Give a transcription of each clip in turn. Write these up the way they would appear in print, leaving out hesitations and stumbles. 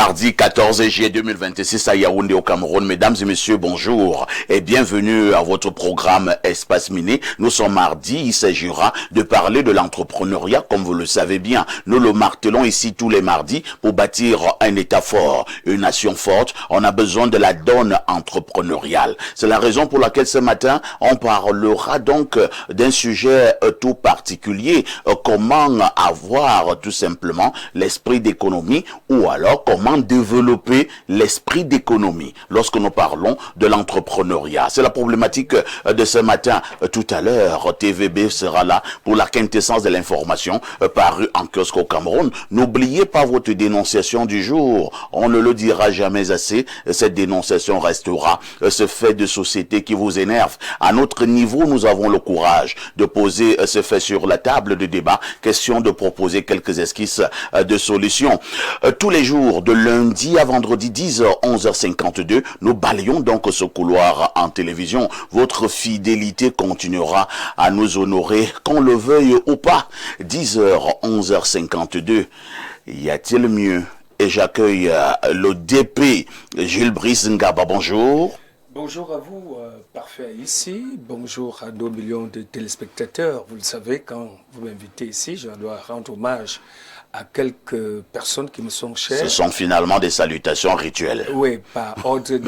Mardi 14 juillet 2026 à Yaoundé au Cameroun. Mesdames et messieurs, bonjour et bienvenue à votre programme Espace Miné. Nous sommes mardi, il s'agira de parler de l'entrepreneuriat comme vous le savez bien. Nous le martelons ici tous les mardis pour bâtir un État fort, une nation forte. On a besoin de la donne entrepreneuriale. C'est la raison pour laquelle ce matin, on parlera donc d'un sujet tout particulier. Comment avoir tout simplement l'esprit d'économie ou alors comment développer l'esprit d'économie lorsque nous parlons de l'entrepreneuriat. C'est la problématique de ce matin. Tout à l'heure, TVB sera là pour la quintessence de l'information parue en kiosque au Cameroun. N'oubliez pas votre dénonciation du jour. On ne le dira jamais assez. Cette dénonciation restera ce fait de société qui vous énerve. À notre niveau, nous avons le courage de poser ce fait sur la table de débat. Question de proposer quelques esquisses de solutions. Tous les jours, de lundi à vendredi, 10h, 11h52, nous balayons donc ce couloir en télévision. Votre fidélité continuera à nous honorer, qu'on le veuille ou pas. 10h, 11h52, y a-t-il mieux? Et j'accueille le DP, Gilles Brice Ngaba, bonjour. Bonjour à vous, parfait ici. Bonjour à nos millions de téléspectateurs. Vous le savez, quand vous m'invitez ici, je dois rendre hommage à quelques personnes qui me sont chères. Ce sont finalement des salutations rituelles. Oui, par ordre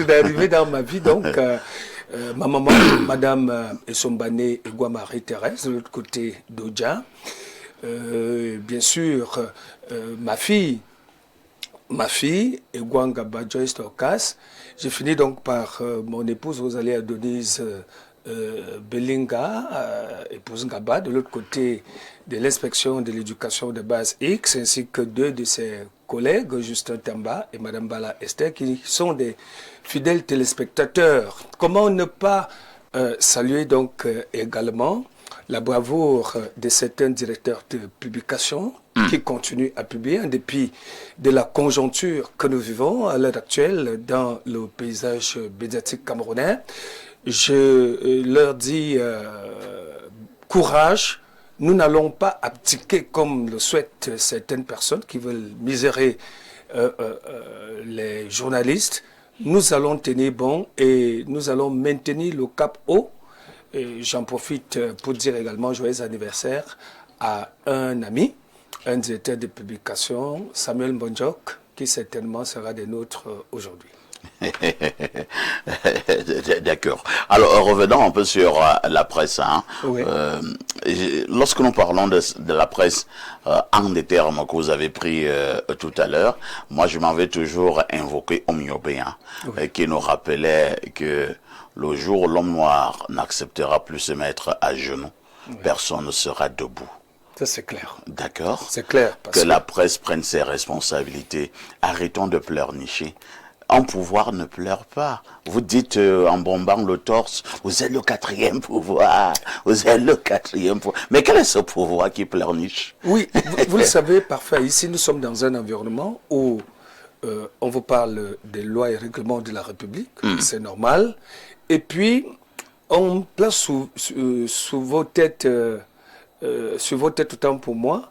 d'arrivée dans ma vie. Donc, ma maman, Madame Essombane Egwa Marie-Thérèse, de l'autre côté d'Odja. Bien sûr, ma fille, Egwa Ngaba Joyce Torkas. J'ai fini donc par mon épouse Rosalie Adonis Belinga, épouse Ngaba, de l'autre côté de l'inspection de l'éducation de base X, ainsi que deux de ses collègues, Justin Tamba et Madame Bala Esther, qui sont des fidèles téléspectateurs. Comment ne pas saluer donc également la bravoure de certains directeurs de publication qui continuent à publier en dépit de la conjoncture que nous vivons à l'heure actuelle dans le paysage médiatique camerounais. Je leur dis courage, nous n'allons pas abdiquer comme le souhaitent certaines personnes qui veulent misérer les journalistes. Nous allons tenir bon et nous allons maintenir le cap haut. Et j'en profite pour dire également joyeux anniversaire à un ami, un directeur de publication, Samuel Mbonjok, qui certainement sera des nôtres aujourd'hui. D'accord. Alors revenons un peu sur la presse. Hein. Oui. Lorsque nous parlons de la presse en des termes que vous avez pris tout à l'heure, moi je m'en vais toujours invoquer Omniobé, qui nous rappelait que le jour où l'homme noir n'acceptera plus se mettre à genoux, personne ne sera debout. Ça, c'est clair. D'accord. C'est clair. Que la presse prenne ses responsabilités. Arrêtons de pleurnicher. Un pouvoir ne pleure pas. Vous dites en bombant le torse, vous êtes le quatrième pouvoir. Vous êtes le quatrième pouvoir. Mais quel est ce pouvoir qui pleurniche? Oui, vous le savez, parfait. Ici, nous sommes dans un environnement où on vous parle des lois et règlements de la République. C'est normal. Et puis, on place sous vos têtes, autant pour moi,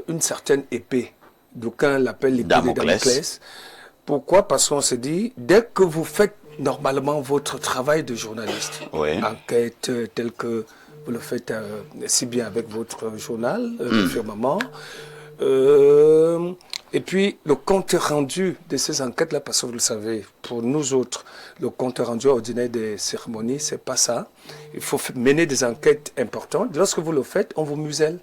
une certaine épée. D'aucuns l'appellent l'épée de Damoclès. Pourquoi? Parce qu'on se dit, dès que vous faites normalement votre travail de journaliste, enquête telle que vous le faites si bien avec votre journal, le Firmament, et puis le compte rendu de ces enquêtes-là, parce que vous le savez, pour nous autres, le compte rendu ordinaire des cérémonies, c'est pas ça. Il faut mener des enquêtes importantes. Lorsque vous le faites, on vous muselle.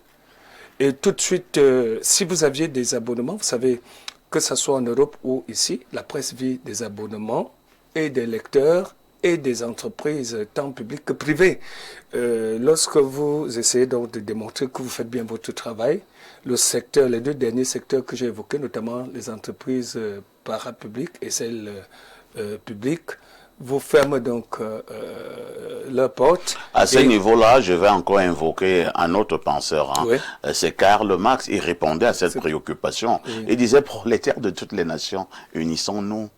Et tout de suite, si vous aviez des abonnements, vous savez, que ce soit en Europe ou ici, la presse vit des abonnements et des lecteurs et des entreprises, tant publiques que privées. Lorsque vous essayez donc de démontrer que vous faites bien votre travail, les deux derniers secteurs que j'ai évoqués, notamment les entreprises parapubliques et celles publiques, vous ferment donc leurs portes. À ce niveau-là, je vais encore invoquer un autre penseur. Hein. C'est Karl Marx. Il répondait à cette préoccupation. Il disait, prolétaires de toutes les nations, unissons-nous.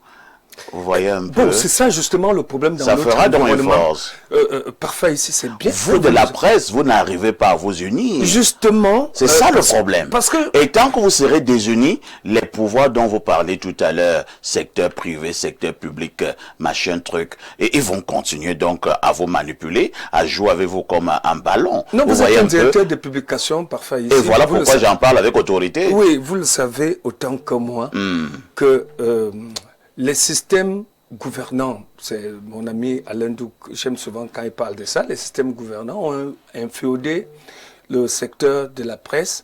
Vous voyez un peu. Bon, c'est ça justement le problème dans ça notre fera donc une environnement. force. Parfois ici, c'est bien. Vous de la presse, vous n'arrivez pas à vous unir. Justement. C'est ça le problème. Parce que... Et tant que vous serez désunis, les pouvoirs dont vous parlez tout à l'heure, secteur privé, secteur public, machin truc, et ils vont continuer donc à vous manipuler, à jouer avec vous comme un ballon. Non, vous voyez êtes un peu. directeur de publication parfois ici. Et voilà pourquoi j'en parle avec autorité. Oui, vous le savez autant que moi que les systèmes gouvernants, c'est mon ami Alain Douk, j'aime souvent quand il parle de ça, les systèmes gouvernants ont inféodé le secteur de la presse,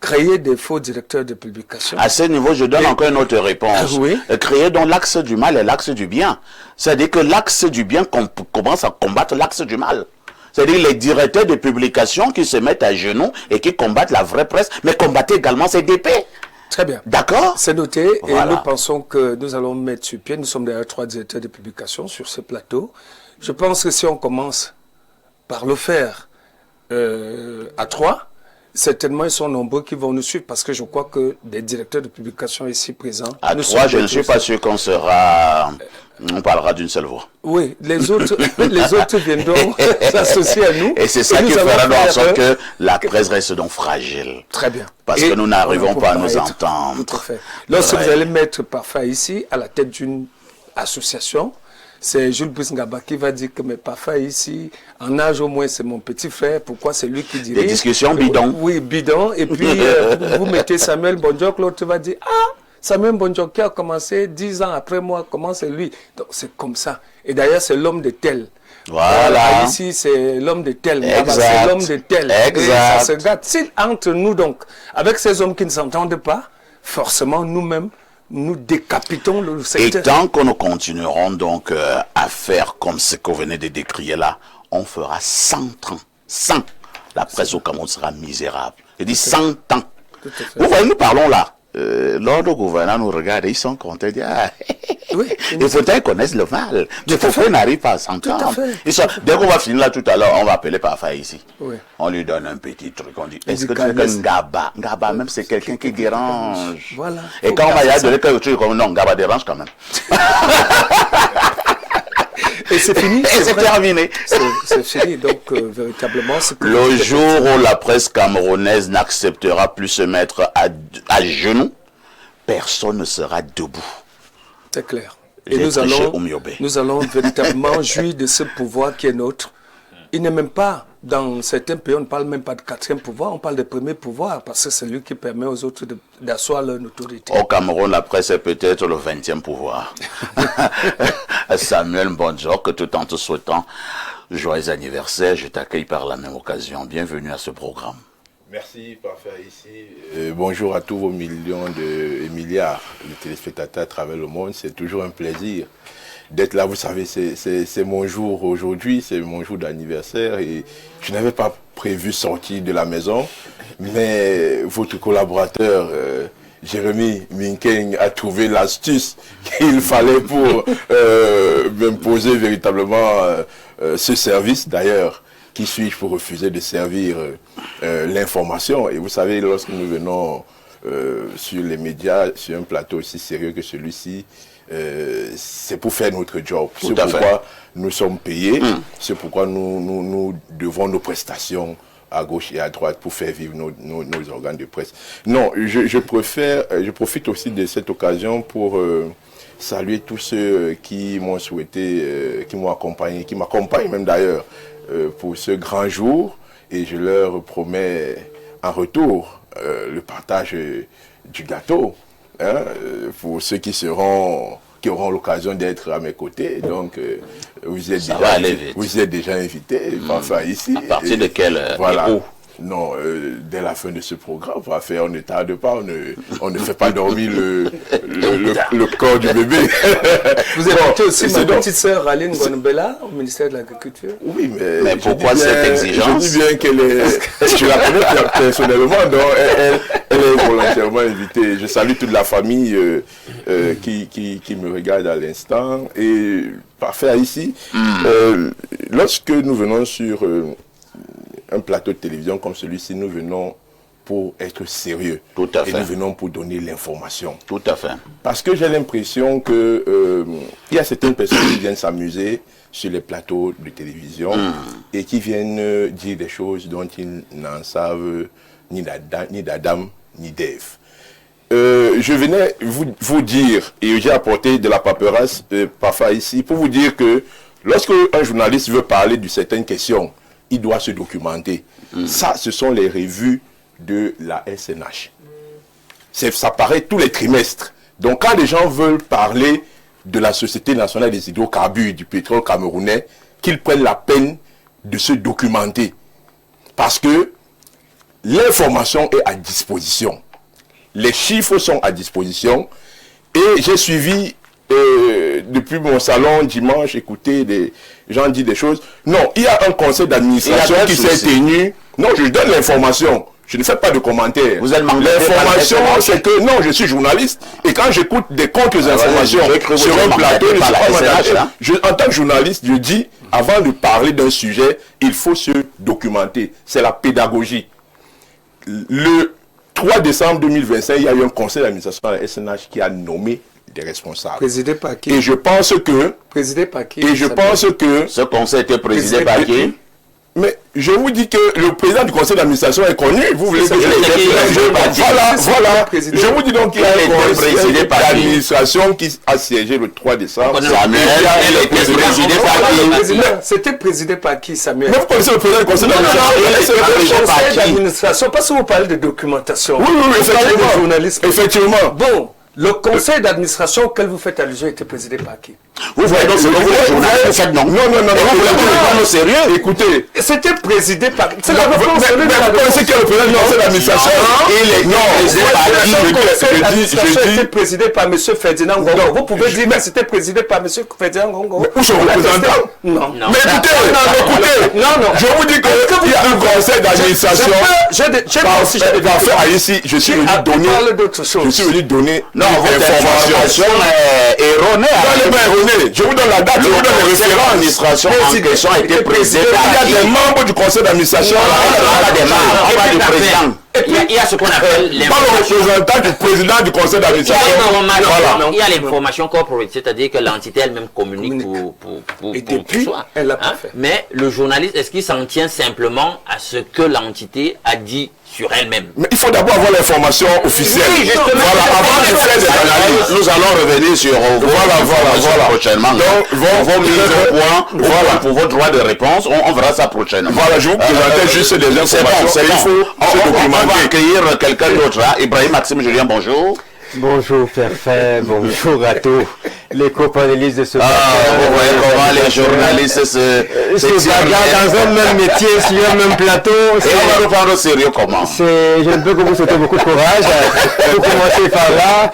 créé des faux directeurs de publication. À ce niveau, je donne encore une autre réponse. Oui. Créer donc l'axe du mal et l'axe du bien. C'est-à-dire que l'axe du bien commence à combattre l'axe du mal. C'est-à-dire les directeurs de publication qui se mettent à genoux et qui combattent la vraie presse, mais combattez également ces DP. Très bien. D'accord? C'est noté. Voilà. Et nous pensons que nous allons mettre sur pied, nous sommes d'ailleurs 3 directeurs de publication sur ce plateau. Je pense que si on commence par le faire à 3, certainement ils sont nombreux qui vont nous suivre parce que je crois que des directeurs de publication ici présents... À 3, je ne suis pas sûr qu'on sera... On parlera d'une seule voix. Oui, les autres viendront s'associer à nous. Et c'est ça qui fera en sorte que la presse reste donc fragile. Très bien. Parce que nous n'arrivons pas à nous entendre. Tout à fait. Lorsque vous allez mettre parfois ici, à la tête d'une association, c'est Jules Boussngaba qui va dire que mais parfois ici, en âge au moins, c'est mon petit frère, pourquoi c'est lui qui dirige. Des discussions bidons. Oui, bidons. Et puis, vous mettez Samuel Bonjoc, l'autre va dire, ah, Samuel Bonjoc qui a commencé 10 ans après moi, comment c'est lui? Donc c'est comme ça. Et d'ailleurs, c'est l'homme de tel. Voilà. Ici, c'est l'homme de tel. Exact. C'est l'homme de tel. Exact. Et ça se gâte. Si entre nous, donc, avec ces hommes qui ne s'entendent pas, forcément, nous-mêmes, nous décapitons le secteur. Et tant que nous continuerons donc à faire comme ce que vous venez de décrire là, on fera 100 ans. 100. La presse au Cameroun sera misérable. Je dis 100 ans. Vous voyez, nous parlons là. L'ordre gouvernant nous regarde, ils sont contents, ils disent, ah, oui, il faut qu'ils connaissent le mal. Mais pourquoi ils n'arrivent pas à s'entendre? Dès qu'on va finir là tout à l'heure, on va appeler Parfa ici. Oui. On lui donne un petit truc, on dit, est-ce que tu sais que Ngaba, Ngaba même c'est quelqu'un qui dérange. Voilà. Et quand on va y aller, quelque chose comme non, Ngaba dérange quand même. Et c'est fini. Et c'est terminé. C'est fini. Donc, véritablement, c'est le jour où la presse camerounaise n'acceptera plus se mettre à genoux, personne ne sera debout. C'est clair. Et nous allons véritablement jouir de ce pouvoir qui est nôtre. Il n'est même pas, dans certains pays, on ne parle même pas de 4e pouvoir, on parle de premier pouvoir, parce que c'est lui qui permet aux autres d'asseoir leur autorité. Au Cameroun, la presse est peut-être le 20e pouvoir. Samuel Bonjoc, tout en te souhaitant joyeux anniversaire, je t'accueille par la même occasion. Bienvenue à ce programme. Merci, parfait ici. Bonjour à tous vos millions et milliards de téléspectateurs à travers le monde. C'est toujours un plaisir d'être là. Vous savez, c'est mon jour aujourd'hui, c'est mon jour d'anniversaire et je n'avais pas prévu sortir de la maison, mais votre collaborateur Jérémy Minkeng a trouvé l'astuce qu'il fallait pour m'imposer véritablement ce service. D'ailleurs, qui suis-je pour refuser de servir l'information? Et vous savez, lorsque nous venons sur les médias, sur un plateau aussi sérieux que celui-ci, c'est pour faire notre job. C'est pourquoi nous sommes payés, c'est pourquoi nous devons nos prestations à gauche et à droite pour faire vivre nos organes de presse. Non, je profite aussi de cette occasion pour saluer tous ceux qui m'ont souhaité, qui m'ont accompagné, qui m'accompagnent même d'ailleurs pour ce grand jour, et je leur promets en retour le partage du gâteau, hein, pour ceux qui auront l'occasion d'être à mes côtés. Donc vous êtes déjà invités, parfois ici. À partir de quelle voilà. Non, dès la fin de ce programme, on ne tarde pas, on ne fait pas dormir le corps du bébé. Vous êtes aussi ma petite sœur Aline Gonbella au ministère de l'Agriculture. Oui, mais pourquoi cette exigence? Je dis bien qu'elle est... Je la connais personnellement, donc elle est volontairement invitée. Je salue toute la famille qui me regarde à l'instant. Et parfait ici, lorsque nous venons sur... un plateau de télévision comme celui-ci, nous venons pour être sérieux. Tout à fait. Et nous venons pour donner l'information. Tout à fait. Parce que j'ai l'impression que il y a certaines personnes qui viennent s'amuser sur les plateaux de télévision et qui viennent dire des choses dont ils n'en savent ni d'Adam ni d'Ève. Je venais vous dire, et j'ai apporté de la paperasse parfois ici, pour vous dire que lorsque un journaliste veut parler de certaines questions, il doit se documenter. Ça, ce sont les revues de la SNH. Ça paraît tous les trimestres. Donc quand les gens veulent parler de la Société nationale des hydrocarbures, du pétrole camerounais, qu'ils prennent la peine de se documenter. Parce que l'information est à disposition. Les chiffres sont à disposition. Et j'ai suivi, depuis mon salon dimanche, écouter des gens dire des choses. Non, il y a un conseil d'administration qui s'est tenu. Non, je donne l'information. Je ne fais pas de commentaires. L'information, c'est que, non, je suis journaliste, et quand j'écoute des contre-informations sur un plateau, en tant que journaliste, je dis, avant de parler d'un sujet, il faut se documenter. C'est la pédagogie. Le 3 décembre 2025, il y a eu un conseil d'administration à la SNH qui a nommé des responsables. Présidé par qui? Et je pense que... Présidé par qui? Et je pense que... Ce conseil était présidé par qui? Mais je vous dis que le président du conseil d'administration est connu. Vous voulez que je voilà. Je vous dis donc qu'il y a un conseil d'administration qui a siégé le 3 décembre. C'était présidé par qui, Samuel? Mais vous connaissez le président du conseil d'administration? Parce que vous parlez de documentation. Oui, effectivement. Effectivement. Bon. Le conseil d'administration auquel vous faites allusion était présidé par qui? Vous voyez donc, non, non, sérieux. Écoutez. C'était présidé par... C'est la réponse. Mais vous connaissez quel est le président du conseil d'administration? Il est c'était présidé par M. Ferdinand Ngongo. Vous pouvez dire que c'était présidé par M. Ferdinand Ngongo. Où sont vos représentants? Non. Mais écoutez, je vous dis qu'il y a un conseil d'administration. Je suis venu donner votre information est erronée. Je vous donne la date, je vous donne les références. L'administration en question a été présidée par il y a des membres du conseil d'administration. Il y a ce qu'on appelle le représentant du président du conseil d'administration. Il y a l'information corporate, c'est-à-dire que l'entité elle-même communique pour soi. Elle l'a pas fait. Mais le journaliste, est-ce qu'il s'en tient simplement à ce que l'entité a dit sur elle-même? Mais il faut d'abord avoir l'information officielle. Oui, justement. Voilà, avant de faire des analyses. Nous allons revenir sur voilà prochainement. Donc, vos mises au point, voilà, pour votre droit de réponse, on verra ça prochainement. Voilà, je vous présentais juste des informations. Il faut on va accueillir quelqu'un d'autre. Ibrahim Maxime Julien, bonjour. Bonjour Perfait, bonjour à tous les copanélistes de ce matin. Vous voyez comment les journalistes se bagarrent dans un même métier, sur un même plateau. Et on va nous prendre au sérieux comment? Je ne peux que vous souhaiter beaucoup de courage. Pour commencer par là.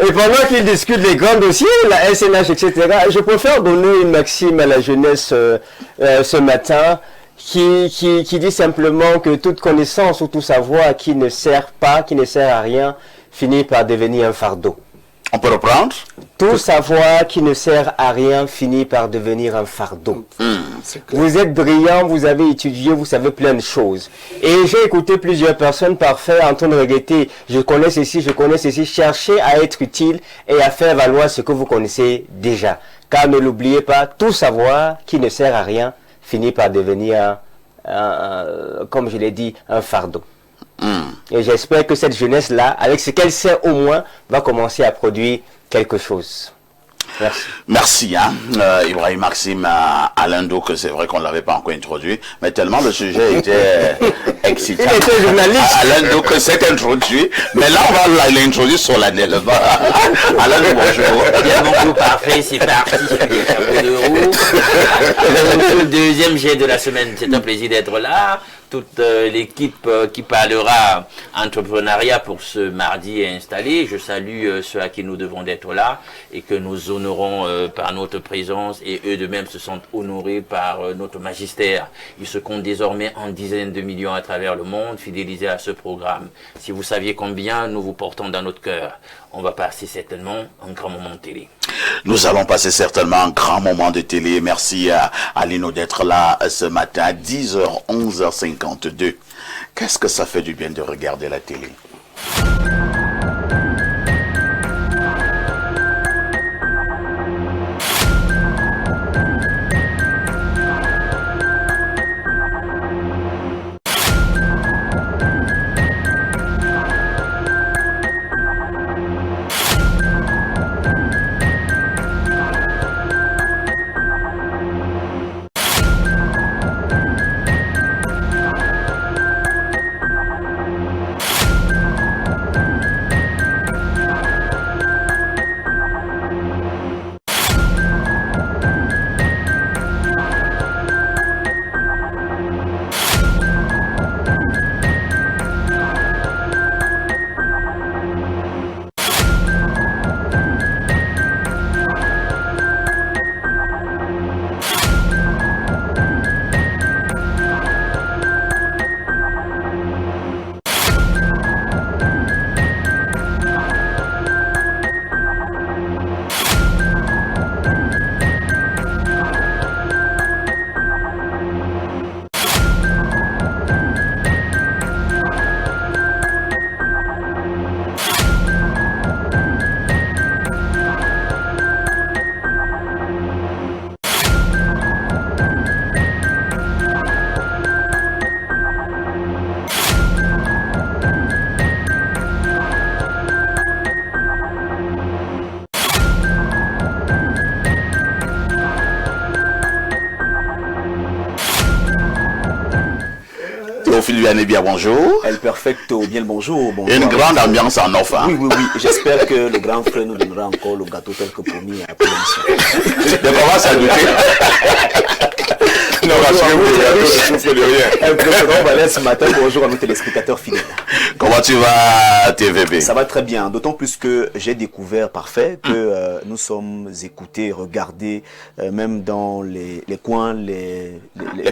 Et pendant qu'ils discutent les grands dossiers, la SNH, etc., je préfère donner une maxime à la jeunesse ce matin qui dit simplement que toute connaissance ou tout savoir qui ne sert pas, qui ne sert à rien, finit par devenir un fardeau. On peut reprendre? Tout savoir qui ne sert à rien finit par devenir un fardeau. Vous êtes brillant, vous avez étudié, vous savez plein de choses. Et j'ai écouté plusieurs personnes parfaites en train de regretter, je connais ceci, chercher à être utile et à faire valoir ce que vous connaissez déjà. Car ne l'oubliez pas, tout savoir qui ne sert à rien finit par devenir, comme je l'ai dit, un fardeau. Et j'espère que cette jeunesse-là, avec ce qu'elle sait au moins, va commencer à produire quelque chose. Merci. Merci, Ibrahim Maxime Alain Douk, c'est vrai qu'on ne l'avait pas encore introduit, mais tellement le sujet était excitant. Il était journaliste. Alain Douk s'est introduit, mais là on va l'introduire solennellement. Alain Douk, bonjour. Bien, bonjour, parfait, c'est parti. Le deuxième jet de la semaine, c'est un plaisir d'être là. Toute l'équipe qui parlera entrepreneuriat pour ce mardi est installée. Je salue ceux à qui nous devons d'être là et que nous honorons par notre présence, et eux de même se sentent honorés par notre magistère. Ils se comptent désormais en dizaines de millions à travers le monde, fidélisés à ce programme. Si vous saviez combien nous vous portons dans notre cœur, on va passer certainement un grand moment de télé. Nous allons passer certainement un grand moment de télé. Merci à Lino d'être là ce matin à 10h, 11h52. Qu'est-ce que ça fait du bien de regarder la télé? Théophile Vianney-Bien, bonjour. El Perfecto, bien le bonjour. Bonjour. Une grande ambiance en offre. Oui, oui, oui. J'espère que le grand frère nous donnera encore le gâteau tel que promis après l'émission. De comment ça douter? Non, rassurez-vous, le gâteau ne souffre de rien. El Président Valère ce matin, bonjour à nos téléspectateurs fidèles. Comment tu vas, TVB? Ça va très bien, d'autant plus que j'ai découvert parfait que nous sommes écoutés, regardés, même dans les coins les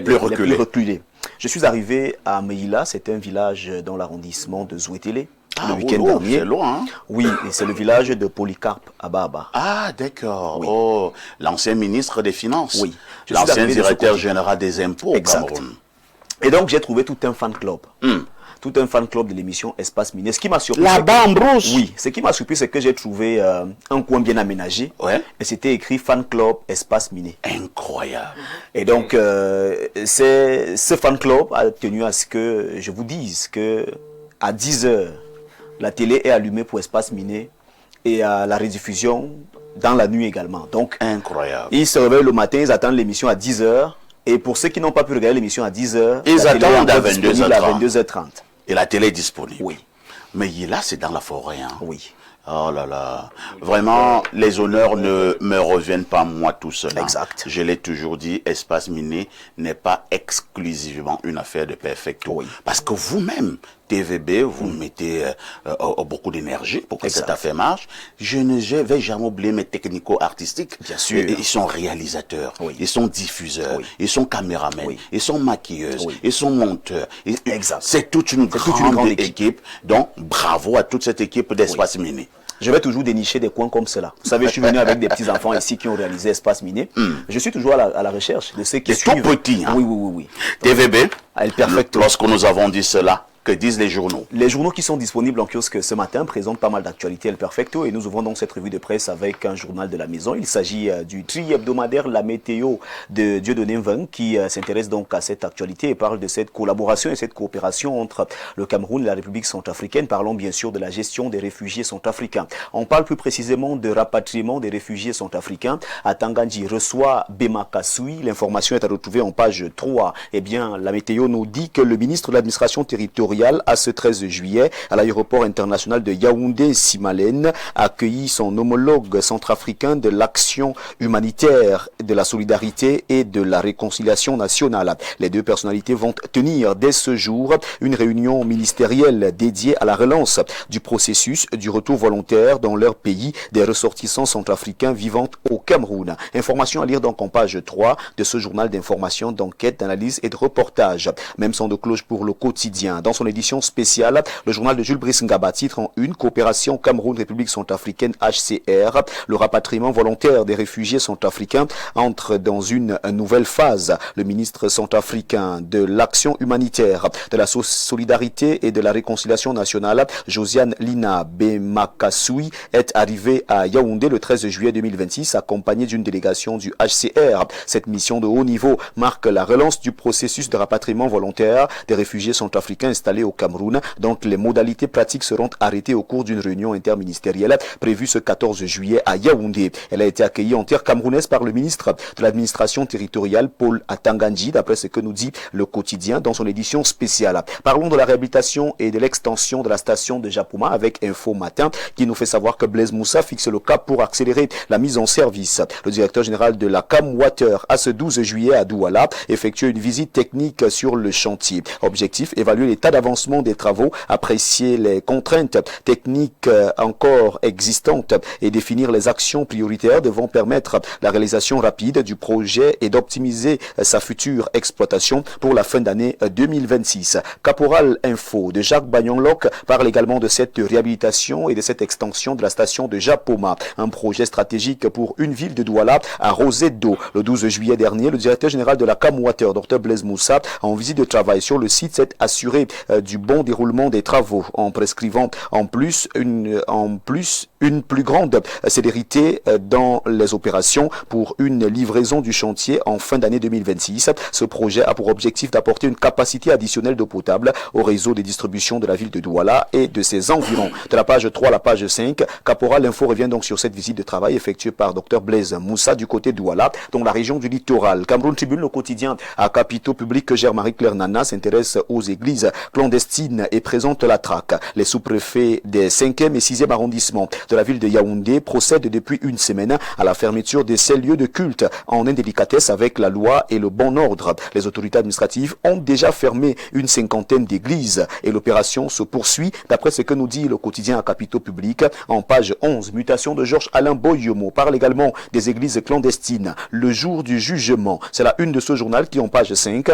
plus reculés. Je suis arrivé à Meïla, c'est un village dans l'arrondissement de Zouétélé. Ah, le week-end dernier. C'est loin, hein? Oui, et c'est le village de Polycarpe Ababa. Ah, d'accord. Oui. Oh, l'ancien ministre des Finances. Oui. Je suis L'ancien arrivé de ce directeur côté. général des impôts au Exact. Cameroun. Et donc, j'ai trouvé tout un fan club. Tout un fan club de l'émission Espace Minier. Ce qui m'a surpris. Là-bas en brousse. Oui, ce qui m'a surpris, c'est que j'ai trouvé un coin bien aménagé. Ouais. Et c'était écrit fan club Espace Minier. Incroyable. Et donc, ce fan club a tenu à ce que je vous dise que à 10h, la télé est allumée pour Espace Minier et à la rediffusion dans la nuit également. Donc, Incroyable. ils se réveillent le matin, ils attendent l'émission à 10h. Et pour ceux qui n'ont pas pu regarder l'émission à 10h, Ils la télé attendent est à encore disponible à 22h30. 22h30. Et la télé est disponible. Oui. Mais là, c'est dans la forêt. Hein. Oui. Oh là là. Vraiment, les honneurs ne me reviennent pas moi tout seul. Exact. Je l'ai toujours dit, Espace Minier n'est pas exclusivement une affaire de Perfecto. Oui. Parce que vous-même, TVB, vous mettez beaucoup d'énergie pour que Exact. cette affaire marche. Je ne vais jamais oublier mes technico-artistiques. Bien sûr. Ils sont réalisateurs, Oui. ils sont diffuseurs, Oui. ils sont caméramens, Oui. ils sont maquilleuses, Oui. ils sont monteurs. Exact. C'est toute une grande équipe. Donc, bravo à toute cette équipe d'Espace Minier. Je vais toujours dénicher des coins comme cela. Vous savez, je suis venu avec des petits-enfants ici qui ont réalisé Espace Minier. Je suis toujours à la recherche de ceux qui Des tout suivent. petits, hein. Oui, oui, oui, oui. TVB, El Perfecto. lorsque nous avons dit cela, que disent les journaux? Les journaux qui sont disponibles en kiosque ce matin présentent pas mal d'actualités El Perfecto et nous ouvrons donc cette revue de presse avec un journal de la maison. Il s'agit du tri-hebdomadaire La Météo de Dieudonné Mveng qui s'intéresse donc à cette actualité et parle de cette collaboration et cette coopération entre le Cameroun et la République centrafricaine. Parlons bien sûr de la gestion des réfugiés centrafricains. On parle plus précisément de rapatriement des réfugiés centrafricains. À Tangandji reçoit Bema Kassoui. L'information est à retrouver en page 3. Eh bien, La Météo nous dit que le ministre de l'administration territoriale à ce 13 juillet à l'aéroport international de Yaoundé-Simalène a accueilli son homologue centrafricain de l'action humanitaire, de la solidarité et de la réconciliation nationale. Les deux personnalités vont tenir dès ce jour une réunion ministérielle dédiée à la relance du processus du retour volontaire dans leur pays des ressortissants centrafricains vivant au Cameroun. Information à lire donc en page 3 de ce journal d'information, d'enquête, d'analyse et de reportage. Même son de cloche pour le quotidien. Dans son son édition spéciale. Le journal de Jules Brice Ngaba titre en une: coopération Cameroun-République centrafricaine HCR. Le rapatriement volontaire des réfugiés centrafricains entre dans une nouvelle phase. Le ministre centrafricain de l'action humanitaire, de la solidarité et de la réconciliation nationale, Josiane Lina Bemakassoui, est arrivé à Yaoundé le 13 juillet 2026, accompagné d'une délégation du HCR. Cette mission de haut niveau marque la relance du processus de rapatriement volontaire des réfugiés centrafricains installés au Cameroun, dont les modalités pratiques seront arrêtées au cours d'une réunion interministérielle prévue ce 14 juillet à Yaoundé. Elle a été accueillie en terre camerounaise par le ministre de l'administration territoriale, Paul Atanganji, d'après ce que nous dit le quotidien dans son édition spéciale. Parlons de la réhabilitation et de l'extension de la station de Japoma avec Info Matin, qui nous fait savoir que Blaise Moussa fixe le cap pour accélérer la mise en service. Le directeur général de la Cam Water a ce 12 juillet à Douala effectué une visite technique sur le chantier. Objectif: évaluer l'état d'avancement des travaux, apprécier les contraintes techniques encore existantes et définir les actions prioritaires devant permettre la réalisation rapide du projet et d'optimiser sa future exploitation pour la fin d'année 2026. Caporal Info de Jacques Bagnon-Locke parle également de cette réhabilitation et de cette extension de la station de Japoma, un projet stratégique pour une ville de Douala arrosée d'eau. Le 12 juillet dernier, le directeur général de la Cam Water, Dr Blaise Moussa, en visite de travail sur le site, s'est assuré du bon déroulement des travaux en prescrivant en plus une plus grande célérité dans les opérations pour une livraison du chantier en fin d'année 2026. Ce projet a pour objectif d'apporter une capacité additionnelle d'eau potable au réseau de distribution de la ville de Douala et de ses environs. De la page 3 à la page 5, Caporal Info revient donc sur cette visite de travail effectuée par Dr Blaise Moussa du côté de Douala, dans la région du littoral. Cameroun Tribune, le quotidien à capitaux publics que gère Marie-Claire Nana, s'intéresse aux églises clandestines et présente la traque. Les sous-préfets des 5e et 6e arrondissements de la ville de Yaoundé procèdent depuis une semaine à la fermeture de ces lieux de culte en indélicatesse avec la loi et le bon ordre. Les autorités administratives ont déjà fermé une cinquantaine d'églises et l'opération se poursuit d'après ce que nous dit le quotidien à capitaux publics. En page 11, mutation de Georges-Alain Boyomo parle également des églises clandestines. Le jour du jugement, c'est la une de ce journal qui en page 5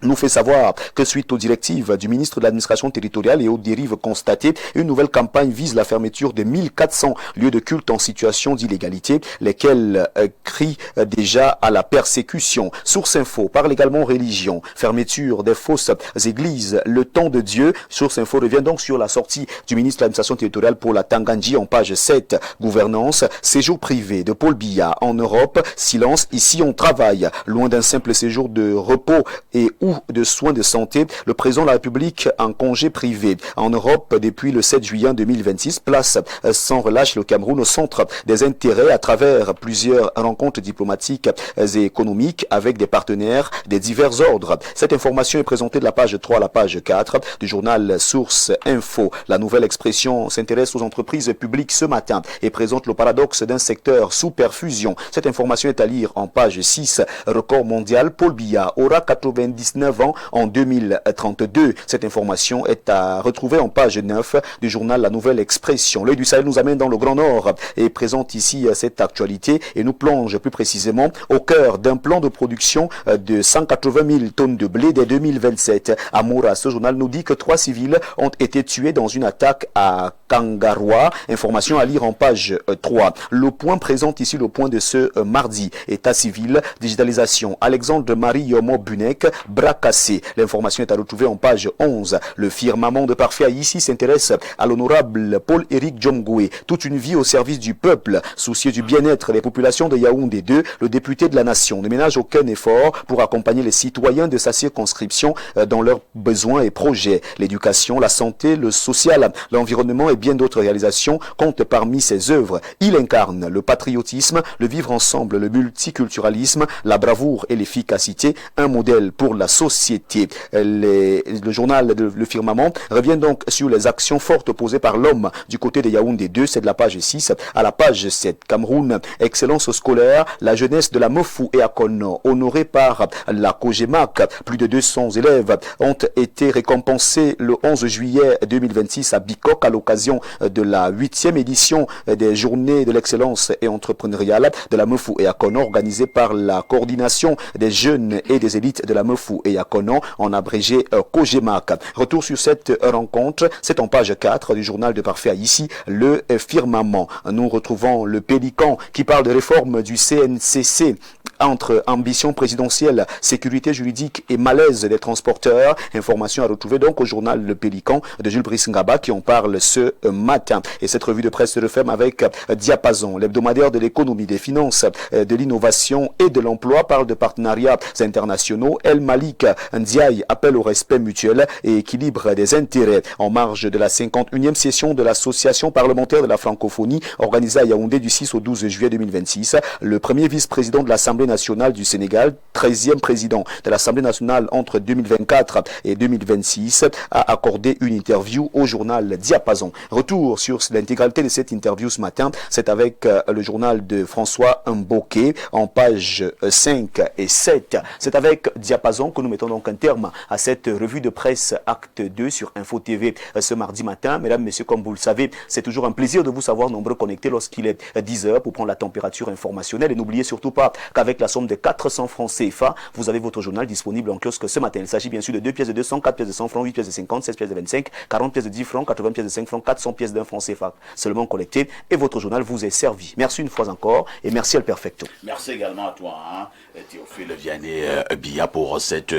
nous fait savoir que suite aux directives du ministre de l'administration territoriale et aux dérives constatées, une nouvelle campagne vise la fermeture de 1400 lieux de culte en situation d'illégalité, lesquels crient déjà à la persécution. Source Info parle également religion, fermeture des fausses églises, le temps de Dieu. Source Info revient donc sur la sortie du ministre de l'administration territoriale Paul Atanganji en page 7. Gouvernance, séjour privé de Paul Biya en Europe, silence, ici on travaille. Loin d'un simple séjour de repos et ou de soins de santé, le président de la République en congé privé. En Europe, depuis le 7 juillet 2026, place sans relâche le Cameroun au centre des intérêts à travers plusieurs rencontres diplomatiques et économiques avec des partenaires des divers ordres. Cette information est présentée de la page 3 à la page 4 du journal Source Info. La nouvelle expression s'intéresse aux entreprises publiques ce matin et présente le paradoxe d'un secteur sous perfusion. Cette information est à lire en page 6. Record mondial, Paul Biya aura 99 ans en 2032. Cette information est à retrouver en page 9 du journal La Nouvelle Expression. L'œil du Sahel nous amène dans le Grand Nord et présente ici cette actualité et nous plonge plus précisément au cœur d'un plan de production de 180 000 tonnes de blé dès 2027. À Moura, ce journal nous dit que 3 civils ont été tués dans une attaque à Kangaroua. Information à lire en page 3. Le point présente ici le point de ce mardi. État civil, digitalisation. Alexandre Marie Yomo Bunek, bras cassé. L'information est à retrouver en page 11. Le firmament de Parfait ici s'intéresse à l'honorable Paul-Éric Djomgoué. Toute une vie au service du peuple, soucieux du bien-être des populations de Yaoundé 2, le député de la nation ne ménage aucun effort pour accompagner les citoyens de sa circonscription dans leurs besoins et projets. L'éducation, la santé, le social, l'environnement et bien d'autres réalisations comptent parmi ses œuvres. Il incarne le patriotisme, le vivre ensemble, le multiculturalisme, la bravoure et l'efficacité, un modèle pour la société. Le journal Le Firmament revient donc sur les actions fortes posées par l'homme du côté de Yaoundé 2, c'est de la page 6 à la page 7. Cameroun, excellence scolaire, la jeunesse de la Mefou et Akono, honorée par la Kojemac. Plus de 200 élèves ont été récompensés le 11 juillet 2026 à Bikok à l'occasion de la 8e édition des Journées de l'excellence et entrepreneuriale de la Mefou et Akono, organisée par la coordination des jeunes et des élites de la Mefou et Yakonon, en abrégé Kojemaka. Retour sur cette rencontre, c'est en page 4 du journal de Parfait Haïti, le firmament. Nous retrouvons le Pélican qui parle de réforme du CNCC entre ambition présidentielle, sécurité juridique et malaise des transporteurs. Information à retrouver donc au journal Le Pélican de Jules Brice Ngaba qui en parle ce matin. Et cette revue de presse se referme avec Diapason. L'hebdomadaire de l'économie, des finances, de l'innovation et de l'emploi parle de partenariats internationaux. El Malik Ndiaye appelle au respect mutuel et équilibre des intérêts. En marge de la 51e session de l'association parlementaire de la francophonie organisée à Yaoundé du 6 au 12 juillet 2026, le premier vice-président de l'Assemblée nationale du Sénégal, 13e président de l'Assemblée nationale entre 2024 et 2026, a accordé une interview au journal Diapason. Retour sur l'intégralité de cette interview ce matin, c'est avec le journal de François Mboké en page 5 et 7. C'est avec Diapason que nous mettons donc un terme à cette revue de presse Acte 2 sur Info TV ce mardi matin. Mesdames, Messieurs, comme vous le savez, c'est toujours un plaisir de vous savoir nombreux connectés lorsqu'il est 10 heures pour prendre la température informationnelle. Et n'oubliez surtout pas qu'avec la somme de 400 francs CFA, vous avez votre journal disponible en kiosque ce matin. Il s'agit bien sûr de 2 pièces de 200, 4 pièces de 100 francs, 8 pièces de 50, 16 pièces de 25, 40 pièces de 10 francs, 80 pièces de 5 francs, 400 pièces d'un franc CFA seulement collectées et votre journal vous est servi. Merci une fois encore et merci El Perfecto. Merci également à toi, Théophile Vianney Bia, pour cette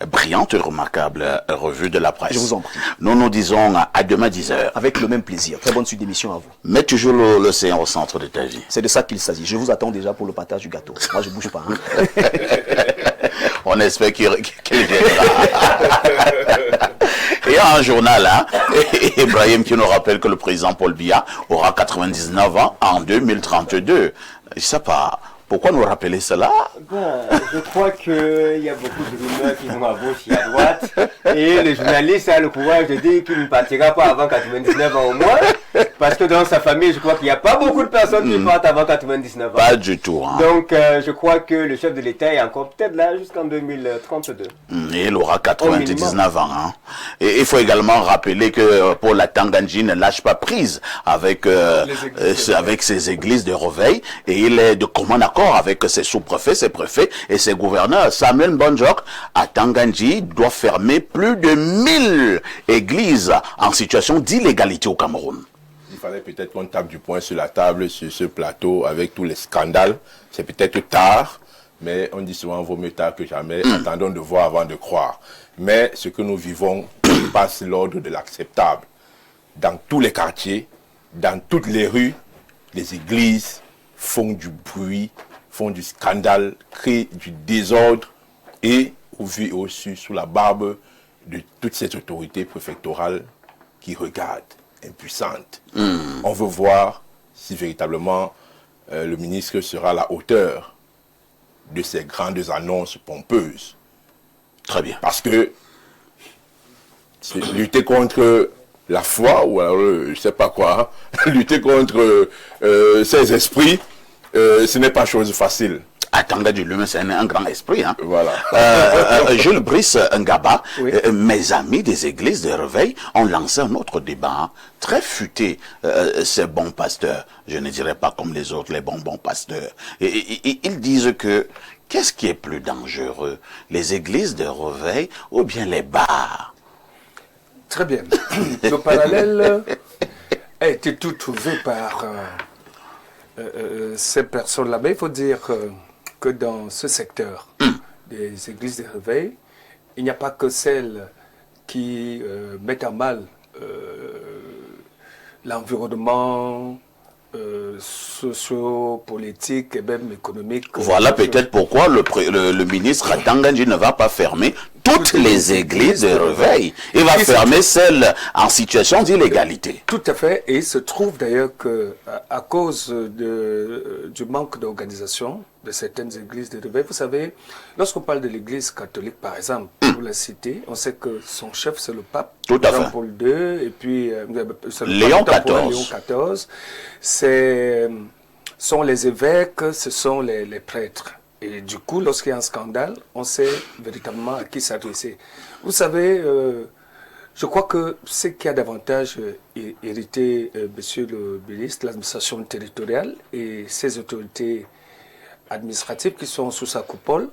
brillante et remarquable revue de la presse. Je vous en prie. Nous nous disons à demain 10h. Avec le même plaisir. Très bonne suite d'émission à vous. Mets toujours l'océan au centre de ta vie. C'est de ça qu'il s'agit. Je vous attends déjà pour le partage du gâteau. Moi, je bouge pas. On espère qu'il viendra. Et un journal, Ibrahim qui nous rappelle que le président Paul Biya aura 99 ans en 2032. Je sais pas. Pourquoi nous rappeler cela? Je crois qu'il y a beaucoup de rumeurs qui vont à gauche et à droite. Et le journaliste a le courage de dire qu'il ne partira pas avant 99 ans au moins. Parce que dans sa famille, je crois qu'il n'y a pas beaucoup de personnes qui partent avant 99 ans. Pas du tout. Donc, je crois que le chef de l'État est encore peut-être là jusqu'en 2032. Et il aura 99 ans. Et il faut également rappeler que pour la Tanganji ne lâche pas prise avec ses églises de réveil. Et il est de commun accord avec ses sous-préfets, ses préfets et ses gouverneurs. Samuel Bonjok à Tanganji doit fermer plus de 1000 églises en situation d'illégalité au Cameroun. Il fallait peut-être qu'on tape du poing sur la table, sur ce plateau, avec tous les scandales. C'est peut-être tard, mais on dit souvent vaut mieux tard que jamais. Attendons de voir avant de croire. Mais ce que nous vivons passe l'ordre de l'acceptable. Dans tous les quartiers, dans toutes les rues, les églises font du bruit, font du scandale, créent du désordre et au vu et au su sous la barbe de toutes ces autorités préfectorales qui regardent, impuissantes. On veut voir si véritablement le ministre sera à la hauteur de ces grandes annonces pompeuses. Très bien. Parce que lutter contre la foi, ou alors je ne sais pas quoi, lutter contre ces esprits, ce n'est pas chose facile. Atanga du lui-même, c'est un grand esprit. Voilà. Jules Brice Ngaba, Oui. Mes amis des églises de réveil ont lancé un autre débat très futé. Ces bons pasteurs, je ne dirais pas comme les autres, les bons pasteurs. Ils disent que qu'est-ce qui est plus dangereux, les églises de réveil ou bien les bars? Très bien. Le parallèle a été tout trouvé par ces personnes-là. Mais il faut dire que dans ce secteur des églises de réveil, il n'y a pas que celles qui mettent à mal l'environnement socio-politique et même économique. Voilà peut-être pourquoi le ministre Tanganji ne va pas fermer toutes les églises de réveil. Il va fermer celles en situation d'illégalité. Tout à fait. Et il se trouve d'ailleurs que à cause du manque d'organisation de certaines églises de réveil, vous savez, lorsqu'on parle de l'église catholique, par exemple, pour la cité, on sait que son chef, c'est le pape Jean-Paul II, et puis c'est le Léon pape XIV. Léon XIV. Sont les évêques, ce sont les prêtres. Et du coup, lorsqu'il y a un scandale, on sait véritablement à qui s'adresser. Vous savez, je crois que ce qui a davantage hérité, monsieur le ministre, l'administration territoriale et ses autorités administratives qui sont sous sa coupole,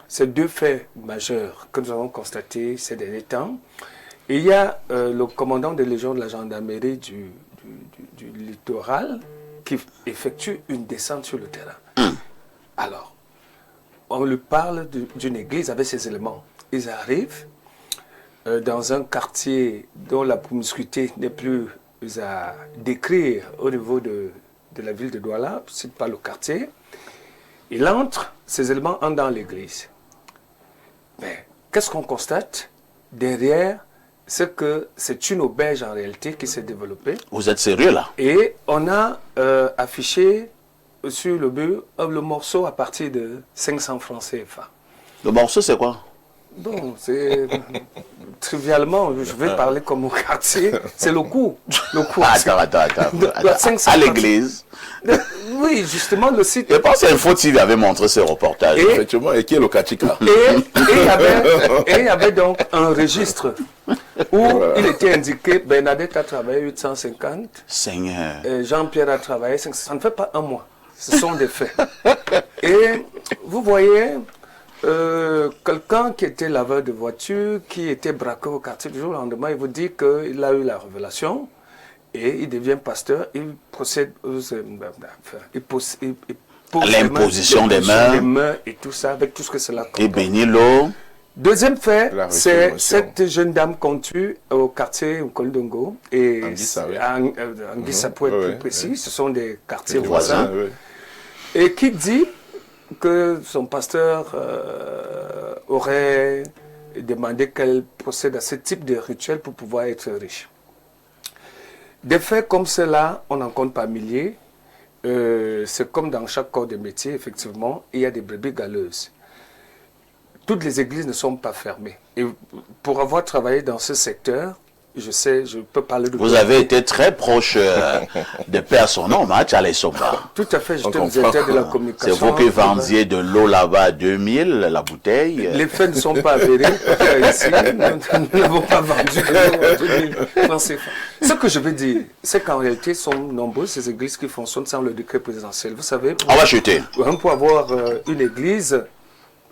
ces deux faits majeurs que nous avons constatés ces derniers temps. Et il y a le commandant de légion de la gendarmerie du littoral qui effectue une descente sur le terrain. Alors, on lui parle d'une église avec ses éléments. Ils arrivent dans un quartier dont la promiscuité n'est plus à décrire au niveau de la ville de Douala, c'est pas le quartier. Il entre, ces éléments entrent dans l'église. Mais qu'est-ce qu'on constate? Derrière, c'est que c'est une auberge en réalité qui s'est développée. Vous êtes sérieux là? Et on a affiché sur le but le morceau à partir de 500 francs CFA. Le morceau, c'est quoi? Bon, c'est trivialement, je vais parler comme au quartier, c'est le coût. Le coût. Attends. À l'église. Oui, justement, le site. Je pense qu'Info TV avait montré ce reportage. Effectivement, et qui est le Kachika? Et il y avait donc un registre où il était indiqué Bernadette a travaillé 850. Seigneur. Jean-Pierre a travaillé 500. Ça ne fait pas un mois. Ce sont des faits. Et vous voyez, quelqu'un qui était laveur de voiture, qui était braqué au quartier du jour au lendemain, il vous dit qu'il a eu la révélation et il devient pasteur, il procède il pose l'imposition des mains et tout ça, avec tout ce que cela comprend. Et bénir l'eau. Deuxième fait, c'est cette jeune dame qu'on tue au quartier Nkondongo et Anguissa pour être plus précis, ce sont des quartiers voisins, et qui dit que son pasteur aurait demandé qu'elle procède à ce type de rituel pour pouvoir être riche. Des faits comme cela, on n'en compte pas milliers. C'est comme dans chaque corps de métier, effectivement, il y a des brebis galeuses. Toutes les églises ne sont pas fermées. Et pour avoir travaillé dans ce secteur, je sais, je peux parler de... Vous avez été très proche de Père son nom, hein, Charles Somba. Tout à fait, j'étais le directeur de la communication. C'est vous qui vendiez de l'eau là-bas à 2000, la bouteille. Les faits ne sont pas avérés. Ici, nous n'avons pas vendu de l'eau à 2000 francs. Ce que je veux dire, c'est qu'en réalité, sont nombreuses ces églises qui fonctionnent sans le décret présidentiel. Vous savez, on va chuter. Pour avoir une église,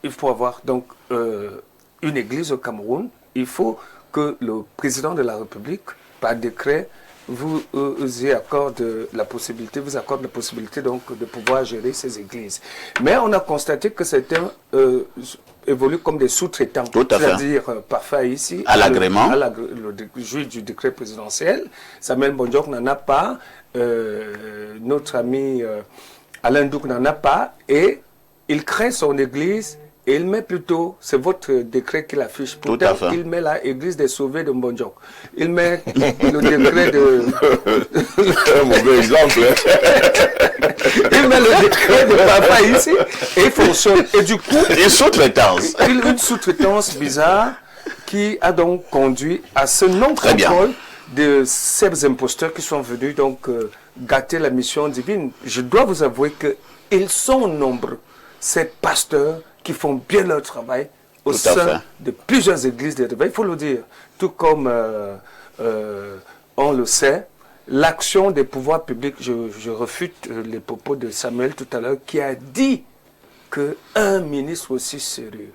il faut avoir donc une église au Cameroun, il faut que le président de la République, par décret, vous accorde la possibilité donc de pouvoir gérer ces églises. Mais on a constaté que certains évoluent comme des sous-traitants, c'est-à-dire parfois ici, à l'agrément, le juge du décret présidentiel. Samuel Bondiok n'en a pas, notre ami Alain Douk n'en a pas, et il crée son église. Et il met plutôt, c'est votre décret qu'il affiche, pourtant il met la église des sauvés de Mbonjok. Il met le décret de... Un mauvais exemple. Il met le décret de papa ici et il fonctionne. Et du coup... Une sous-traitance. Une sous-traitance bizarre qui a donc conduit à ce non-contrôle de ces imposteurs qui sont venus donc gâter la mission divine. Je dois vous avouer qu'ils sont nombreux, ces pasteurs qui font bien leur travail au sein de plusieurs églises de réveil, il faut le dire. Tout comme on le sait, l'action des pouvoirs publics, je refute les propos de Samuel tout à l'heure, qui a dit qu'un ministre aussi sérieux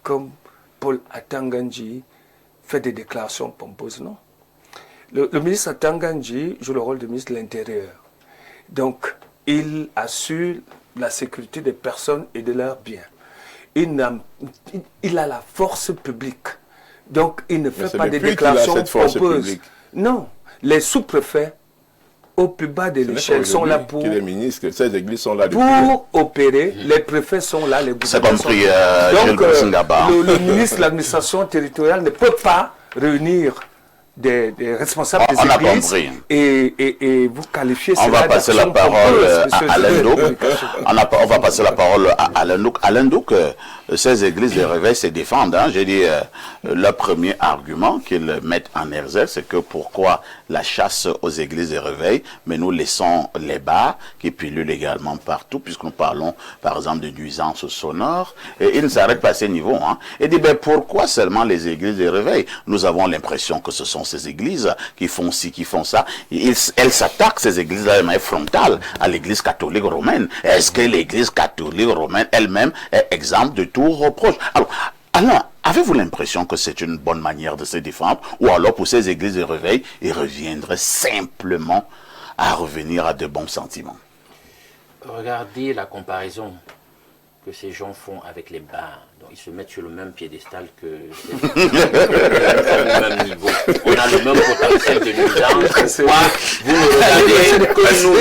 comme Paul Atanganji fait des déclarations pompeuses, non? Le ministre Atanganji joue le rôle de ministre de l'Intérieur. Donc, il assure la sécurité des personnes et de leurs biens. Il a la force publique. Donc, il ne fait pas des déclarations pompeuses. Non, les sous-préfets, au plus bas de l'échelle, sont là pour... Les ministres, ces églises sont là pour opérer. Les préfets sont là, les gouverneurs sont là. Donc, le ministre de l'administration territoriale ne peut pas réunir des responsables des églises et vous qualifiez cela. On va passer la parole à Alain Douk. On va passer la parole à Alain Douk. Alain Douk, ces églises de réveil se défendent. Hein. J'ai dit, le premier argument qu'ils mettent en exergue, c'est que pourquoi la chasse aux églises de réveil, mais nous laissons les bars qui pullulent également partout, puisque nous parlons par exemple de nuisances sonores, et ils ne s'arrêtent pas à ce niveau. Hein. Et dit, ben, pourquoi seulement les églises de réveil? Nous avons l'impression que ce sont ces églises qui font ci, qui font ça. Elles s'attaquent, ces églises-là, de manière frontale à l'église catholique romaine. Est-ce que l'église catholique romaine elle-même est exempte de tout tout reproche. Alors, Alain, avez-vous l'impression que c'est une bonne manière de se défendre, ou alors pour ces églises de réveil, ils reviendraient simplement à revenir à de bons sentiments? Regardez la comparaison que ces gens font avec les bars. Donc, ils se mettent sur le même piédestal que le même niveau. On a le même potentiel de nuisance. Pourquoi vous ne regardez que nous,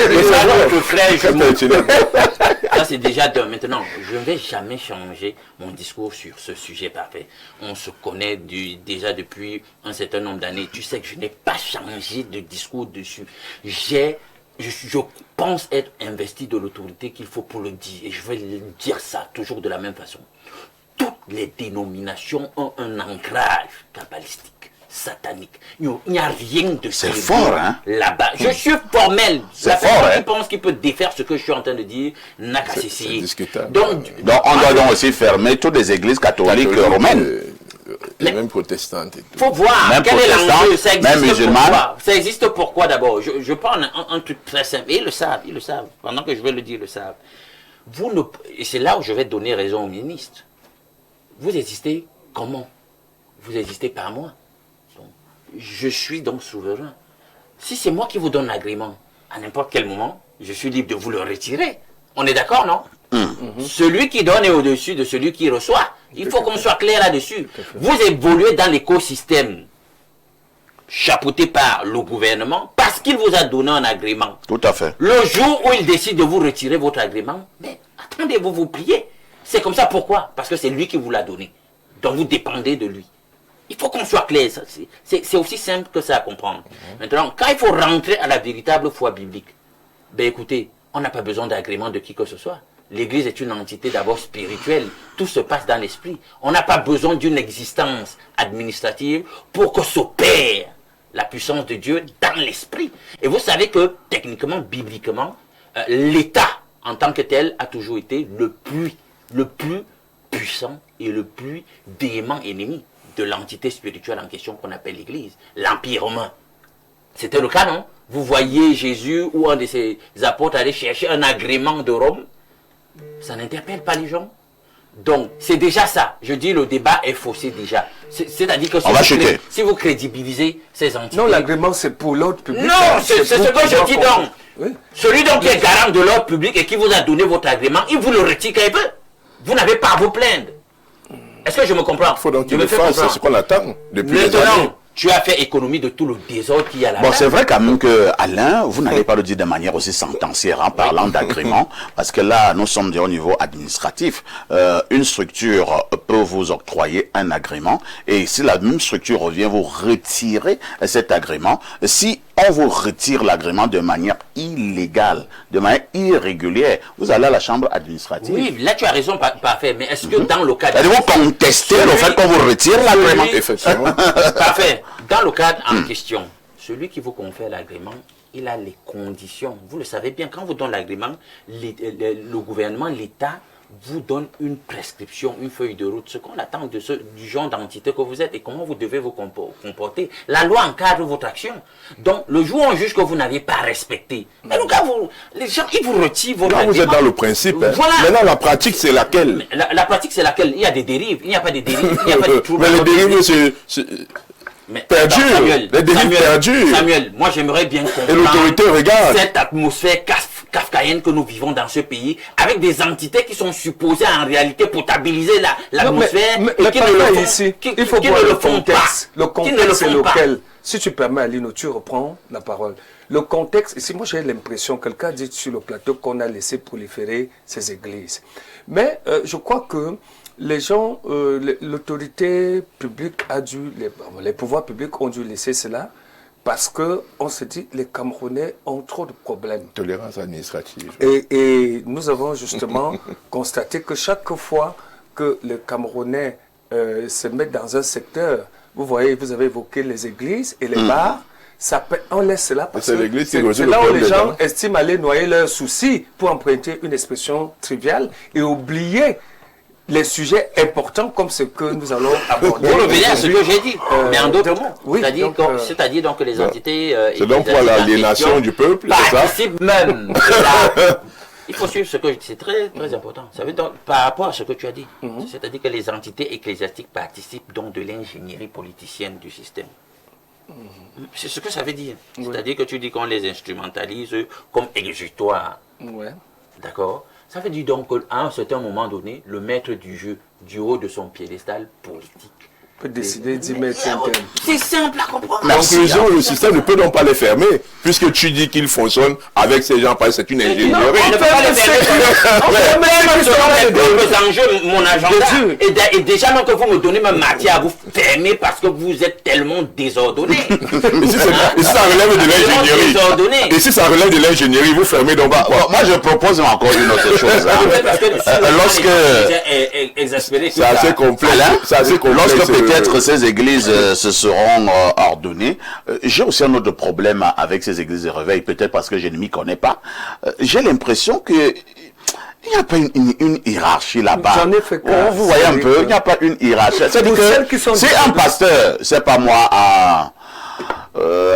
notre frère jumeau. Ça, c'est déjà d'un. Maintenant, je ne vais jamais changer mon discours sur ce sujet parfait. On se connaît déjà depuis un certain nombre d'années. Tu sais que je n'ai pas changé de discours dessus. Je pense être investi de l'autorité qu'il faut pour le dire. Et je vais dire ça toujours de la même façon. Toutes les dénominations ont un ancrage kabbalistique, satanique. Il n'y a rien de c'est fort, hein? Là-bas. Je suis formel. C'est la fort, personne hein? qui pense qu'il peut défaire ce que je suis en train de dire n'a qu'à s'essayer. C'est discutable. Donc, on doit donc aussi fermer toutes les églises catholiques romaines. Et même protestantes et tout. Il faut voir Même quel est l'enjeu. Ça même existe musulmans. pourquoi. Ça existe pourquoi d'abord. Je prends un truc très simple. Et ils le savent, ils le savent. Pendant que je vais le dire, ils le savent. Et c'est là où je vais donner raison au ministre. Vous existez comment? Vous existez par moi. Donc, je suis donc souverain. Si c'est moi qui vous donne l'agrément, à n'importe quel moment, je suis libre de vous le retirer. On est d'accord, non? Celui qui donne est au-dessus de celui qui reçoit. Il faut qu'on soit clair là-dessus. Vous évoluez dans l'écosystème chapeauté par le gouvernement parce qu'il vous a donné un agrément. Tout à fait. Le jour où il décide de vous retirer votre agrément, mais attendez, vous pliez. C'est comme ça, pourquoi? Parce que c'est lui qui vous l'a donné. Donc vous dépendez de lui. Il faut qu'on soit clair. C'est aussi simple que ça à comprendre. Maintenant, quand il faut rentrer à la véritable foi biblique, ben écoutez, on n'a pas besoin d'agrément de qui que ce soit. L'Église est une entité d'abord spirituelle. Tout se passe dans l'esprit. On n'a pas besoin d'une existence administrative pour que s'opère la puissance de Dieu dans l'esprit. Et vous savez que, techniquement, bibliquement, l'État, en tant que tel, a toujours été le plus puissant et le plus véhément ennemi de l'entité spirituelle en question qu'on appelle l'Église, l'Empire romain. C'était le cas, non? Vous voyez Jésus ou un de ses apôtres aller chercher un agrément de Rome. Ça n'interpelle pas les gens. Donc, c'est déjà ça. Je dis, le débat est faussé déjà. C'est-à-dire que si vous crédibilisez ces entités... Non, l'agrément, c'est pour l'ordre public. Non, c'est ce que je dis donc. Oui. Celui donc qui est garant de l'ordre public et qui vous a donné votre agrément, il vous le retire quand il veut. Vous n'avez pas à vous plaindre. Est-ce que je me comprends? Il faut donc qu'il le fasse, c'est ce qu'on attend depuis des années. Maintenant, tu as fait économie de tout le désordre qu'il y a là-bas. Bon, c'est vrai quand même que, Alain, vous n'allez pas le dire de manière aussi sentencière en parlant d'agrément, parce que là, nous sommes au niveau administratif. Une structure peut vous octroyer un agrément, et si la même structure revient vous retirer cet agrément, si on vous retire l'agrément de manière illégale, de manière irrégulière, vous allez à la chambre administrative. Oui, là tu as raison, parfait. Mais est-ce que dans le cadre... Allez-vous contester le fait qu'on vous retire l'agrément? Effectivement. Parfait. Dans le cadre en question, celui qui vous confère l'agrément, il a les conditions. Vous le savez bien, quand vous donnez l'agrément, le gouvernement, l'État, vous donne une prescription, une feuille de route, ce qu'on attend du genre d'entité que vous êtes et comment vous devez vous comporter. La loi encadre votre action. Donc, le jour où on juge que vous n'avez pas respecté, mais le gars, les gens, ils vous retirent votre agrément. Vous êtes dans le principe. Hein. Voilà. Maintenant, la pratique, c'est laquelle? La pratique, c'est laquelle? Il y a des dérives, il n'y a pas de dérives, il n'y a pas de troubles. Mais les dérives, c'est... perdu. Les dérives perdues. Samuel, moi j'aimerais bien comprendre et l'autorité regarde cette atmosphère kafkaïenne que nous vivons dans ce pays, avec des entités qui sont supposées en réalité potabiliser l'atmosphère et qui ne le font, ici. Il faut voir le contexte. Le contexte, c'est lequel? Si tu permets, Alino, tu reprends la parole. Le contexte, ici, moi j'ai l'impression, quelqu'un dit sur le plateau qu'on a laissé proliférer ces églises. Mais je crois que les gens, l'autorité publique a dû, les pouvoirs publics ont dû laisser cela parce qu'on se dit les Camerounais ont trop de problèmes. Tolérance administrative. Et nous avons justement constaté que chaque fois que les Camerounais se mettent dans un secteur, vous voyez, vous avez évoqué les églises et les bars, on laisse cela parce que c'est là où les gens estiment aller noyer leurs soucis, pour emprunter une expression triviale, et oublier les sujets importants comme ce que nous allons aborder. Vous revenez à ce que j'ai dit, mais en d'autres mots. Oui, c'est-à-dire donc que les entités... c'est donc pour l'aliénation du peuple, c'est ça? Participe même Il faut suivre ce que c'est très très important. Ça veut dire, par rapport à ce que tu as dit, c'est-à-dire que les entités ecclésiastiques participent donc de l'ingénierie politicienne du système. C'est ce que ça veut dire. C'est-à-dire que tu dis qu'on les instrumentalise comme exutoire. Ouais. D'accord? Ça veut dire donc qu'à un certain moment donné, le maître du jeu, du haut de son piédestal politique, Peut décider d'y mettre un terme. c'est simple à comprendre. En conclusion, le système ne peut donc pas les fermer, puisque tu dis qu'il fonctionne avec ces gens, parce que c'est une ingénierie. On ne peut pas les fermer. D'autres enjeux, mon agenda. Et déjà, donc, que vous me donnez ma matière à vous fermer parce que vous êtes tellement désordonné. Et si ça relève de l'ingénierie, et si ça relève de l'ingénierie, vous fermez donc pourquoi? Moi, je propose encore une autre chose. C'est assez complexe. Lorsque peut-être ces églises se seront ordonnées, j'ai aussi un autre problème avec ces églises de réveil, peut-être parce que je ne m'y connais pas. J'ai l'impression que il n'y a pas une hiérarchie là-bas. J'en ai fait cas. Vous voyez un peu, il n'y a pas une hiérarchie. C'est-à-dire que c'est un pasteur, c'est pas moi à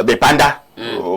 Bepanda,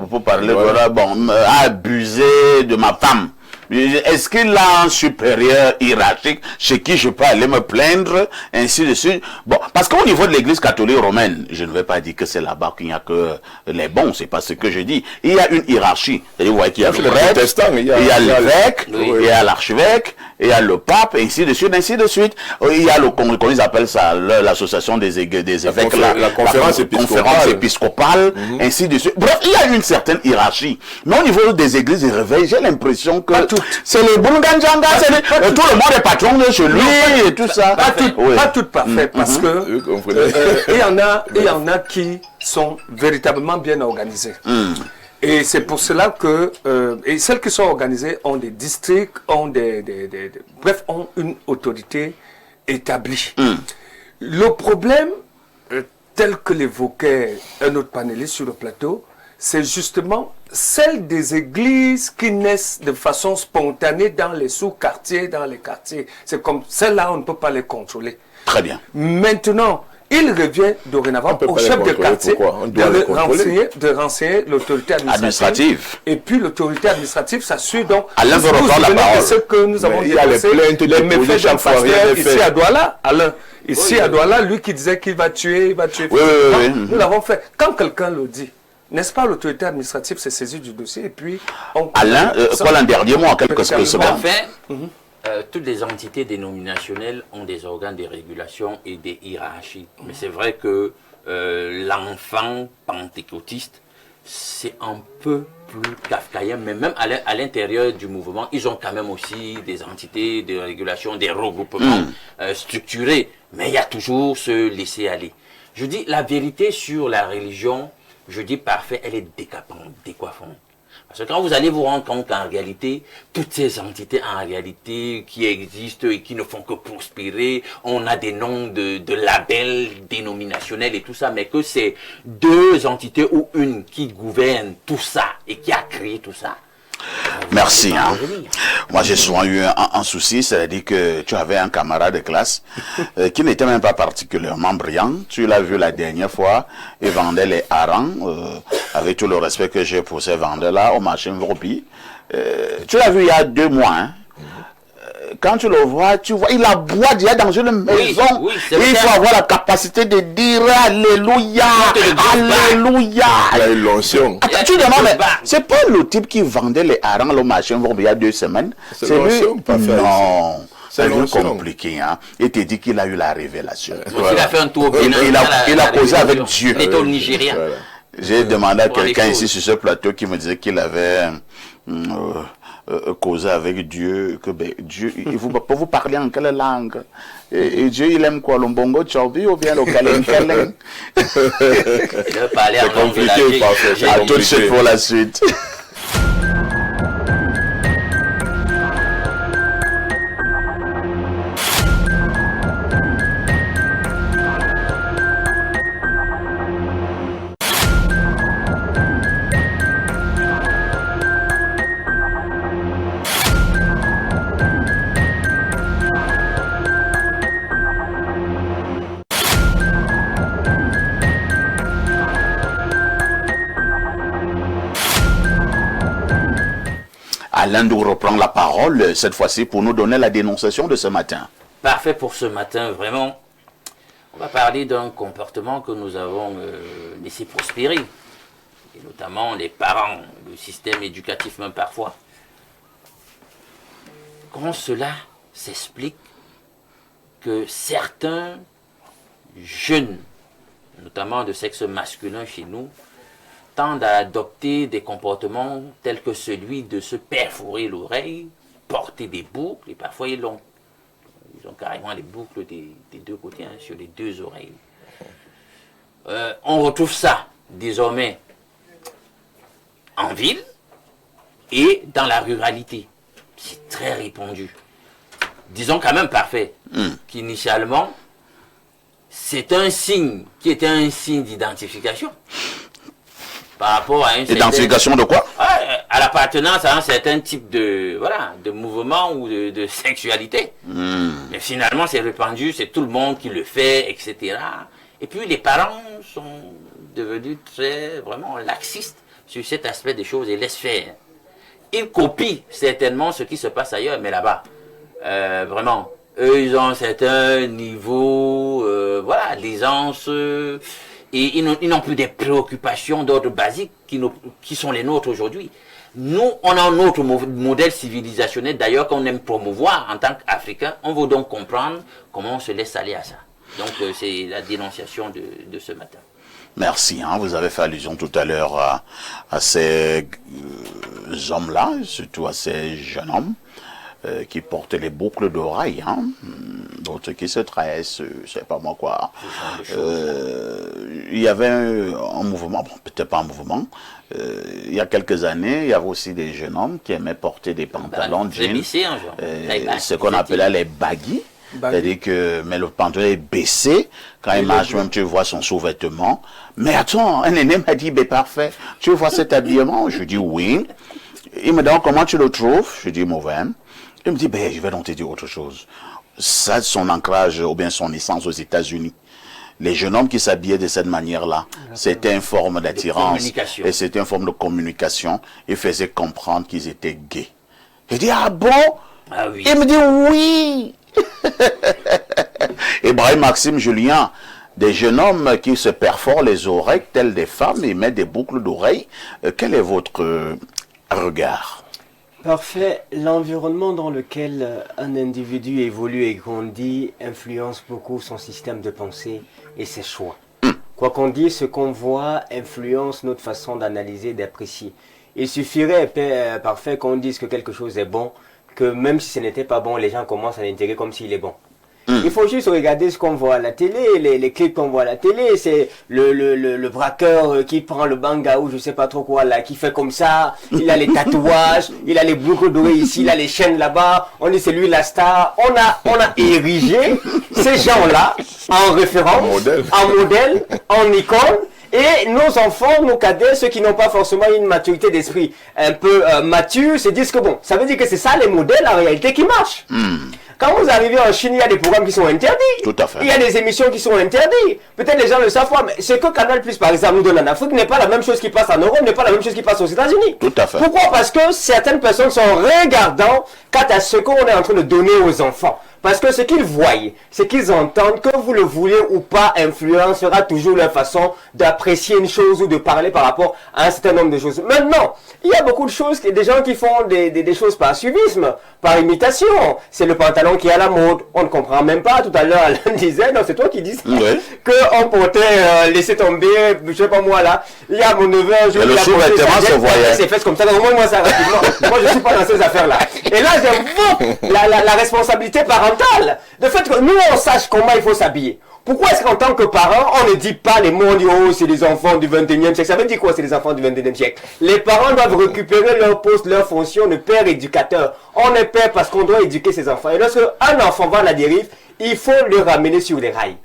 pour parler, voilà, bon, a abusé de ma femme. Est-ce qu'il a un supérieur hiérarchique chez qui je peux aller me plaindre, ainsi de suite? Bon, parce qu'au niveau de l'église catholique romaine, je ne vais pas dire que c'est là-bas qu'il n'y a que les bons, c'est pas ce que je dis. Il y a une hiérarchie. Vous voyez qu'il y a le prêtre, il y a l'évêque, il y a l'archevêque, il y a le pape, ainsi de suite, ainsi de suite. Il y a comment ils appellent ça, l'association des évêques, la conférence épiscopale, ainsi de suite. Bref, il y a une certaine hiérarchie. Mais au niveau des églises de réveil, j'ai l'impression que c'est le Bunganjanga, tout le monde est patron de chez lui et tout ça. Pas tout parfait, parce que il y en a qui sont véritablement bien organisés. Et c'est pour cela que et celles qui sont organisées ont des districts, ont bref, ont une autorité établie. Le problème, tel que l'évoquait un autre panéliste sur le plateau, c'est justement celle des églises qui naissent de façon spontanée dans les sous-quartiers, dans les quartiers. C'est comme celles-là, on ne peut pas les contrôler. Très bien. Maintenant, il revient dorénavant au chef de quartier de renseigner l'autorité administrative. Et puis l'autorité administrative s'assure donc Alain veut reprendre la parole. ce que nous avons dénoncé, les méfaits d'un pasteur ici à Douala. Alain, ici à Douala, lui qui disait qu'il va tuer, Oui. Nous l'avons fait. Quand quelqu'un le dit, n'est-ce pas, l'autorité administrative s'est saisie du dossier et puis... Alain, quoi, un dernier mot en quelques secondes. Enfin, toutes les entités dénominationnelles ont des organes de régulation et des hiérarchies. Mais c'est vrai que l'enfant pentecôtiste, c'est un peu plus kafkaïen, mais même à l'intérieur du mouvement, ils ont quand même aussi des entités de régulation, des regroupements structurés. Mais il y a toujours ce laisser-aller. Je dis la vérité sur la religion, je dis parfait, elle est décoiffante. Parce que quand vous allez vous rendre compte qu'en réalité, toutes ces entités en réalité qui existent et qui ne font que prospérer, on a des noms de labels dénominationnels et tout ça, mais que c'est deux entités ou une qui gouverne tout ça et qui a créé tout ça. Merci. Moi, j'ai souvent eu un souci, c'est-à-dire que tu avais un camarade de classe qui n'était même pas particulièrement brillant. Tu l'as vu la dernière fois, il vendait les harengs, avec tout le respect que j'ai pour ces vendeurs-là, au marché Vropi. Tu l'as vu il y a 2 mois, hein. Quand tu le vois, il aboie déjà dans une maison. Oui, et il faut avoir la capacité de dire Alléluia, Alléluia. Il y a une lotion. Attends, tu demandes, mais c'est pas le type qui vendait les harengs au marché il y a 2 semaines. C'est lui. Non. C'est compliqué, hein. Il te dit qu'il a eu la révélation. Il a fait un tour. Il a causé avec Dieu. Il est au Nigeria. J'ai demandé à quelqu'un ici sur ce plateau qui me disait qu'il avait causé avec Dieu, que Dieu, il peut vous parler en quelle langue? Et Dieu, il aime quoi? Le mbongo tchorbi ou bien le kalen? C'est compliqué, parfait. À tout de suite pour la suite. Alain Ndou reprend la parole, cette fois-ci pour nous donner la dénonciation de ce matin. Parfait pour ce matin, vraiment. On va parler d'un comportement que nous avons laissé prospérer, et notamment les parents, le système éducatif même parfois. Comment cela s'explique que certains jeunes, notamment de sexe masculin chez nous, tendent à adopter des comportements tels que celui de se perforer l'oreille, porter des boucles, et parfois ils ont carrément les boucles des deux côtés, hein, sur les deux oreilles. On retrouve ça désormais en ville et dans la ruralité. C'est très répandu. Disons quand même parfait qu'initialement, c'est un signe qui était un signe d'identification par rapport à une Identification de quoi? À l'appartenance à un certain type de, voilà, de mouvement ou de sexualité. Mais finalement, c'est répandu, c'est tout le monde qui le fait, etc. Et puis les parents sont devenus très, vraiment laxistes sur cet aspect des choses et laissent faire. Ils copient certainement ce qui se passe ailleurs, mais là-bas, vraiment, eux, ils ont un certain niveau, voilà, d'aisance, et ils n'ont plus des préoccupations d'ordre basique qui sont les nôtres aujourd'hui. Nous, on a un autre modèle civilisationnel, d'ailleurs, qu'on aime promouvoir en tant qu'Africains. On veut donc comprendre comment on se laisse aller à ça. Donc, c'est la dénonciation de ce matin. Merci, hein, vous avez fait allusion tout à l'heure à ces hommes-là, surtout à ces jeunes hommes qui portent les boucles d'oreilles, hein, d'autres qui se tressent, je sais pas moi quoi. Il y avait un mouvement, bon, peut-être pas un mouvement, il y a quelques années, il y avait aussi des jeunes hommes qui aimaient porter des pantalons jeans, ce qu'on appelait les baggy. C'est-à-dire que mais le pantalon est baissé, quand il marche même tu vois son sous-vêtement. Mais attends, un aîné m'a dit, ben parfait, tu vois cet habillement? Je dis oui. Il me demande comment tu le trouves? Je dis mauvais. Il me dit, ben je vais donc te dire autre chose. Ça, son ancrage ou bien son naissance aux États-Unis. Les jeunes hommes qui s'habillaient de cette manière-là, c'était une forme d'attirance et c'était une forme de communication. Ils faisaient comprendre qu'ils étaient gays. Je dis, ah bon? Ah oui. Il me dit oui. Ibrahim Maxime Julien, des jeunes hommes qui se perforent les oreilles tels des femmes et mettent des boucles d'oreilles. Quel est votre regard? Parfait. L'environnement dans lequel un individu évolue et grandit influence beaucoup son système de pensée et ses choix. Quoi qu'on dise, ce qu'on voit influence notre façon d'analyser, d'apprécier. Il suffirait, parfait, qu'on dise que quelque chose est bon, que même si ce n'était pas bon, les gens commencent à l'intégrer comme s'il est bon. Il faut juste regarder ce qu'on voit à la télé, les clips qu'on voit à la télé, c'est le braqueur qui prend le banga ou je sais pas trop quoi là, qui fait comme ça, il a les tatouages, il a les boucles d'oreilles ici, il a les chaînes là-bas, on dit c'est lui la star, on a érigé ces gens-là en référence, en modèle, en icône. Et nos enfants, nos cadets, ceux qui n'ont pas forcément une maturité d'esprit un peu mature, se disent que bon, ça veut dire que c'est ça les modèles en réalité qui marchent. Quand vous arrivez en Chine, il y a des programmes qui sont interdits. Tout à fait. Il y a des émissions qui sont interdites. Peut-être les gens le savent pas, mais ce que Canal+, par exemple, nous donne en Afrique n'est pas la même chose qui passe en Europe, n'est pas la même chose qui passe aux États-Unis. Tout à fait. Pourquoi? Parce que certaines personnes sont regardants quant à ce qu'on est en train de donner aux enfants. Parce que ce qu'ils voient, ce qu'ils entendent, que vous le voulez ou pas, influencera toujours leur façon d'apprécier une chose ou de parler par rapport à un certain nombre de choses. Maintenant, il y a beaucoup de choses, des gens qui font des choses par suivisme, par imitation. C'est le pantalon qui est à la mode. On ne comprend même pas. Tout à l'heure, Alain disait, non, c'est toi qui dis ça, qu'on portait, laisser tomber, je sais pas moi là. Il y a mon neveu, je le sous-vêtement se voyait. Ses fesses comme ça. Donc, moi, ça rapidement. Moi, je suis pas dans ces affaires-là. Et là, j'invoque la responsabilité parentale. De fait que nous, on sache comment il faut s'habiller. Pourquoi est-ce qu'en tant que parent, on ne dit pas les mots, on dit, oh, c'est les enfants du 21e siècle. Ça veut dire quoi, c'est les enfants du 21e siècle? Les parents doivent récupérer leur poste, leur fonction de père éducateur. On est père parce qu'on doit éduquer ses enfants. Et lorsque un enfant va à la dérive, il faut le ramener sur les rails.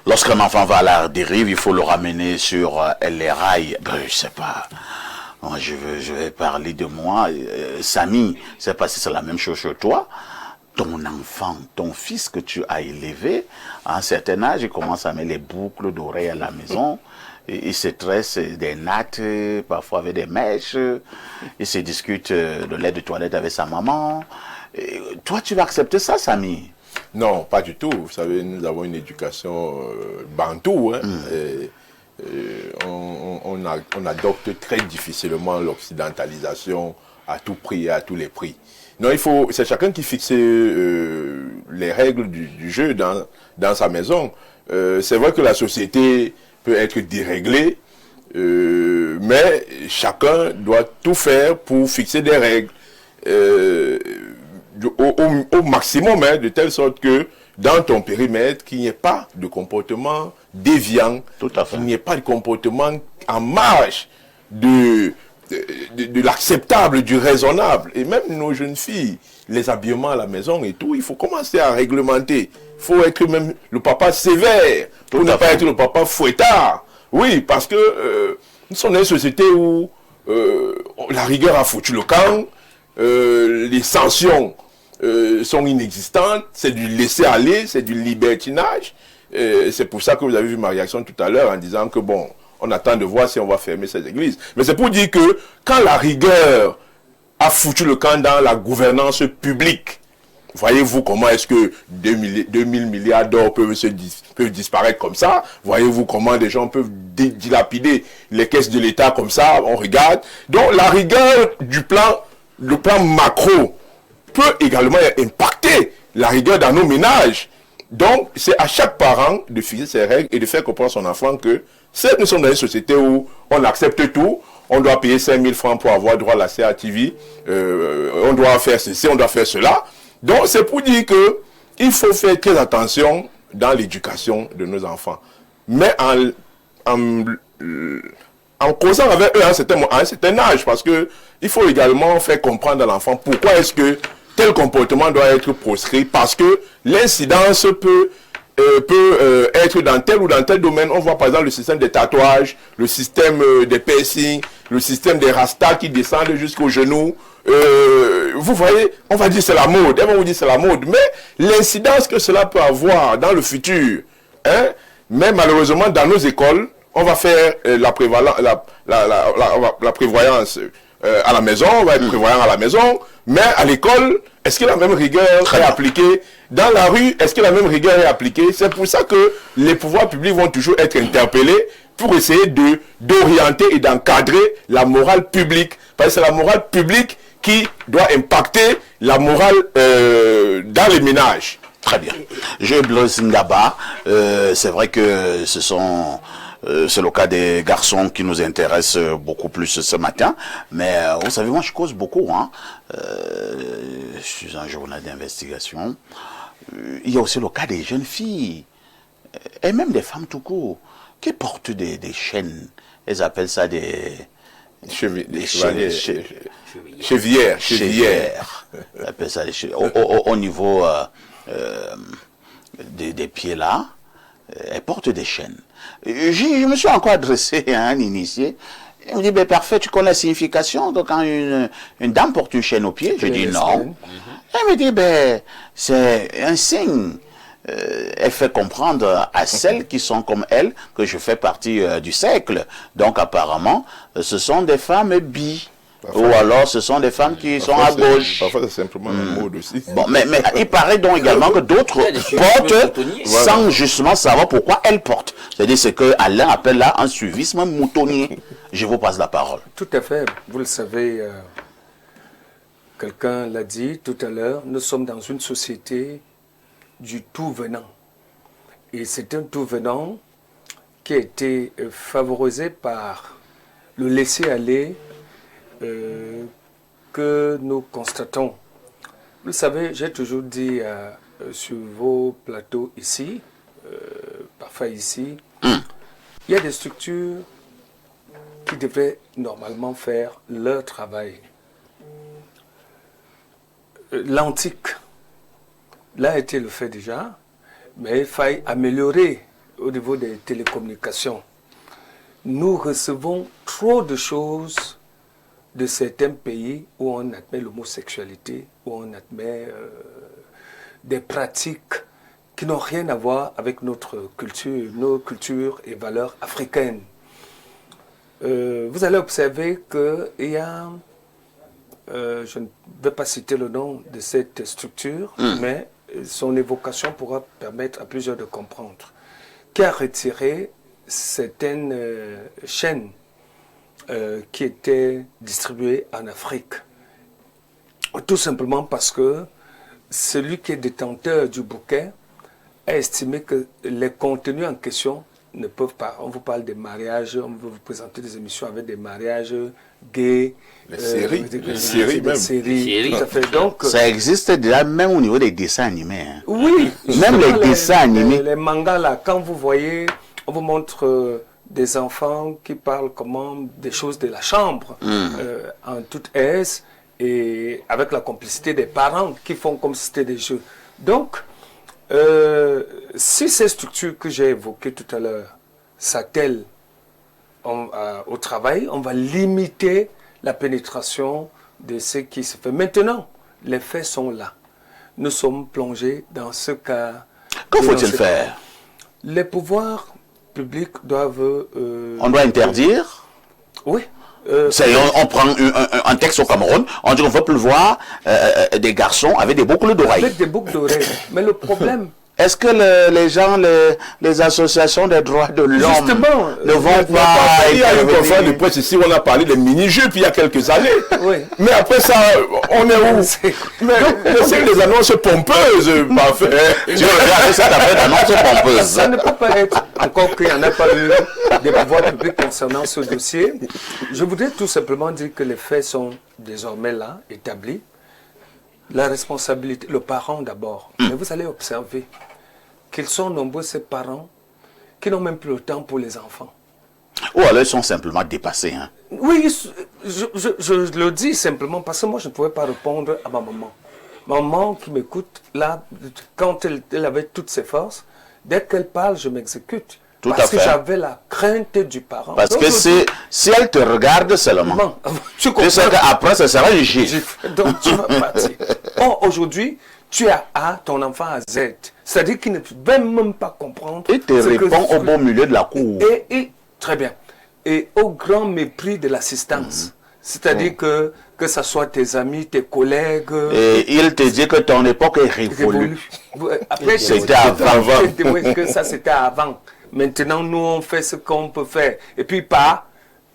Lorsqu'un enfant va à la dérive, il faut le ramener sur les rails. Ben, je sais pas. Moi, je vais parler de moi. Samy, je sais pas si c'est la même chose chez toi. Ton enfant, ton fils que tu as élevé, à un certain âge, il commence à mettre les boucles d'oreilles à la maison. ils se tressent des nattes, parfois avec des mèches. Ils se discutent de lait de toilette avec sa maman. Et toi, tu vas accepter ça, Samy? Non, pas du tout. Vous savez, nous avons une éducation bantoue. Hein, on adopte très difficilement l'occidentalisation à tout prix et à tous les prix. Non, c'est chacun qui fixe les règles du jeu dans sa maison. C'est vrai que la société peut être déréglée, mais chacun doit tout faire pour fixer des règles au maximum, hein, de telle sorte que dans ton périmètre, qu'il n'y ait pas de comportement déviant, qu'il n'y ait pas de comportement en marge de l'acceptable, du raisonnable. Et même nos jeunes filles, les habillements à la maison et tout, il faut commencer à réglementer. Il faut être même le papa sévère, pour ne pas être le papa fouettard. Oui, parce que nous sommes dans une société où la rigueur a foutu le camp, les sanctions sont inexistantes, c'est du laisser-aller, c'est du libertinage. C'est pour ça que vous avez vu ma réaction tout à l'heure en disant que bon, on attend de voir si on va fermer ces églises. Mais c'est pour dire que quand la rigueur a foutu le camp dans la gouvernance publique, voyez-vous comment est-ce que 2000 milliards d'or peuvent disparaître comme ça? Voyez-vous comment des gens peuvent dilapider les caisses de l'État comme ça? On regarde. Donc la rigueur le plan macro peut également impacter la rigueur dans nos ménages. Donc, c'est à chaque parent de fixer ses règles et de faire comprendre à son enfant que nous sommes dans une société où on accepte tout, on doit payer 5 000 francs pour avoir droit à la CATV, on doit faire ceci, on doit faire cela. Donc, c'est pour dire que il faut faire très attention dans l'éducation de nos enfants. Mais en causant avec eux à un certain âge, parce que il faut également faire comprendre à l'enfant pourquoi est-ce que tel comportement doit être proscrit, parce que l'incidence peut être dans tel ou dans tel domaine. On voit par exemple le système des tatouages, le système des piercings, le système des rastas qui descendent jusqu'aux genoux. Vous voyez, on va dire c'est la mode, on va dire c'est la mode, mais l'incidence que cela peut avoir dans le futur, hein, mais malheureusement dans nos écoles, on va faire la prévoyance à la maison, on va être prévoyant à la maison, mais à l'école, est-ce que la même rigueur est appliquée? Dans la rue, est-ce que la même rigueur est appliquée? C'est pour ça que les pouvoirs publics vont toujours être interpellés pour essayer d'orienter et d'encadrer la morale publique. Parce que c'est la morale publique qui doit impacter la morale dans les ménages. Très bien. Je Blaise Ndaba, c'est vrai que c'est le cas des garçons qui nous intéressent beaucoup plus ce matin. Mais vous savez, moi je cause beaucoup. Hein. Je suis un journal d'investigation. Il y a aussi le cas des jeunes filles. Et même des femmes tout court. Qui portent des chaînes. Elles appellent ça des chevillières. Elles appellent ça des au niveau des pieds là. Elles portent des chaînes. Je me suis encore adressé à un initié. Il me dit, ben parfait, tu connais la signification. Donc quand une dame porte une chaîne au pied, je dis non. Elle me dit, ben c'est un signe. Elle fait comprendre à celles qui sont comme elle que je fais partie du cercle. Donc apparemment, ce sont des femmes bi. Parfois, ou alors ce sont des femmes qui sont à gauche. Parfois c'est simplement un mode aussi. Bon, mais il paraît donc également que d'autres portent sans justement savoir pourquoi elles portent. C'est-à-dire ce que Alain appelle là un suivisme moutonnier. Je vous passe la parole. Tout à fait. Vous le savez, quelqu'un l'a dit tout à l'heure, nous sommes dans une société du tout venant. Et c'est un tout venant qui a été favorisé par le laisser-aller que nous constatons. Vous le savez, j'ai toujours dit sur vos plateaux ici, parfois ici, il y a des structures qui devraient normalement faire leur travail. L'antique, là a été le fait déjà, mais il faille améliorer au niveau des télécommunications. Nous recevons trop de choses de certains pays où on admet l'homosexualité, où on admet des pratiques qui n'ont rien à voir avec notre culture, nos cultures et valeurs africaines. vous allez observer qu'il y a, je ne vais pas citer le nom de cette structure, mais son évocation pourra permettre à plusieurs de comprendre, qui a retiré certaines chaînes qui étaient distribuées en Afrique. Tout simplement parce que celui qui est détenteur du bouquet a estimé que les contenus en question ne peuvent pas. On vous parle des mariages, on veut vous présenter des émissions avec des mariages gays. Les séries, des séries même. séries, tout à fait. Donc, ça existe déjà même au niveau des dessins animés. Hein. oui, Même les dessins animés. Les mangas là, quand vous voyez, on vous montre des enfants qui parlent comment des choses de la chambre en toute aise et avec la complicité des parents qui font comme si c'était des jeux. Donc, si ces structures que j'ai évoquées tout à l'heure s'attellent au travail, on va limiter la pénétration de ce qui se fait. Maintenant, les faits sont là. Nous sommes plongés dans ce cas. Que faut-il faire? Les pouvoirs publics doivent... On doit interdire? Oui. On prend un texte au Cameroun, on dit qu'on ne veut plus voir des garçons avec des boucles d'oreilles. Avec des boucles d'oreilles. Mais le problème... Est-ce que les gens, les associations des droits de l'homme ne vont pas... Il y a une conférence de presse ici où on a parlé des mini-jeux puis il y a quelques années. Oui. Mais après ça, on est où? Mais c'est des annonces pompeuses, parfait. Tu regardes cette affaire d'annonce pompeuse. Ça ne peut pas être, encore qu'il n'y en a pas eu des pouvoirs publics concernant ce dossier. Je voudrais tout simplement dire que les faits sont désormais là, établis. La responsabilité, le parent d'abord. Mais vous allez observer qu'ils sont nombreux ces parents qui n'ont même plus le temps pour les enfants. Ou alors ils sont simplement dépassés. Hein. Oui, je le dis simplement parce que moi je ne pouvais pas répondre à ma maman. Maman qui m'écoute, là, quand elle avait toutes ses forces, dès qu'elle parle, je m'exécute. Tout parce à fait. que j'avais la crainte du parent. Parce que si elle te regarde seulement, tu sais qu'après ça sera un gif. Donc tu vas partir. Or aujourd'hui, tu as A, ton enfant a Z. C'est-à-dire qu'il ne peut même pas comprendre. Il te répond au bon milieu de la cour. Et très bien. Et au grand mépris de l'assistance. C'est-à-dire que ce soit tes amis, tes collègues. Et il te dit que ton époque est révolue. Après, c'était avant. Oui, que ça c'était avant. Maintenant, nous, on fait ce qu'on peut faire. Et puis, pas.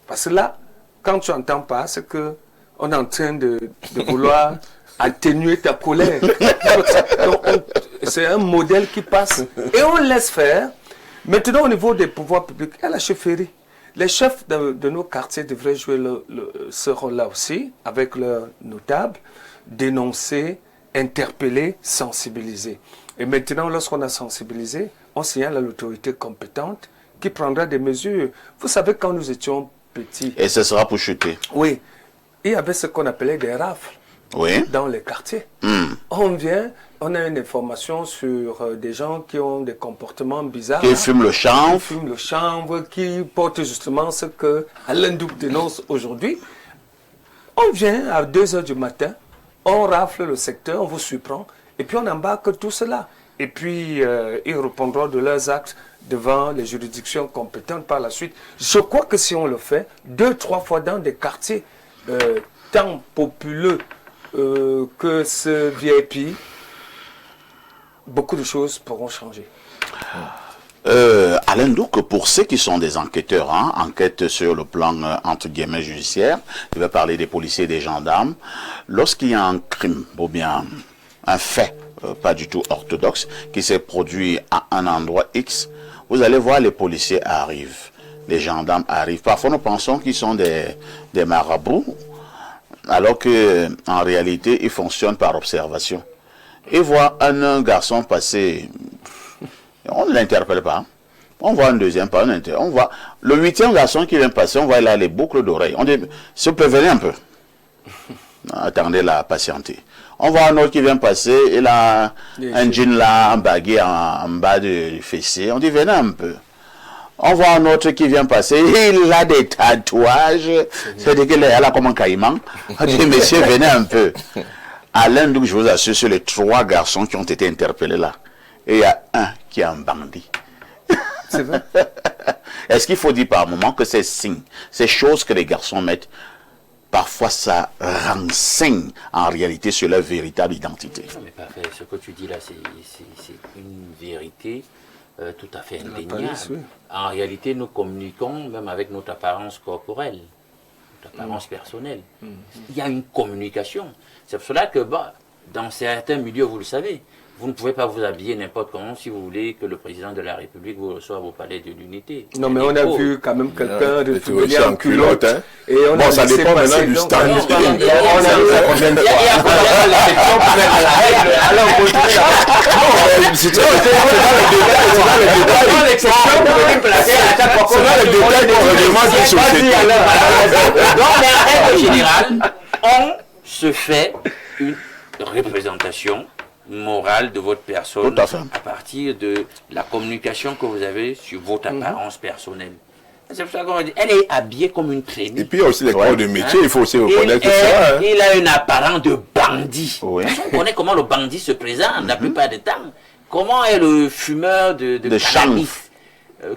Parce que là, quand tu n'entends pas, c'est qu'on est en train de vouloir atténuer ta colère. C'est un modèle qui passe. Et on laisse faire. Maintenant, au niveau des pouvoirs publics, il y a la chefferie. Les chefs de nos quartiers devraient jouer ce rôle-là aussi, avec leurs notables, dénoncer, interpeller, sensibiliser. Et maintenant, lorsqu'on a sensibilisé, on signale à l'autorité compétente qui prendra des mesures. Vous savez, quand nous étions petits... Et ce sera pour chuter. Oui. Il y avait ce qu'on appelait des rafles dans les quartiers. On vient, on a une information sur des gens qui ont des comportements bizarres. Qui fument le chanvre. Qui fument le chanvre, qui portent justement ce que Alain Douc dénonce aujourd'hui. On vient à 2 h du matin, on rafle le secteur, on vous surprend, et puis on embarque tout cela. Et puis, ils répondront de leurs actes devant les juridictions compétentes par la suite. Je crois que si on le fait 2-3 fois dans des quartiers tant populeux que ce VIP, beaucoup de choses pourront changer. Alain Douc, pour ceux qui sont des enquêteurs, enquête sur le plan entre guillemets judiciaire, je vais parler des policiers et des gendarmes, lorsqu'il y a un crime ou bien un fait pas du tout orthodoxe qui s'est produit à un endroit X, vous allez voir les policiers arrivent, les gendarmes arrivent. Parfois nous pensons qu'ils sont des marabouts, alors que en réalité ils fonctionnent par observation. Ils voient un garçon passer, on ne l'interpelle pas. On voit un deuxième pas, on voit le 8e garçon qui vient passer, on voit là les boucles d'oreilles. On dit, s'il vous plaît, venez un peu. Attendez là, patientez. On voit un autre qui vient passer, il a un jean là, un baguette en bas du fessier. On dit, venez un peu. On voit un autre qui vient passer, il a des tatouages. C'est-à-dire qu'il est là comme un caïman. On dit, monsieur, venez un peu. Alain Douc, je vous assure, sur les 3 garçons qui ont été interpellés là, et il y a un qui est un bandit. C'est vrai. Est-ce qu'il faut dire par moment que ces signes, ces choses que les garçons mettent, parfois ça renseigne en réalité sur leur véritable identité? Non, mais parfait. Ce que tu dis là, c'est une vérité tout à fait indéniable. Police, oui. En réalité, nous communiquons même avec notre apparence corporelle, notre apparence personnelle. Il y a une communication. C'est pour cela que dans certains milieux, vous le savez, vous ne pouvez pas vous habiller n'importe comment si vous voulez que le président de la République vous reçoive au palais de l'Unité. Non, mais on a vu quand même quelqu'un de aussi en culotte, hein. Et on Bon, a ça laissé dépend passer, maintenant du donc, stand. alors, On a vu ça combien de fois? l'exception pour mettre la règle. Alors, on continue là. C'est dans le détail. L'exception pour venir placer à chaque fois C'est dans le détail qu'on réglemente une société. Donc, mais en règle générale, on se fait une représentation morale de votre personne Tout à fait. à partir de la communication que vous avez sur votre apparence personnelle. C'est pour ça qu'on dit, elle est habillée comme une traînée. Et puis il y a aussi les corps de métier, il faut aussi reconnaître ça. Hein. Il a une apparence de bandit. Oui. On connaît comment le bandit se présente la plupart du temps. Comment est le fumeur de cannabis?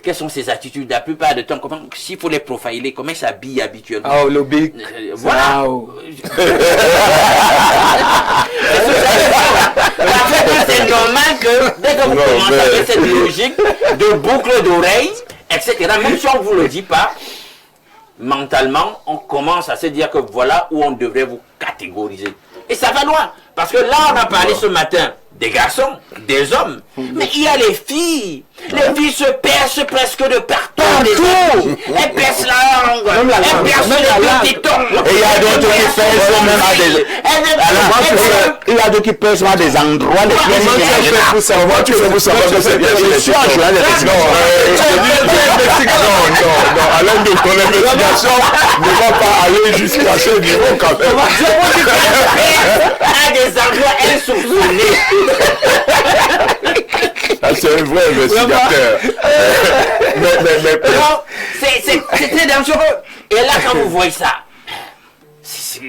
Quelles sont ses attitudes la plupart du temps? Comment, s'il faut les profiler, comment il s'habille habituellement? Ah, le bic. Voilà. Wow. C'est normal que dès que vous commencez avec cette logique de boucle d'oreille, etc., même si on ne vous le dit pas, mentalement, on commence à se dire que voilà où on devrait vous catégoriser. Et ça va loin. Parce que là, on a parlé ce matin des garçons, des hommes. Mais il y a les filles. Les filles se percent presque de partout. Elles percent la langue. Elles percent les petits tons. Et il y a d'autres qui pèsent même à des... Il y a d'autres qui pèsent à des endroits les plus Comment tu fais pour savoir que c'est bien? Je suis un journal Non, Alain, de ton investigation ne va pas aller jusqu'à ce niveau quand même. À des endroits insoupçonnés. C'est un vrai investigateur. C'est très dangereux. Et là, quand vous voyez ça,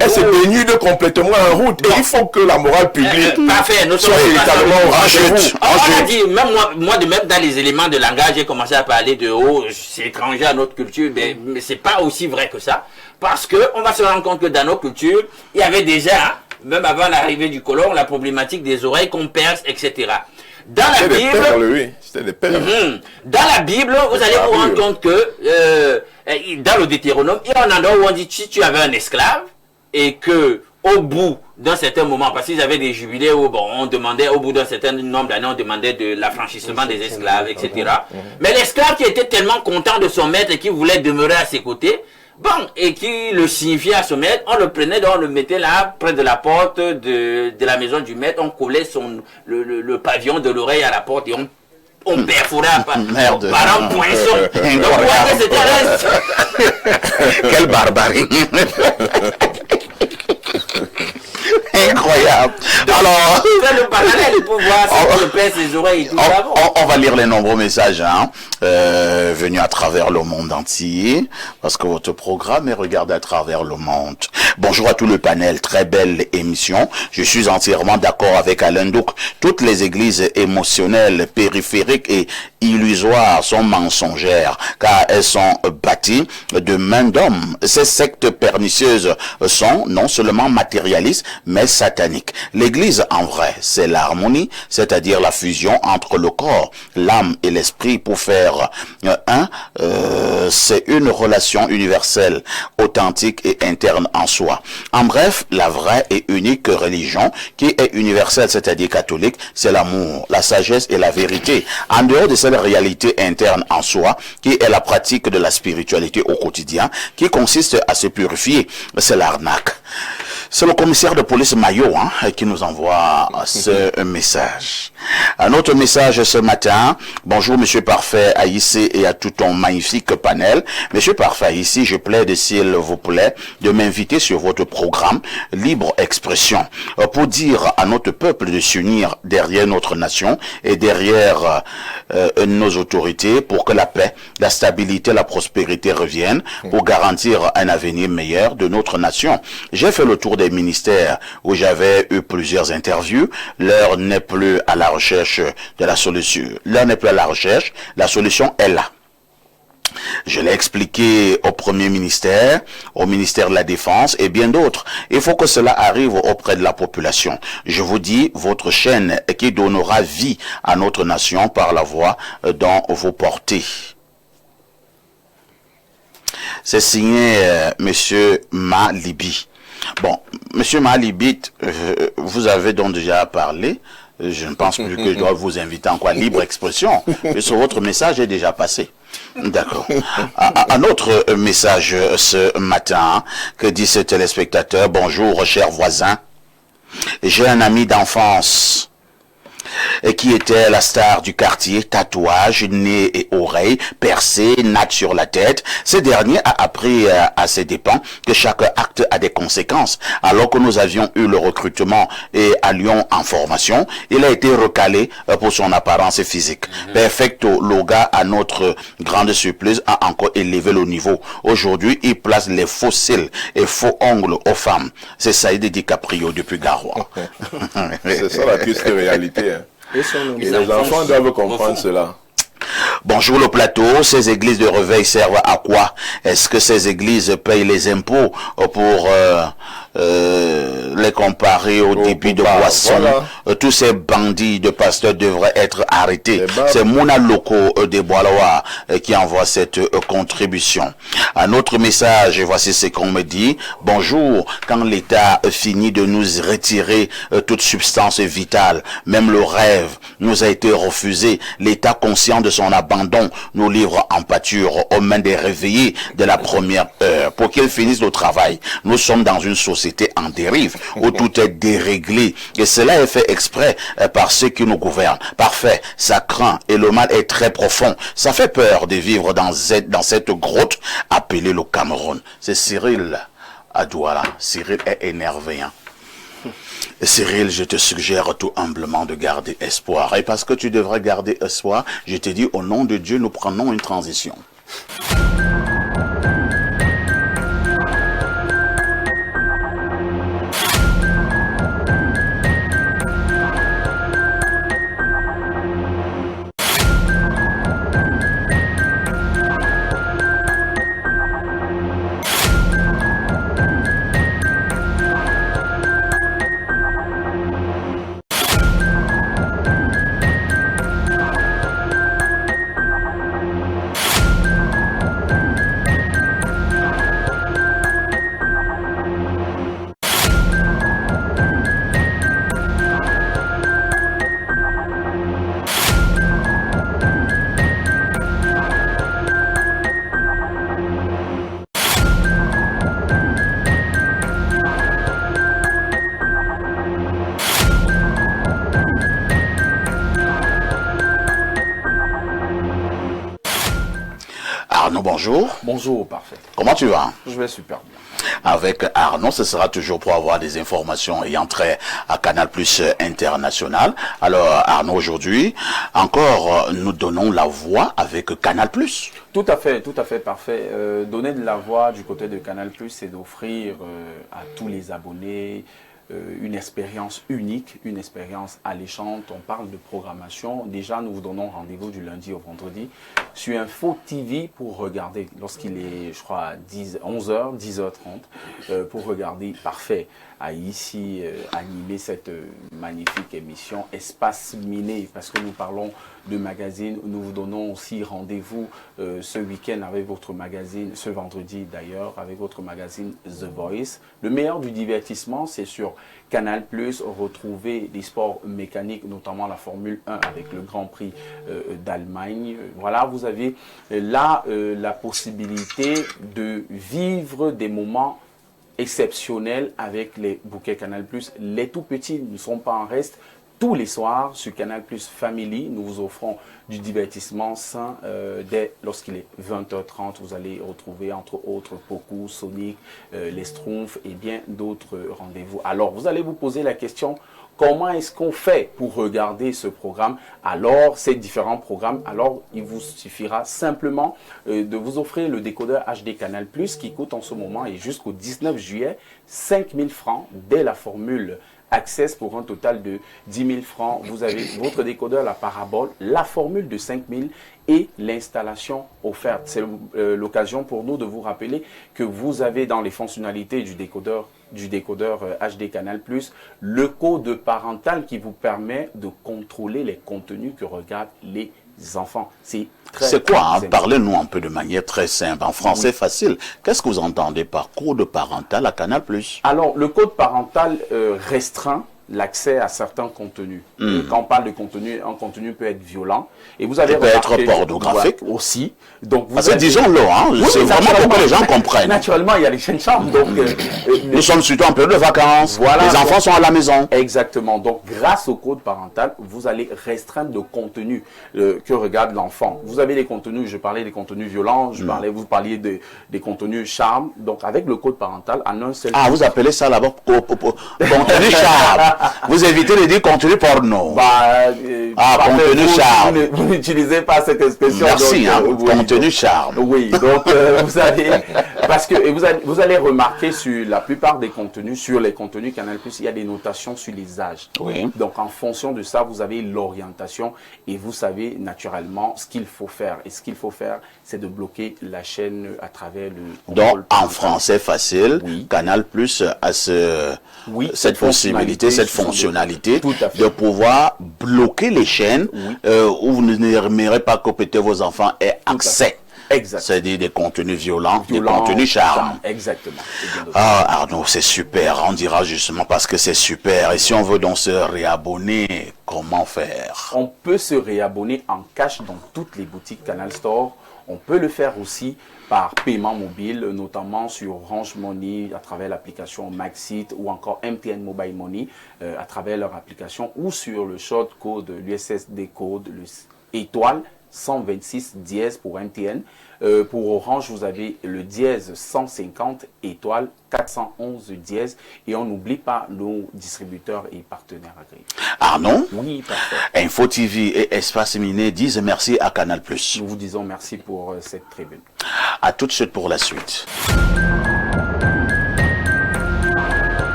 Elle se dénude complètement en route. Et il faut que la morale publique parfait, nous sommes soit véritablement enchute. On a dit, même moi de même dans les éléments de langage, j'ai commencé à parler de c'est étranger à notre culture, mais c'est pas aussi vrai que ça. Parce que on va se rendre compte que dans nos cultures, il y avait déjà, même avant l'arrivée du colon, la problématique des oreilles qu'on perce, etc. Dans la Bible, c'était des perles. Dans la Bible, vous allez vous rendre compte que dans le Deutéronome, il y a un endroit où on dit si tu avais un esclave et que au bout d'un certain moment, parce qu'ils avaient des jubilés où on demandait au bout d'un certain nombre d'années, on demandait de l'affranchissement des esclaves, etc. Mais l'esclave qui était tellement content de son maître et qui voulait demeurer à ses côtés, et qui le signifiait à son maître, on le prenait, donc on le mettait là, près de la porte de la maison du maître, on collait le pavillon de l'oreille à la porte et on perforait par un poinçon. Donc, c'était quelle barbarie. Incroyable. Alors, le parallèle pour voir si on pèse les oreilles et tout ça. On va lire les nombreux messages venus à travers le monde entier, parce que votre programme est regardé à travers le monde. Bonjour à tout le panel, très belle émission. Je suis entièrement d'accord avec Alain Douk. Toutes les églises émotionnelles, périphériques et illusoires sont mensongères, car elles sont bâties de main d'homme. Ces sectes pernicieuses sont non seulement matérialistes, mais sataniques. L'église, en vrai, c'est l'harmonie, c'est-à-dire la fusion entre le corps, l'âme et l'esprit pour faire un. C'est une relation universelle, authentique et interne en soi. En bref, la vraie et unique religion qui est universelle, c'est-à-dire catholique, c'est l'amour, la sagesse et la vérité. En dehors de cette réalité interne en soi, qui est la pratique de la spiritualité au quotidien, qui consiste à se purifier, c'est l'arnaque. C'est le commissaire de police Maillot qui nous envoie ce message. Un autre message ce matin. Bonjour Monsieur Parfait Aïssé et à tout ton magnifique panel. Monsieur Parfait Aïssé, je plaide s'il vous plaît de m'inviter sur votre programme Libre Expression pour dire à notre peuple de s'unir derrière notre nation et derrière nos autorités pour que la paix, la stabilité, la prospérité reviennent pour garantir un avenir meilleur de notre nation. J'ai fait le tour des ministères où j'avais eu plusieurs interviews. L'heure n'est plus à la recherche recherche de la solution. L'heure n'est plus à la recherche, la solution est là. Je l'ai expliqué au Premier ministère, au ministère de la Défense et bien d'autres. Il faut que cela arrive auprès de la population. Je vous dis, votre chaîne qui donnera vie à notre nation par la voix dont vous portez. C'est signé Monsieur Malibi. Bon, Monsieur Malibi, vous avez donc déjà parlé. Je ne pense plus que je dois vous inviter en quoi libre expression. Sur votre message est déjà passé. D'accord. Un autre message ce matin, que dit ce téléspectateur. Bonjour, chers voisins. J'ai un ami d'enfance qui était la star du quartier, tatouage, nez et oreilles, percées, nattes sur la tête. Ce dernier a appris à ses dépens que chaque acte a des conséquences. Alors que nous avions eu le recrutement et allions en formation, il a été recalé pour son apparence physique. Perfecto Loga, à notre grande surprise, a encore élevé le niveau. Aujourd'hui, il place les faux cils et faux ongles aux femmes. C'est Saïd DiCaprio depuis Garoua. C'est ça la triste réalité. Hein. Et les enfants doivent comprendre cela. Bonjour le plateau, ces églises de réveil servent à quoi? Est-ce que ces églises payent les impôts pour les comparer au débit de boissons? Voilà. Tous ces bandits de pasteurs devraient être arrêtés. C'est Mouna Loco des Boalois qui envoie cette contribution. Un autre message, voici ce qu'on me dit. Bonjour, quand l'État finit de nous retirer toute substance vitale, même le rêve nous a été refusé, l'État conscient de son abandon nous livre en pâture aux mains des réveillés de la première heure pour qu'ils finissent le travail. Nous sommes dans une société en dérive où tout est déréglé et cela est fait exprès par ceux qui nous gouvernent. Parfait, ça craint et le mal est très profond. Ça fait peur de vivre dans cette grotte appelée le Cameroun. C'est Cyril à Douala. Cyril est énervé. Hein? Cyril, je te suggère tout humblement de garder espoir. Et parce que tu devrais garder espoir, je te dis au nom de Dieu, nous prenons une transition. Arnaud, bonjour. Bonjour, parfait. Comment tu vas? Je vais super bien. Avec Arnaud, ce sera toujours pour avoir des informations ayant trait à Canal Plus International. Alors Arnaud, aujourd'hui, encore nous donnons la voix avec Canal Plus. Tout à fait, parfait. Donner de la voix du côté de Canal Plus, c'est d'offrir à tous les abonnés une expérience unique, une expérience alléchante. On parle de programmation. Déjà, nous vous donnons rendez-vous du lundi au vendredi sur Info TV pour regarder, lorsqu'il est, je crois, 11h, 10h30, pour regarder, parfait, à ici animer cette magnifique émission Espace Miné, parce que nous parlons de magazine. Nous vous donnons aussi rendez-vous ce week-end avec votre magazine, ce vendredi d'ailleurs, avec votre magazine The Voice. Le meilleur du divertissement, c'est sur Canal+, retrouver les sports mécaniques, notamment la Formule 1 avec le Grand Prix d'Allemagne. Voilà, vous avez là la possibilité de vivre des moments exceptionnels avec les bouquets Canal+. Les tout petits ne sont pas en reste. Tous les soirs sur Canal Plus Family, nous vous offrons du divertissement sain dès lorsqu'il est 20h30. Vous allez retrouver entre autres Poku, Sonic, les Schtroumpfs et bien d'autres rendez-vous. Alors vous allez vous poser la question, comment est-ce qu'on fait pour regarder ce programme? Alors ces différents programmes, alors il vous suffira simplement de vous offrir le décodeur HD Canal Plus qui coûte en ce moment et jusqu'au 19 juillet 5 000 francs dès la formule Access pour un total de 10 000 francs. Vous avez votre décodeur, la parabole, la formule de 5 000 et l'installation offerte. C'est l'occasion pour nous de vous rappeler que vous avez dans les fonctionnalités du décodeur HD Canal+, le code parental qui vous permet de contrôler les contenus que regardent les enfants. C'est quoi, parlez-nous un peu de manière très simple, en français facile. Qu'est-ce que vous entendez par code parental à Canal+? Alors, le code parental restreint l'accès à certains contenus. Quand on parle de contenu, un contenu peut être violent. Et vous avez peut être pornographique aussi. Donc vous disons-le, hein, oui, c'est vraiment pour que les gens comprennent. Naturellement, il y a les chaînes charmes. Donc, nous sommes surtout en période de vacances. Voilà, les enfants sont à la maison. Exactement. Donc, grâce au code parental, vous allez restreindre le contenu que regarde l'enfant. Vous avez des contenus, je parlais des contenus violents, vous parliez des contenus charmes. Donc, avec le code parental, en un seul vous appelez ça là-bas contenu charme. Vous évitez de dire contenu porno. Contenu charme. Vous n'utilisez pas cette expression. Merci, contenu charme. Oui, donc vous allez, parce que vous allez remarquer sur la plupart des contenus, sur les contenus Canal+, il y a des notations sur les âges. Oui. Donc en fonction de ça, vous avez l'orientation et vous savez naturellement ce qu'il faut faire. Et ce qu'il faut faire, c'est de bloquer la chaîne à travers le... Donc en français facile, Canal+ a cette possibilité, cette fonctionnalité de pouvoir bloquer les chaînes où vous n'aimerez pas que peut-être vos enfants aient accès. C'est-à-dire des contenus violents, des contenus charmes. Exactement. Arnaud, c'est super. On dira justement parce que c'est super. Et si on veut donc se réabonner, comment faire? On peut se réabonner en cash dans toutes les boutiques Canal Store. On peut le faire aussi par paiement mobile, notamment sur Orange Money à travers l'application Maxit ou encore MTN Mobile Money à travers leur application ou sur le short code, l'USSD code, étoile 126 dièse pour MTN. Pour Orange, vous avez le dièse 150 étoile 411 dièse et on n'oublie pas nos distributeurs et partenaires agréés. Arnaud, oui, parfait. Info TV et Espace Miné disent merci à Canal+. Nous vous disons merci pour cette tribune. À tout de suite pour la suite.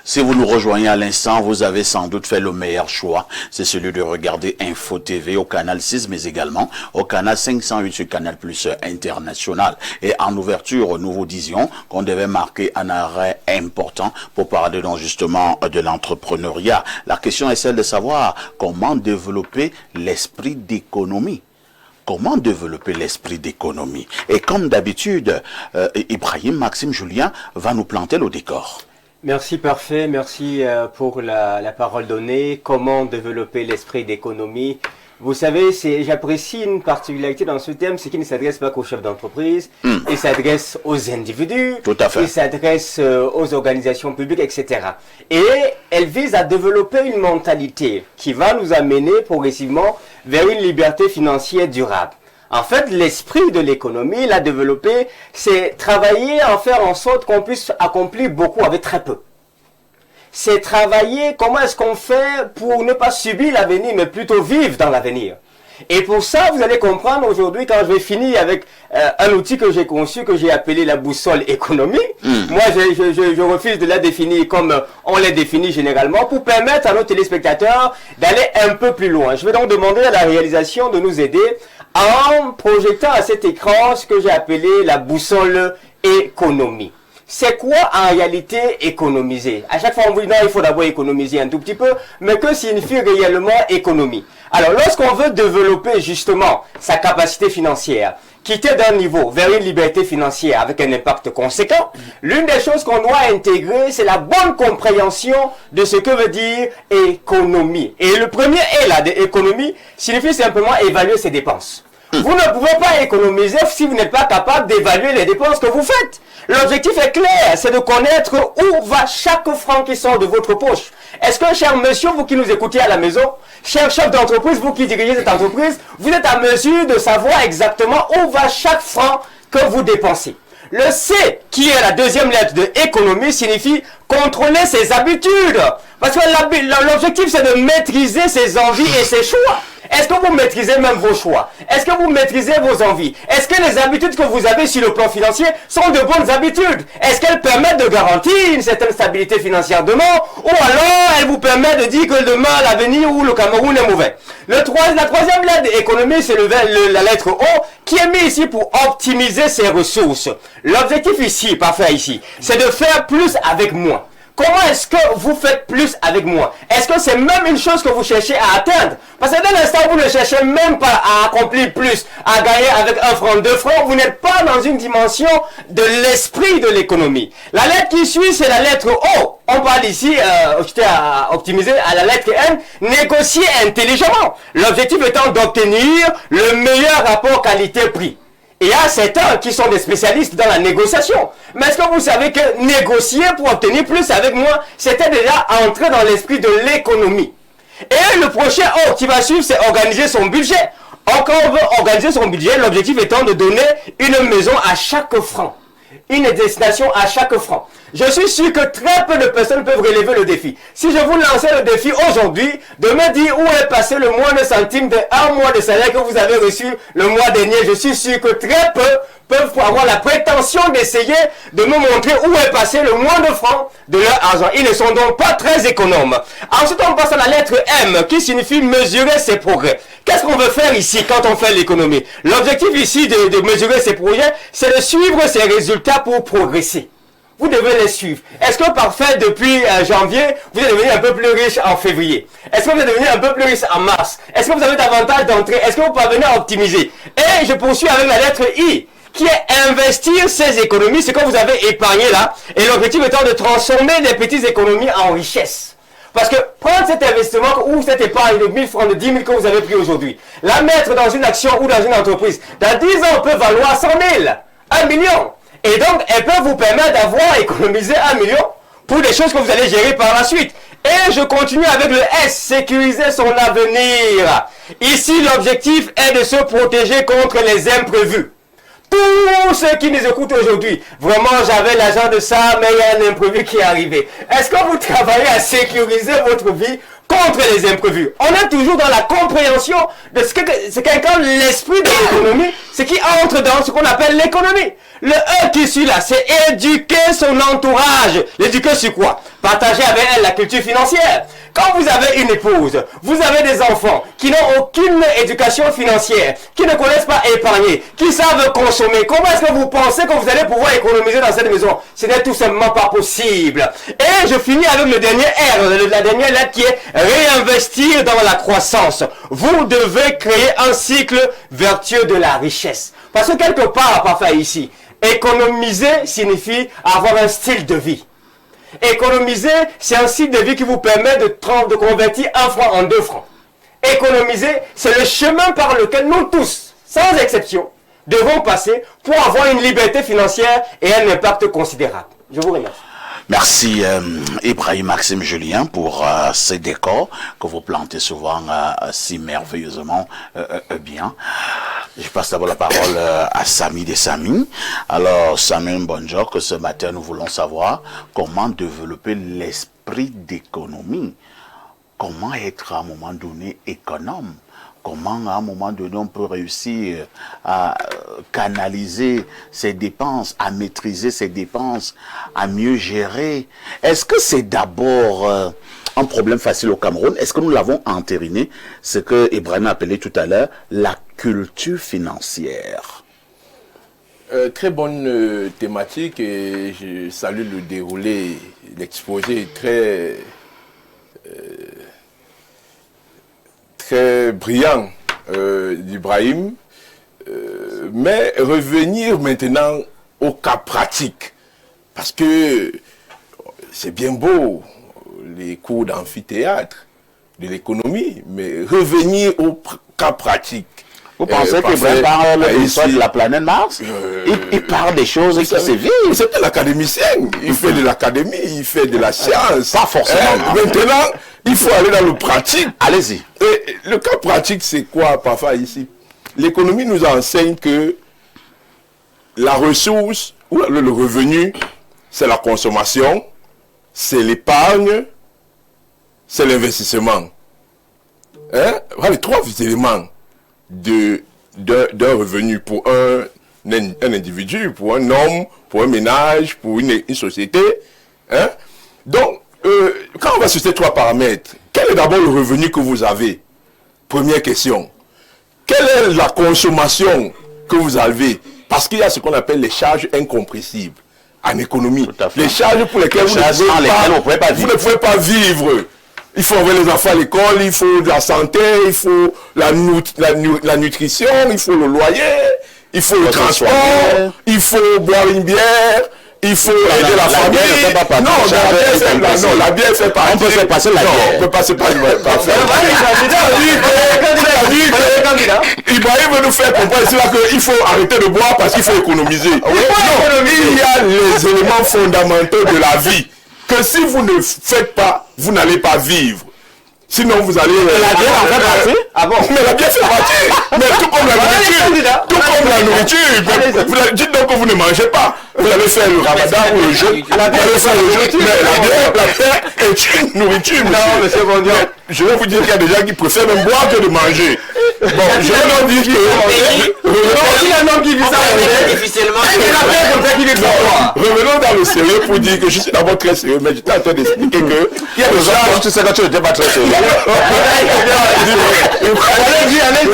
Si vous nous rejoignez à l'instant, vous avez sans doute fait le meilleur choix. C'est celui de regarder Info TV au canal 6, mais également au canal 508 sur Canal+ International. Et en ouverture, nous vous disions qu'on devait marquer un arrêt important pour parler donc justement de l'entrepreneuriat. La question est celle de savoir comment développer l'esprit d'économie. Comment développer l'esprit d'économie? Et comme d'habitude, Ibrahim Maxime Julien va nous planter le décor. Merci, parfait. Merci pour la parole donnée. Comment développer l'esprit d'économie? Vous savez, j'apprécie une particularité dans ce thème, c'est qu'il ne s'adresse pas qu'aux chefs d'entreprise, il s'adresse aux individus, tout à fait. Il s'adresse aux organisations publiques, etc. Et elle vise à développer une mentalité qui va nous amener progressivement vers une liberté financière durable. En fait, l'esprit de l'économie, l'a développé, c'est travailler à faire en sorte qu'on puisse accomplir beaucoup avec très peu. C'est travailler comment est-ce qu'on fait pour ne pas subir l'avenir, mais plutôt vivre dans l'avenir. Et pour ça, vous allez comprendre aujourd'hui, quand je vais finir avec un outil que j'ai conçu, que j'ai appelé la boussole économie. Moi, je refuse de la définir comme on les définit généralement, pour permettre à nos téléspectateurs d'aller un peu plus loin. Je vais donc demander à la réalisation de nous aider en projetant à cet écran ce que j'ai appelé la boussole économie. c'est quoi en réalité économiser? À chaque fois on vous dit non, il faut d'abord économiser un tout petit peu, mais que signifie réellement économie? Alors lorsqu'on veut développer justement sa capacité financière, quitter d'un niveau vers une liberté financière avec un impact conséquent, l'une des choses qu'on doit intégrer, c'est la bonne compréhension de ce que veut dire économie. Et le premier « là de économie signifie simplement évaluer ses dépenses. Vous ne pouvez pas économiser si vous n'êtes pas capable d'évaluer les dépenses que vous faites. L'objectif est clair, c'est de connaître où va chaque franc qui sort de votre poche. Est-ce que, cher monsieur, vous qui nous écoutez à la maison, cher chef d'entreprise, vous qui dirigez cette entreprise, vous êtes à mesure de savoir exactement où va chaque franc que vous dépensez? Le C, qui est la deuxième lettre de économie, signifie contrôler ses habitudes. Parce que l'objectif, c'est de maîtriser ses envies et ses choix. Est-ce que vous maîtrisez même vos choix? Est-ce que vous maîtrisez vos envies? Est-ce que les habitudes que vous avez sur le plan financier sont de bonnes habitudes? Est-ce qu'elles permettent de garantir une certaine stabilité financière demain? Ou alors elles vous permettent de dire que demain, l'avenir ou le Cameroun est mauvais? La troisième lettre de l'économie, c'est la lettre O, qui est mise ici pour optimiser ses ressources. L'objectif ici, parfait ici, c'est de faire plus avec moins. Comment est-ce que vous faites plus avec moi? Est-ce que c'est même une chose que vous cherchez à atteindre? Parce que dès l'instant où vous ne cherchez même pas à accomplir plus, à gagner avec 1 franc, 2 francs, vous n'êtes pas dans une dimension de l'esprit de l'économie. La lettre qui suit, c'est la lettre O. On parle ici, à optimiser à la lettre N, négocier intelligemment. L'objectif étant d'obtenir le meilleur rapport qualité-prix. Il y a certains qui sont des spécialistes dans la négociation. Mais est-ce que vous savez que négocier pour obtenir plus avec moi, c'était déjà entrer dans l'esprit de l'économie? Et le prochain O qui va suivre, c'est organiser son budget. Quand on veut organiser son budget, l'objectif étant de donner une maison à chaque franc. Une destination à chaque franc. Je suis sûr que très peu de personnes peuvent relever le défi. Si je vous lançais le défi aujourd'hui, de me dire où est passé le moindre centime de 1 mois de salaire que vous avez reçu le mois dernier, je suis sûr que très peu peuvent avoir la prétention d'essayer de me montrer où est passé le moindre franc de leur argent. Ils ne sont donc pas très économes. Ensuite, on passe à la lettre M, qui signifie mesurer ses progrès. Qu'est-ce qu'on veut faire ici quand on fait l'économie? L'objectif ici de mesurer ses progrès, c'est de suivre ses résultats pour progresser. Vous devez les suivre. Est-ce que parfait depuis janvier, vous êtes devenu un peu plus riche en février? Est-ce que vous êtes devenu un peu plus riche en mars? Est-ce que vous avez davantage d'entrées? Est-ce que vous parvenez à optimiser? Et je poursuis avec la lettre I, qui est investir ces économies, ce que vous avez épargné là, et l'objectif étant de transformer les petites économies en richesse. Parce que prendre cet investissement ou cette épargne de 1000 francs, de 10 000 que vous avez pris aujourd'hui, la mettre dans une action ou dans une entreprise, dans 10 ans, peut valoir 100 000, 1 million. Et donc, elle peut vous permettre d'avoir économisé 1 million pour des choses que vous allez gérer par la suite. Et je continue avec le S, sécuriser son avenir. Ici, l'objectif est de se protéger contre les imprévus. Tous ceux qui nous écoutent aujourd'hui, vraiment j'avais l'argent de ça, mais il y a un imprévu qui est arrivé. Est-ce que vous travaillez à sécuriser votre vie contre les imprévus? On est toujours dans la compréhension de ce qu'incarne l'esprit de l'économie, ce qui entre dans ce qu'on appelle l'économie. Le E qui suit là, c'est éduquer son entourage. L'éduquer sur quoi? Partager avec elle la culture financière. Quand vous avez une épouse, vous avez des enfants qui n'ont aucune éducation financière, qui ne connaissent pas épargner, qui savent consommer, comment est-ce que vous pensez que vous allez pouvoir économiser dans cette maison? Ce n'est tout simplement pas possible. Et je finis avec le dernier R, la dernière lettre qui est réinvestir dans la croissance. Vous devez créer un cycle vertueux de la richesse. Parce que quelque part, parfait ici, économiser signifie avoir un style de vie. Économiser, c'est un style de vie qui vous permet de convertir 1 franc en 2 francs. Économiser, c'est le chemin par lequel nous tous, sans exception, devons passer pour avoir une liberté financière et un impact considérable. Je vous remercie. Merci Ibrahim Maxime Julien pour ces décors que vous plantez souvent si merveilleusement bien. Je passe d'abord la parole à Samy de Samy. Alors Samy bonjour, que ce matin nous voulons savoir comment développer l'esprit d'économie. Comment être à un moment donné économe? Comment à un moment donné on peut réussir à canaliser ses dépenses, à maîtriser ses dépenses, à mieux gérer? Est-ce que c'est d'abord un problème facile au Cameroun? Est-ce que nous l'avons entériné? Ce que Ibrahim a appelé tout à l'heure la culture financière. Très bonne thématique et je salue le déroulé, l'exposé très brillant d'Ibrahim. Mais revenir maintenant au cas pratique, parce que c'est bien beau les cours d'amphithéâtre, de l'économie, mais revenir au cas pratique. Vous pensez qu'Ibrahim parle de l'histoire de la planète Mars? Il parle des choses qui se vivent. C'est un académicien. Il fait de l'académie, il fait de la science. Pas forcément. Maintenant, il faut aller dans le pratique. Allez-y. Et le cas pratique, c'est quoi, parfois, ici? L'économie nous enseigne que la ressource, ou le revenu, c'est la consommation, c'est l'épargne, c'est l'investissement. Voilà les trois éléments d'un revenu pour un individu, pour un homme, pour un ménage, pour une société. Donc, quand on va sur ces trois paramètres, quel est d'abord le revenu que vous avez? Première question. Quelle est la consommation que vous avez? Parce qu'il y a ce qu'on appelle les charges incompressibles en économie. Les charges pour lesquelles vous ne pouvez pas vivre. Il faut envoyer les enfants à l'école, il faut de la santé, il faut la nutrition, il faut le loyer, il faut le transport, il faut boire une bière, il faut aider la famille. La bière fait partie. On peut faire passer la bière. On peut passer par Ibrahim veut nous faire comprendre qu'il faut arrêter de boire parce qu'il faut économiser. Non, il y a les éléments fondamentaux de la vie que si vous ne faites pas, vous n'allez pas vivre. Sinon, vous allez... La bière en fait partie? Ah bon? Mais la bière fait partie. Mais tout comme la nourriture. Dites donc que vous ne mangez pas. Vous allez faire le ramadan ou le jeûne. Mais la bière est une nourriture, monsieur. Je vais vous dire qu'il y a des gens qui préfèrent même boire que de manger. Bon, je vais leur dire que... Revenons dans le sérieux pour dire que je suis d'abord très sérieux, mais j'étais en train d'expliquer que... Il y a des gens... Tu sais que tu n'étais pas très sérieux.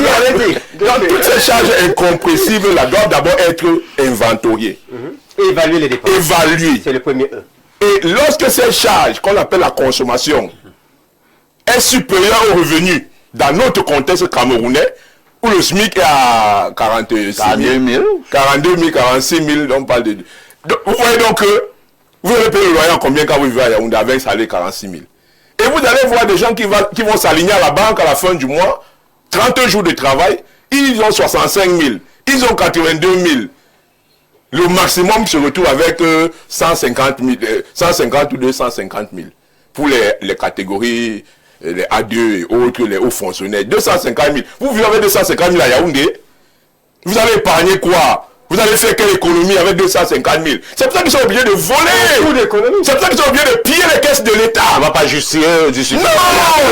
Allez-y. Donc, toutes ces charges incompressibles là doivent d'abord être inventoriées. Évaluer les dépenses. Évaluer. C'est le premier E. Et lorsque ces charges, qu'on appelle la consommation, est supérieure au revenu, dans notre contexte camerounais, où le SMIC est à 42 000, 46 000, on parle de... Donc, vous voyez donc que vous allez payer le loyer en combien quand vous vivez à Yaoundé avec un salaire 46 000. Et vous allez voir des gens qui vont s'aligner à la banque à la fin du mois, 30 jours de travail, ils ont 65 000, ils ont 82 000. Le maximum se retrouve avec 150 ou 250 000 pour les catégories, les A2 et autres, les hauts fonctionnaires. 250 000. Vous vivez avec 250 000 à Yaoundé, vous allez épargner quoi? Vous allez faire quelle économie avec 250 000? C'est pour ça qu'ils sont obligés de voler. C'est pour ça qu'ils sont obligés de piller les caisses de l'État. On ne va pas justifier du sujet. Non,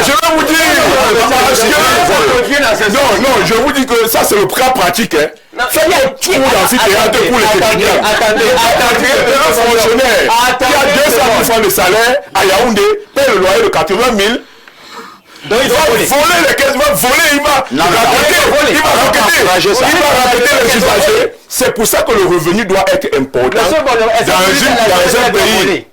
je vais vous dire. Non, je vous dis que ça c'est le cas pratique. Faites un tour d'amphithéâtre pour les étudiants. Attendez. Un fonctionnaire qui a 200 000 francs de salaire à Yaoundé paye le loyer de 80 000. Donc il va voler les caisses, il va racketter les usagers. C'est pour ça que le revenu doit être important dans un pays.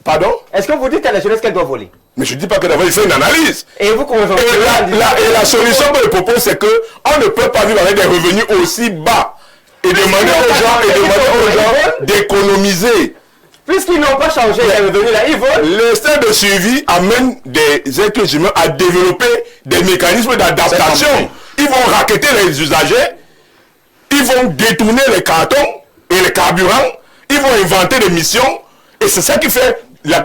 Pardon? Est-ce que vous dites à la jeunesse qu'elle doit voler? Mais je ne dis pas que d'abord il fait une analyse. Et vous et la solution que je propose, c'est qu'on ne peut pas vivre avec des revenus aussi bas. Et demander aux gens d'économiser. Puisqu'ils n'ont pas changé les revenus là, ils volent. Le système de suivi amène des êtres humains à développer des mécanismes d'adaptation. Ils vont racketter les usagers, ils vont détourner les cartons et les carburants, ils vont inventer des missions, et c'est ça qui fait la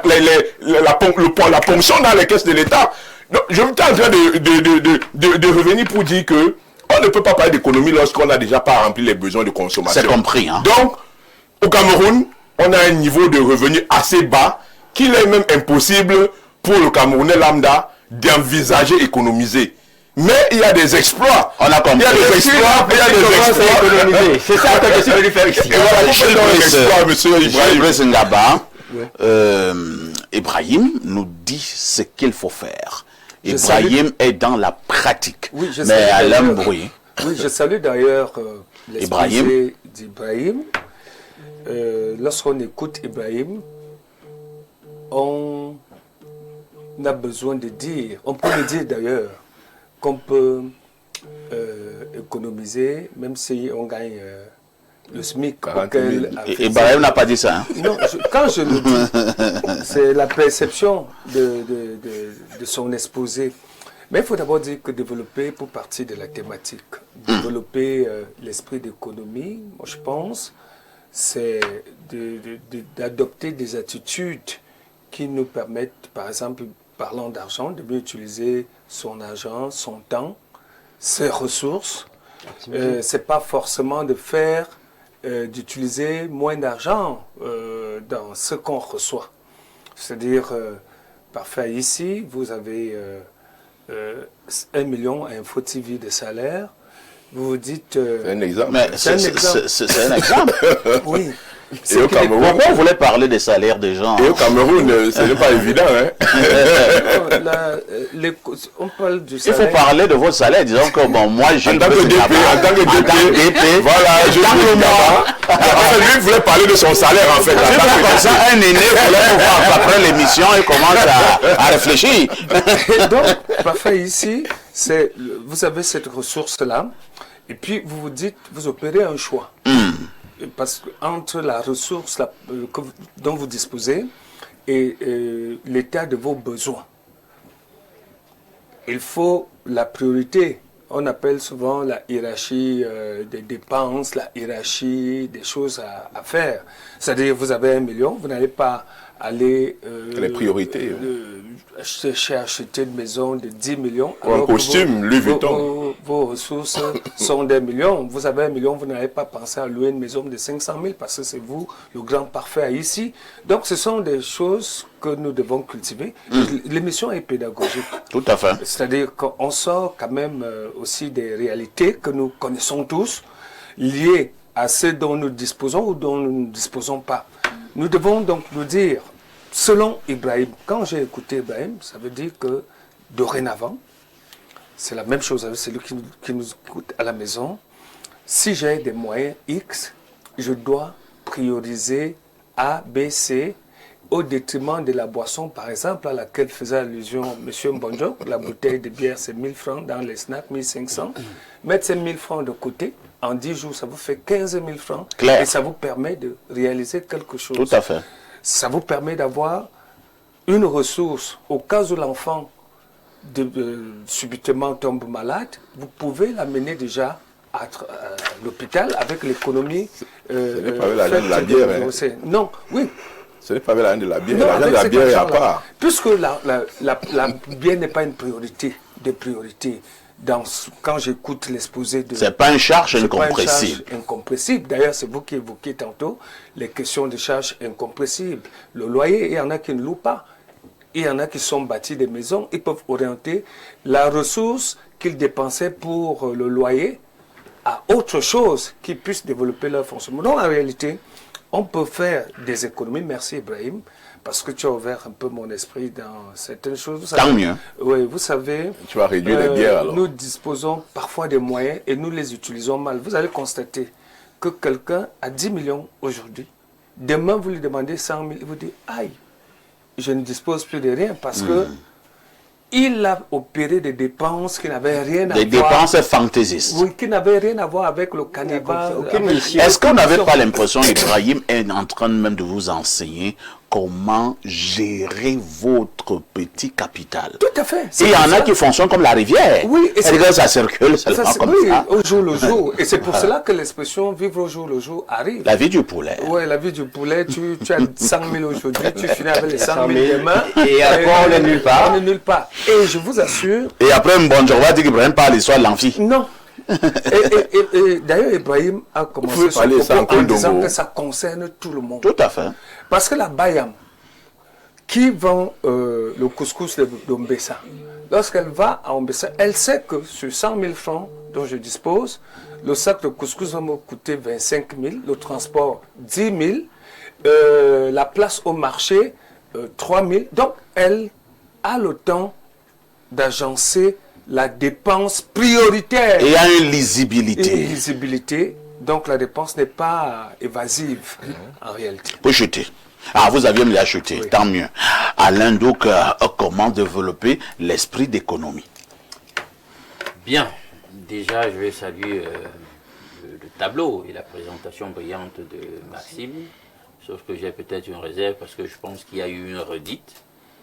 ponction dans les caisses de l'État. Je suis en train de revenir pour dire que on ne peut pas parler d'économie lorsqu'on n'a déjà pas rempli les besoins de consommation. C'est compris. Hein? Donc, au Cameroun, on a un niveau de revenu assez bas qu'il est même impossible pour le Camerounais lambda d'envisager économiser. Mais il y a des exploits. On a compris. Il y a des exploits. C'est ça que je suis venu faire ici. Et voilà, monsieur Ibrahim Ngaba. Ibrahim nous dit ce qu'il faut faire. Ibrahim est dans la pratique. Oui, mais à l'homme bruit. Oui, je salue d'ailleurs l'exposé d'Ibrahim. Lorsqu'on écoute Ibrahim, on a besoin de dire, on peut le dire d'ailleurs, qu'on peut économiser, même si on gagne le SMIC. Ibrahim n'a pas dit ça. Hein? Non, quand je le dis, c'est la perception de son exposé. Mais il faut d'abord dire que développer pour partie de la thématique, développer l'esprit d'économie, moi je pense, c'est d'adopter des attitudes qui nous permettent, par exemple, parlant d'argent, de mieux utiliser son argent, son temps, ses ressources. C'est pas forcément de faire, d'utiliser moins d'argent dans ce qu'on reçoit. C'est-à-dire, parfait, ici, vous avez 1 million à InfoTV de salaire. Vous vous dites... c'est un exemple. Mais c'est un exemple. Oui. Et au Cameroun, Pourquoi on voulait parler des salaires des gens? Et au Cameroun, ce n'est pas évident. Hein? On parle du Il salaire. faut parler de votre salaire, disons que bon, moi j'ai En tant que DP, voilà, je lui voulait parler de son salaire en fait. Comme ça, un aîné voulait pouvoir après l'émission et commence à réfléchir. Et donc, parfait, ici, vous avez cette ressource-là, et puis vous vous dites, vous opérez un choix. Parce que entre la ressource dont vous disposez et l'état de vos besoins, il faut la priorité. On appelle souvent la hiérarchie des dépenses, la hiérarchie des choses à faire. C'est-à-dire, vous avez 1 million, vous n'allez pas aller... les priorités. Acheter une maison de 10 millions. Ou un costume, Louis Vuitton. Vos ressources sont d'1 million. Vous avez 1 million, vous n'avez pas pensé à louer une maison de 500 000 parce que c'est vous le grand parfait ici. Donc, ce sont des choses que nous devons cultiver. L'émission est pédagogique. Tout à fait. C'est-à-dire qu'on sort quand même aussi des réalités que nous connaissons tous, liées à ce dont nous disposons ou dont nous ne disposons pas. Nous devons donc nous dire, selon Ibrahim, quand j'ai écouté Ibrahim, ça veut dire que dorénavant, c'est la même chose avec celui qui nous écoute à la maison. Si j'ai des moyens X, je dois prioriser A, B, C, au détriment de la boisson, par exemple, à laquelle faisait allusion M. Mbonjo. La bouteille de bière, c'est 1000 francs, dans les snacks, 1500. Mettre ces 1000 francs de côté, en 10 jours, ça vous fait 15 000 francs. Claire. Et ça vous permet de réaliser quelque chose. Tout à fait. Ça vous permet d'avoir une ressource. Au cas où l'enfant subitement tombe malade, vous pouvez l'amener déjà à l'hôpital avec l'économie. Ce n'est pas avec l'argent de la bière. Hein. Non, oui. Ce n'est pas avec l'argent de la bière. Non, L'argent de la bière est à part. Puisque la bière n'est pas une priorité des priorités. Quand j'écoute l'exposé de... C'est pas une charge c'est pas incompressible. Une charge incompressible. D'ailleurs, c'est vous qui évoquiez tantôt les questions de charges incompressibles. Le loyer, il y en a qui ne louent pas. Il y en a qui sont bâtis des maisons. Ils peuvent orienter la ressource qu'ils dépensaient pour le loyer à autre chose qui puisse développer leur fonctionnement. Donc, en réalité, on peut faire des économies. Merci, Ibrahim, parce que tu as ouvert un peu mon esprit dans certaines choses. Vous savez, Tant mieux. Oui, vous savez... Tu vas réduire les bières alors. Nous disposons parfois des moyens et nous les utilisons mal. Vous allez constater que quelqu'un a 10 millions aujourd'hui. Demain, vous lui demandez 100 000. Il vous dit, aïe, je ne dispose plus de rien parce que il a opéré des dépenses qui n'avaient rien à voir. Des dépenses fantaisistes. Oui, qui n'avaient rien à voir avec le cannibale. Est-ce qu'on n'avait pas l'impression qu'Ibrahim est en train même de vous enseigner comment gérer votre petit capital? Tout à fait. Il y en a qui fonctionnent comme la rivière. Oui, et c'est que ça circule seulement comme oui, ça. au jour le jour. Et c'est pour cela que l'expression vivre au jour le jour arrive. La vie du poulet. Oui, la vie du poulet, tu as 100 000 aujourd'hui, tu finis avec les 100 000 demain. Et après, on n'est nulle part. On n'est nulle part. Et je vous assure... Et après, on va dire qu'Ibrahim parle l'histoire de l'amphi. Non. Et d'ailleurs, Ibrahim a commencé son propos en disant que ça concerne tout le monde. Tout à fait. Parce que la Bayam, qui vend le couscous d'Ombessa, lorsqu'elle va à Ombessa, elle sait que sur 100 000 francs dont je dispose, le sac de couscous va me coûter 25 000, le transport 10 000, la place au marché 3 000. Donc, elle a le temps d'agencer la dépense prioritaire. Et il y a une lisibilité. Une lisibilité Donc la dépense n'est pas évasive en réalité. Pour chuter. Ah, vous aviez me l'acheter, Oui. tant mieux. Alain, donc, comment développer l'esprit d'économie? Bien. Déjà, je vais saluer le tableau et la présentation brillante de Maxime. Sauf que j'ai peut-être une réserve parce que je pense qu'il y a eu une redite,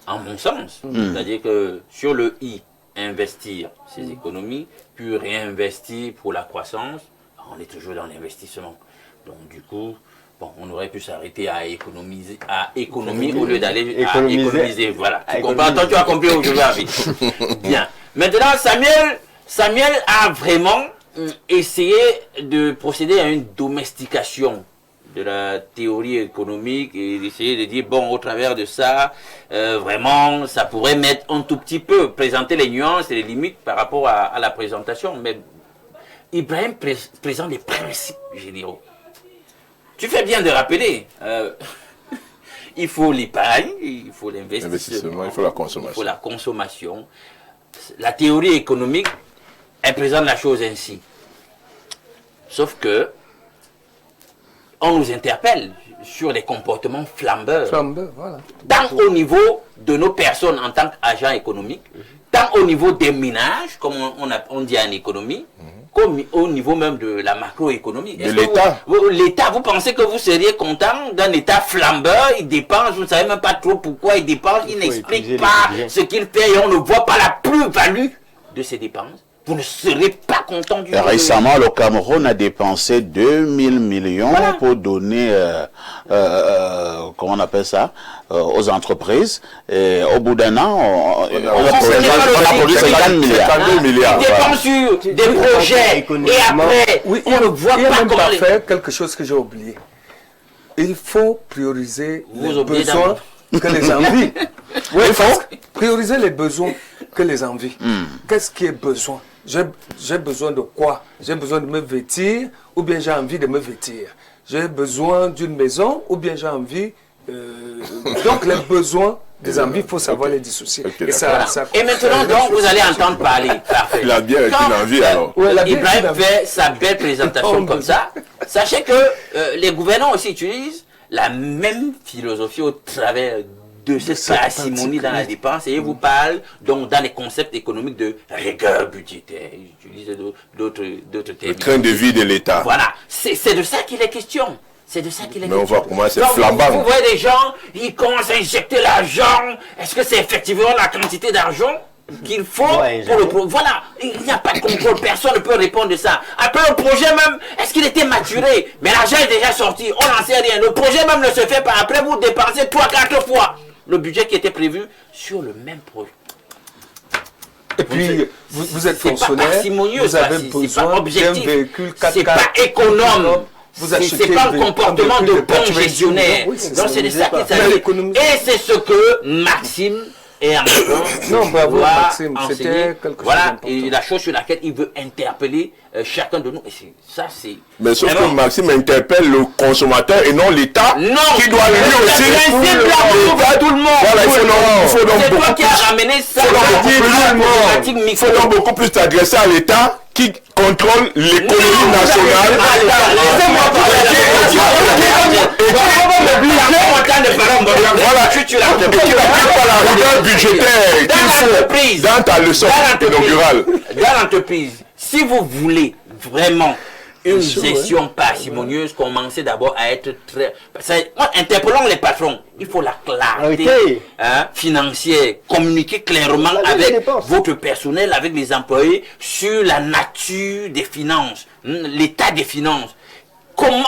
en bon sens. C'est-à-dire que sur le I, investir ses économies, puis réinvestir pour la croissance, on est toujours dans l'investissement. Donc du coup, bon, on aurait pu s'arrêter à économiser, au lieu d'aller à économiser. Voilà. Tu comprends? Toi, tu as compris où je vais aller. Bien. Maintenant, Samuel a vraiment essayé de procéder à une domestication de la théorie économique et d'essayer de dire, bon, au travers de ça, vraiment, ça pourrait mettre un tout petit peu, présenter les nuances et les limites par rapport à la présentation. Mais Ibrahim présente les principes généraux. Tu fais bien de rappeler, il faut l'épargne, il faut l'investissement, il faut la consommation. Il faut la consommation. La théorie économique, elle présente la chose ainsi. Sauf que, on nous interpelle sur les comportements flambeurs. Voilà. Tant au niveau de nos personnes en tant qu'agents économiques, tant au niveau des ménages, comme on dit en économie, comme au niveau même de la macroéconomie. De l'État. L'État, vous pensez que vous seriez content d'un État flambeur, il dépense, vous ne savez même pas trop pourquoi il dépense, il n'explique pas ce qu'il fait et on ne voit pas la plus-value de ses dépenses. Vous ne serez pas content du tout. Récemment, le Cameroun a dépensé 2000 millions pour donner, comment on appelle ça, aux entreprises. Et au bout d'un an, on a produit 50 milliards. 52 milliards. Ils dépensent sur des projets et après, on ne voit il y a pas même comment... pas fait quelque chose que j'ai oublié. Il faut prioriser Vous les oubliez besoins que les envies. Oui, il faut prioriser les besoins que les envies. Qu'est-ce qui est besoin? J'ai besoin de quoi? J'ai besoin de me vêtir ou bien j'ai envie de me vêtir? J'ai besoin d'une maison ou bien j'ai envie... donc les besoins des envies, il faut savoir les dissocier. Et, ça, Et maintenant, donc, vous allez entendre parler. Parfait. Il a bien été une envie alors. Ouais, la Ibrahim fait sa belle présentation comme ça. Sachez que les gouvernants aussi utilisent la même philosophie au travers de cette parcimonie dans la dépense et ils vous parlent donc dans les concepts économiques de rigueur budgétaire. Ils utilisent d'autres termes. Le train de vie de l'État. Voilà, c'est de ça qu'il est question. C'est de ça qu'il est Mais on question. voit comment c'est Donc, flambant. vous voyez des gens, ils commencent à injecter l'argent. Est-ce que c'est effectivement la quantité d'argent qu'il faut pour le projet? Voilà, il n'y a pas de contrôle, personne ne peut répondre de ça. Après le projet même, est-ce qu'il était maturé? Mais l'argent est déjà sorti, on n'en sait rien. Le projet même ne se fait pas. Après vous dépensez 3-4 fois le budget qui était prévu sur le même projet. Et puis, vous êtes fonctionnaire, vous avez besoin d'un véhicule 4x4. C'est pas économe. C'est pas un comportement de bon gestionnaire. Donc c'est de ça qu'il s'agit. Et c'est ce que Maxime est en train de Maxime, c'était quelque chose voilà, d'important. et la chose sur laquelle il veut interpeller chacun de nous. Et ça, c'est... Mais sauf que Maxime interpelle le consommateur et non l'État qui doit lui aussi... tout le monde. Voilà, il faut donc c'est toi beaucoup qui as ramené ça. Il faut donc beaucoup plus t'adresser à l'État qui contrôle l'économie nationale. Voilà, et qui n'applique pas la rigueur budgétaire qu'il faut dans ta leçon inaugurale. Dans l'entreprise, si vous voulez vraiment une gestion parcimonieuse, commencez d'abord à être très... Interpellons les patrons. Il faut la clarté financière. Communiquer clairement avec votre personnel, avec les employés, sur la nature des finances, l'état des finances. Comment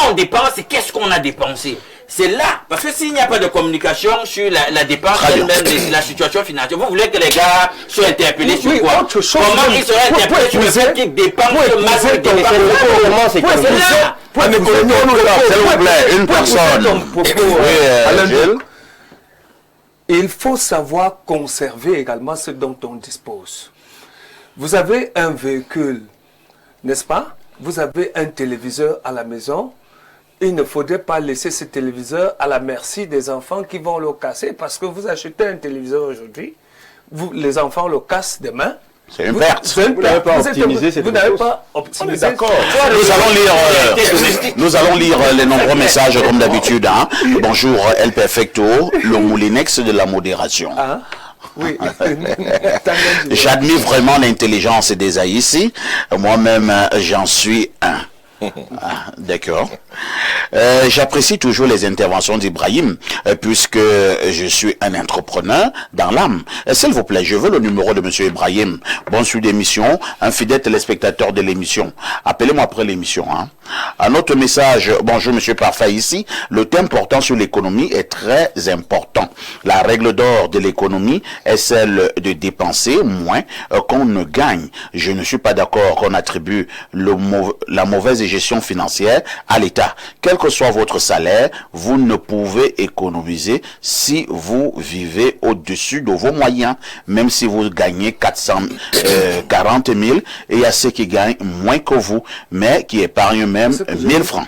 on dépense et qu'est-ce qu'on a dépensé? C'est là, parce que s'il n'y a pas de communication sur la dépense elle-même, la situation financière, vous voulez que les gars soient interpellés sur quoi? Comment ils seraient interpellés sur le fait qu'ils dépensent le max de dépenses? C'est là. S'il vous plaît, une personne. Il faut savoir conserver également ce dont on dispose. Vous avez un véhicule, n'est-ce pas? Vous avez un téléviseur à la maison. Il ne faudrait pas laisser ce téléviseur à la merci des enfants qui vont le casser parce que vous achetez un téléviseur aujourd'hui, les enfants le cassent demain C'est une perte. Vous n'avez pas optimisé cette Vous n'avez ressource. pas optimisé. D'accord. Nous allons lire les nombreux messages comme d'habitude. Hein. Bonjour El Perfecto, le moulinex de la modération. Hein? Oui. J'admire vraiment l'intelligence des Haïtis. Moi-même, j'en suis un. Ah, d'accord. J'apprécie toujours les interventions d'Ibrahim, puisque je suis un entrepreneur dans l'âme. S'il vous plaît, je veux le numéro de Monsieur Ibrahim. Bon suite d'émission, un fidèle téléspectateur de l'émission. Appelez-moi après l'émission. Hein. Un autre message. Bonjour Monsieur Parfait ici. Le thème portant sur l'économie est très important. La règle d'or de l'économie est celle de dépenser moins qu'on ne gagne. Je ne suis pas d'accord qu'on attribue la mauvaise gestion financière à l'État. Quel que soit votre salaire, vous ne pouvez économiser si vous vivez au-dessus de vos moyens, même si vous gagnez 440 000, et il y a ceux qui gagnent moins que vous, mais qui épargnent même 1000 francs.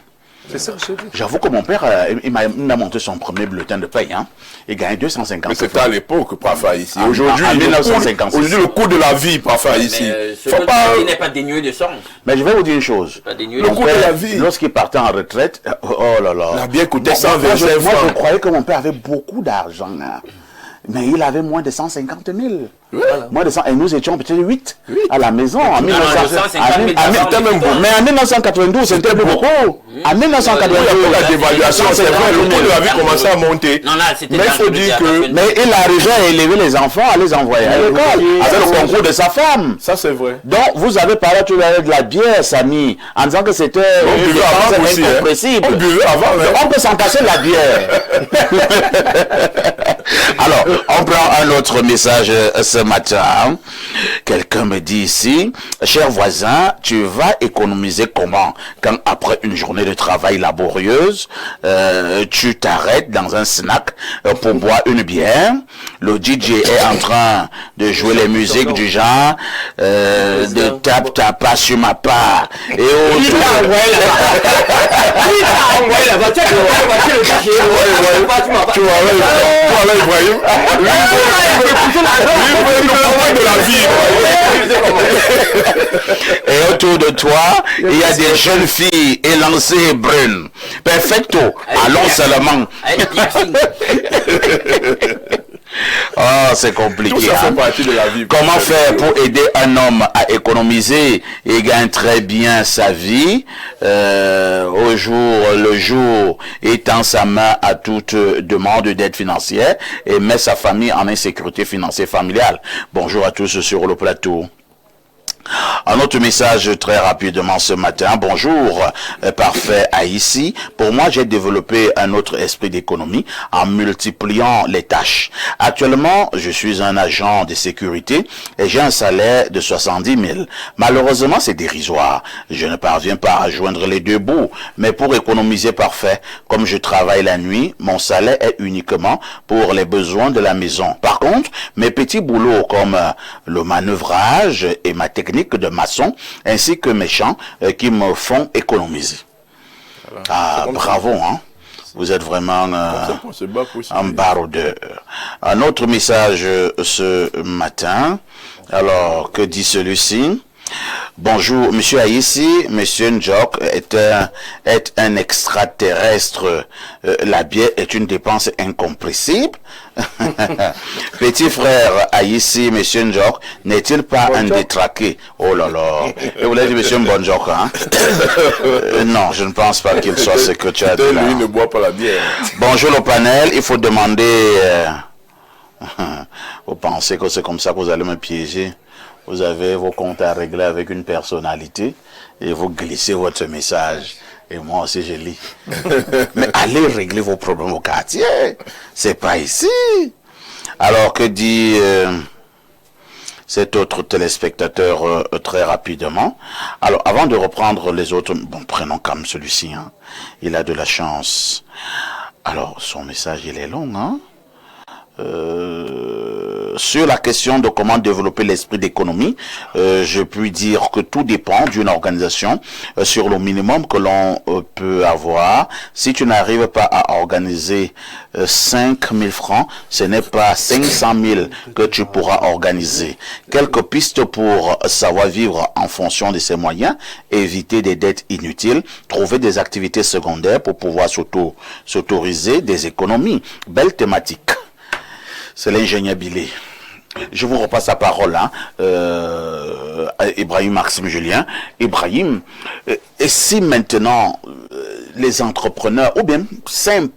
J'avoue que mon père, il m'a monté son premier bulletin de paye. Hein. Il gagnait 250 Mais c'était à l'époque, parfois ici. Ah, Aujourd'hui, en 1956. Aujourd'hui, le coût de la vie, parfois ici. Ce Faut que pas... tu dis n'est pas dénué de sens. Mais je vais vous dire une chose. Pas dénué Le de coût de la vie. Lorsqu'il partait en retraite, oh là là. La bière coûtait Moi, 125 je francs. croyais que mon père avait beaucoup d'argent. Hein. Mais il avait moins de 150 000. Voilà. Moins de 100, et nous étions peut-être 8 à la maison en 1950. Mais en 1992, c'était plus beaucoup. En 1992, La dévaluation, c'est vrai, le coût de la vie commençait à monter. Non, là, c'était Mais il faut dire que... mais il arrivait à élever les enfants, à les envoyer à l'école, avec le concours de sa femme. Ça, c'est vrai. Donc, vous avez parlé tout à l'heure de la bière, Samy, en disant que c'était On buvait avant aussi, incompressible. On buvait avant, Donc, on peut s'en passer de la bière. Alors, on prend un autre message ce matin. Quelqu'un me dit ici, cher voisin, tu vas économiser comment quand après une journée de travail laborieuse, tu t'arrêtes dans un snack pour boire une bière. Le DJ est en train de jouer les musiques du genre de tape ta pas sur ma part. Et autour... Tu vois, Ibrahim. De la vie. Et autour de toi, il y a des jeunes filles élancées et brunes. Perfecto. Allons seulement. Oh, c'est compliqué. Tout ça fait hein? partie de la vie. Comment faire pour aider un homme à économiser et gagner très bien sa vie au jour le jour, étend sa main à toute demande d'aide financière et met sa famille en insécurité financière familiale? Bonjour à tous sur le plateau. Un autre message très rapidement ce matin. Bonjour, parfait Haïti. Pour moi, j'ai développé un autre esprit d'économie en multipliant les tâches. Actuellement, je suis un agent de sécurité et j'ai un salaire de 70 000. Malheureusement, c'est dérisoire. Je ne parviens pas à joindre les deux bouts. Mais pour économiser parfait, comme je travaille la nuit, mon salaire est uniquement pour les besoins de la maison. Par contre, mes petits boulots comme le manœuvrage et ma technique de maçon, ainsi que mes champs qui me font économiser. Voilà. Ah, bravo, hein. Vous êtes vraiment un baroudeur. Un autre message ce matin. Alors, que dit celui-ci? Bonjour, Monsieur Haïssi, Monsieur Njok est un extraterrestre. La bière est une dépense incompressible. Petit frère Haïssi, Monsieur Njok, n'est-il pas un détraqué? Oh là là. Et vous l'avez dit, Monsieur Mbonjok, hein? Non, je ne pense pas qu'il soit ce que tu as dit là. Lui ne boit pas la bière. Bonjour le panel, il faut demander... vous pensez que c'est comme ça que vous allez me piéger? Vous avez vos comptes à régler avec une personnalité et vous glissez votre message. Et moi aussi, je lis. Mais allez régler vos problèmes au quartier. C'est pas ici. Alors, que dit cet autre téléspectateur très rapidement? Alors, avant de reprendre les autres, bon, prenons comme celui-ci. Hein. Il a de la chance. Alors, son message, il est long, hein? sur la question de comment développer l'esprit d'économie, je puis dire que tout dépend d'une organisation sur le minimum que l'on peut avoir. Si tu n'arrives pas à organiser 5 000 francs, ce n'est pas 500 000 que tu pourras organiser. Quelques pistes pour savoir vivre en fonction de ses moyens, éviter des dettes inutiles, trouver des activités secondaires pour pouvoir s'autoriser des économies. Belle thématique. C'est l'ingénieur Bilé. Je vous repasse la parole, Ibrahim Maxime Julien. Ibrahim, et si maintenant les entrepreneurs, ou bien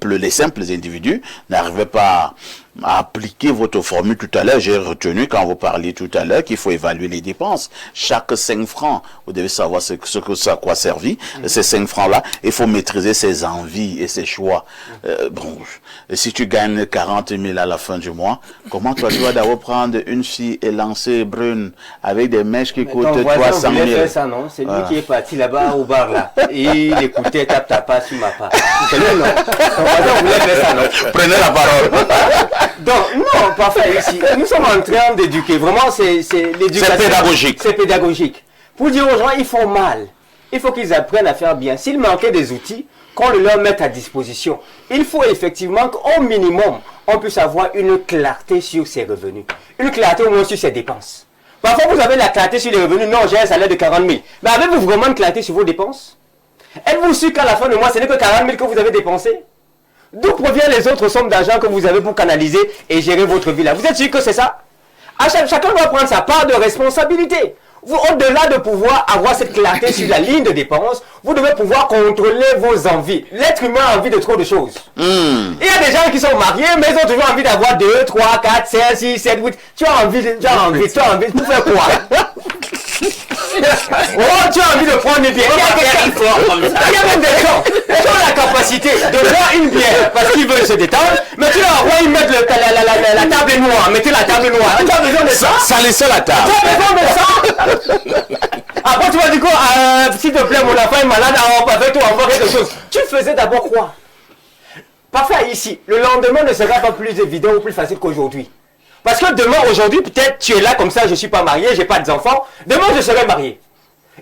les simples individus, n'arrivaient pas à appliquer votre formule tout à l'heure, j'ai retenu quand vous parliez tout à l'heure qu'il faut évaluer les dépenses. Chaque 5 francs, vous devez savoir ce que ça a quoi servi. Ces 5 francs-là, il faut maîtriser ses envies et ses choix. Bon, si tu gagnes 40 000 à la fin du mois, comment toi tu vas d'abord prendre une fille élancée brune avec des mèches qui coûtent 300 000? Faire ça, non? C'est lui qui est parti là-bas au bar là. Et il écoutait tape ta part sur ma part. C'est lui, non? Ton voisin voulait faire ça, non? Prenez la parole. Donc, non, parfait, ici. Nous sommes en train d'éduquer. Vraiment, c'est l'éducation. C'est pédagogique. C'est pédagogique. Pour dire aux gens, ils font mal. Il faut qu'ils apprennent à faire bien. S'il manquait des outils, qu'on le leur mette à disposition. Il faut effectivement qu'au minimum, on puisse avoir une clarté sur ses revenus. Une clarté au moins sur ses dépenses. Parfois, vous avez la clarté sur les revenus. Non, j'ai un salaire de 40 000. Mais avez-vous vraiment une clarté sur vos dépenses? Êtes-vous sûr qu'à la fin de mois, ce n'est que 40 000 que vous avez dépensé? D'où proviennent les autres sommes d'argent que vous avez pour canaliser et gérer votre vie là? Vous êtes sûr que c'est ça? Chacun doit prendre sa part de responsabilité. Au-delà de pouvoir avoir cette clarté sur la ligne de dépenses, vous devez pouvoir contrôler vos envies. L'être humain a envie de trop de choses. Il y a des gens qui sont mariés, mais ils ont toujours envie d'avoir 2, 3, 4, 5, 6, 7, 8. Tu as envie pour faire quoi? Oh, tu as envie de prendre une bière. Il y a même des gens qui ont la capacité de boire une bière parce qu'ils veulent se détendre, mais tu leur envoies, ils mettent la table noire. Mettez la table noire. Tu as besoin de ça? Ça laissait la table. Tu as besoin de ça? Après, tu vas dire quoi? S'il te plaît, mon enfant est malade, on va tout envoyer quelque chose. Tu faisais d'abord quoi? Parfait, ici. Le lendemain ne sera pas plus évident ou plus facile qu'aujourd'hui. Parce que demain, aujourd'hui, peut-être tu es là comme ça, je ne suis pas marié, je n'ai pas d'enfants. Demain, je serai marié.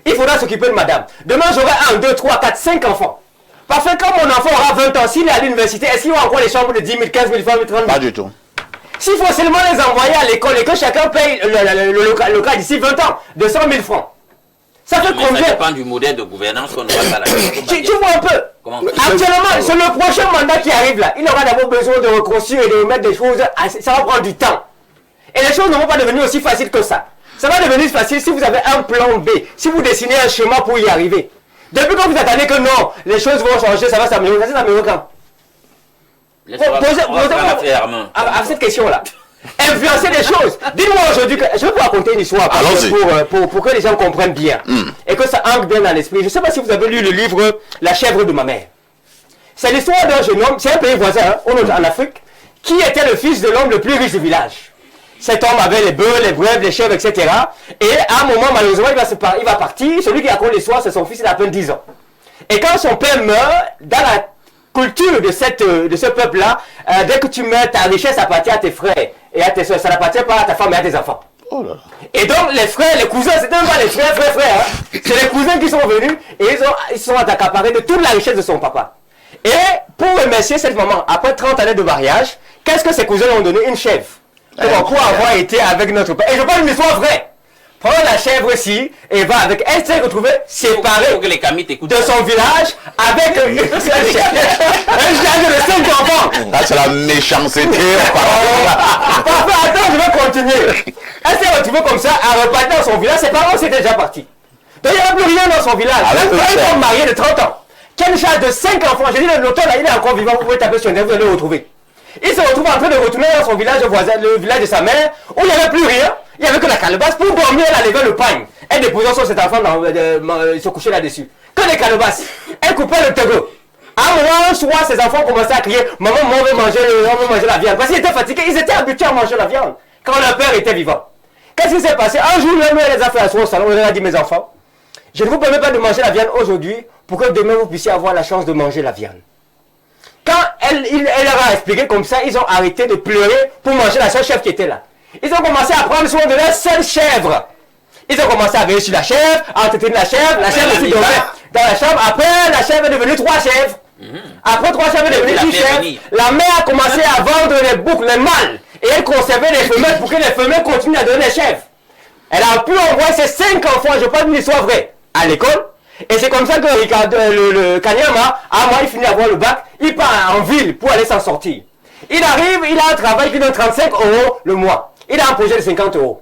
Il faudra s'occuper de madame. Demain, j'aurai 1, 2, 3, 4, 5 enfants. Parfait, quand mon enfant aura 20 ans, s'il est à l'université, est-ce qu'il y aura encore les chambres de 10 000, 15 000 francs, 30 000? Pas du tout. S'il faut seulement les envoyer à l'école et que chacun paye le local d'ici 20 ans, 200 000 francs. Ça fait combien? Ça dépend du modèle de gouvernance qu'on aura à la tu vois un peu. Actuellement, c'est le prochain mandat qui arrive là. Il aura d'abord besoin de reconstruire et de remettre des choses. Ça va prendre du temps. Et les choses ne vont pas devenir aussi faciles que ça. Ça va devenir facile si vous avez un plan B, si vous dessinez un schéma pour y arriver. Depuis quand vous attendez que non, les choses vont changer, ça va s'améliorer, ça s'améliore quand? Posez-moi à cette question-là. Influencer les choses. Dites-moi aujourd'hui que je vais vous raconter une histoire pour que les gens comprennent bien et que ça ancre bien dans l'esprit. Je ne sais pas si vous avez lu le livre La chèvre de ma mère. C'est l'histoire d'un jeune homme, c'est un pays voisin, en Afrique, qui était le fils de l'homme le plus riche du village. Cet homme avait les bœufs, les brebis, les chèvres, etc. Et à un moment, malheureusement, il va partir. Celui qui raconte l'histoire, c'est son fils, il a à peine 10 ans. Et quand son père meurt, dans la culture de ce peuple-là, dès que tu meurs, ta richesse appartient à tes frères et à tes soeurs. Ça n'appartient pas à ta femme et à tes enfants. Oh là là. Et donc, les frères, les cousins, c'est même pas les frères. Hein. C'est les cousins qui sont venus et ils sont accaparés de toute la richesse de son papa. Et pour remercier cette maman, après 30 années de mariage, qu'est-ce que ses cousins lui ont donné? Une chèvre. Pour avoir été avec notre père. Et je parle d'une histoire vraie. Prends la chèvre ici et va avec. Elle s'est retrouvée séparée de son village avec un village de 5 enfants. Là, c'est la méchanceté. Parfait, attends, je vais continuer. Elle s'est retrouvée comme ça à repartir dans son village. Ses parents s'étaient déjà partis. Donc il n'y avait plus rien dans son village. Un homme marié de 30 ans. Qui a une charge de 5 enfants. J'ai dit, l'auteur là, il est encore vivant. Vous pouvez taper sur Internet, vous allez le retrouver. Il se retrouve en train de retourner dans son village voisin, le village de sa mère, où il n'y avait plus rien. Il n'y avait que la calebasse. Pour dormir, elle a levé le pagne. Elle déposait sur cet enfant, se couchait là-dessus. Que des calebasses. Elle coupait le tego. À un moment, un soir, ses enfants commençaient à crier, maman, on veut manger la viande. Parce qu'ils étaient fatigués, ils étaient habitués à manger la viande. Quand leur père était vivant. Qu'est-ce qui s'est passé? Un jour, la mère les a fait à son salon, elle a dit, mes enfants, je ne vous permets pas de manger la viande aujourd'hui pour que demain vous puissiez avoir la chance de manger la viande. Quand elle leur a expliqué comme ça, ils ont arrêté de pleurer pour manger la seule chèvre qui était là. Ils ont commencé à prendre soin de leur seule chèvre. Ils ont commencé à veiller sur la chèvre, à entretenir la chèvre aussi dormait dans la chambre. Après, la chèvre est devenue 3 chèvres. Après 3 chèvres est devenue 10 chèvres. La mère a commencé à vendre les boucs, les mâles. Et elle conservait les femelles pour que les femelles continuent à donner les chèvres. Elle a pu envoyer ses 5 enfants, je parle d'une histoire vraie, à l'école. Et c'est comme ça que le Kanyama, il finit d'avoir le bac, il part en ville pour aller s'en sortir. Il arrive, il a un travail qui donne 35 € le mois. Il a un projet de 50 €.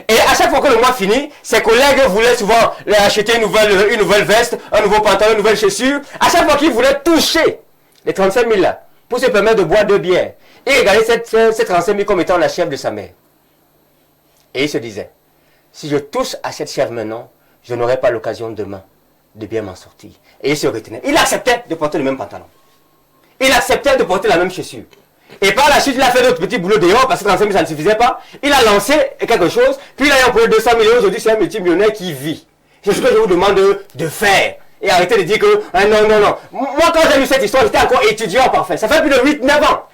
Et à chaque fois que le mois finit, ses collègues voulaient souvent lui acheter une nouvelle veste, un nouveau pantalon, une nouvelle chaussure. À chaque fois qu'il voulait toucher les 35 000 là, pour se permettre de boire 2 bières, il regardait ces 35 000 comme étant la chèvre de sa mère. Et il se disait, si je touche à cette chèvre maintenant, je n'aurai pas l'occasion demain de bien m'en sortir. Et il se retenait. Il acceptait de porter le même pantalon. Il acceptait de porter la même chaussure. Et par la suite, il a fait d'autres petits boulots dehors parce que 35 000 ça ne suffisait pas. Il a lancé quelque chose, puis il a employé 200 000 €. Aujourd'hui, c'est un multimillionnaire qui vit. C'est ce que je vous demande de faire. Et arrêtez de dire que, non. Moi, quand j'ai lu cette histoire, j'étais encore étudiant parfait. Ça fait plus de 8-9 ans.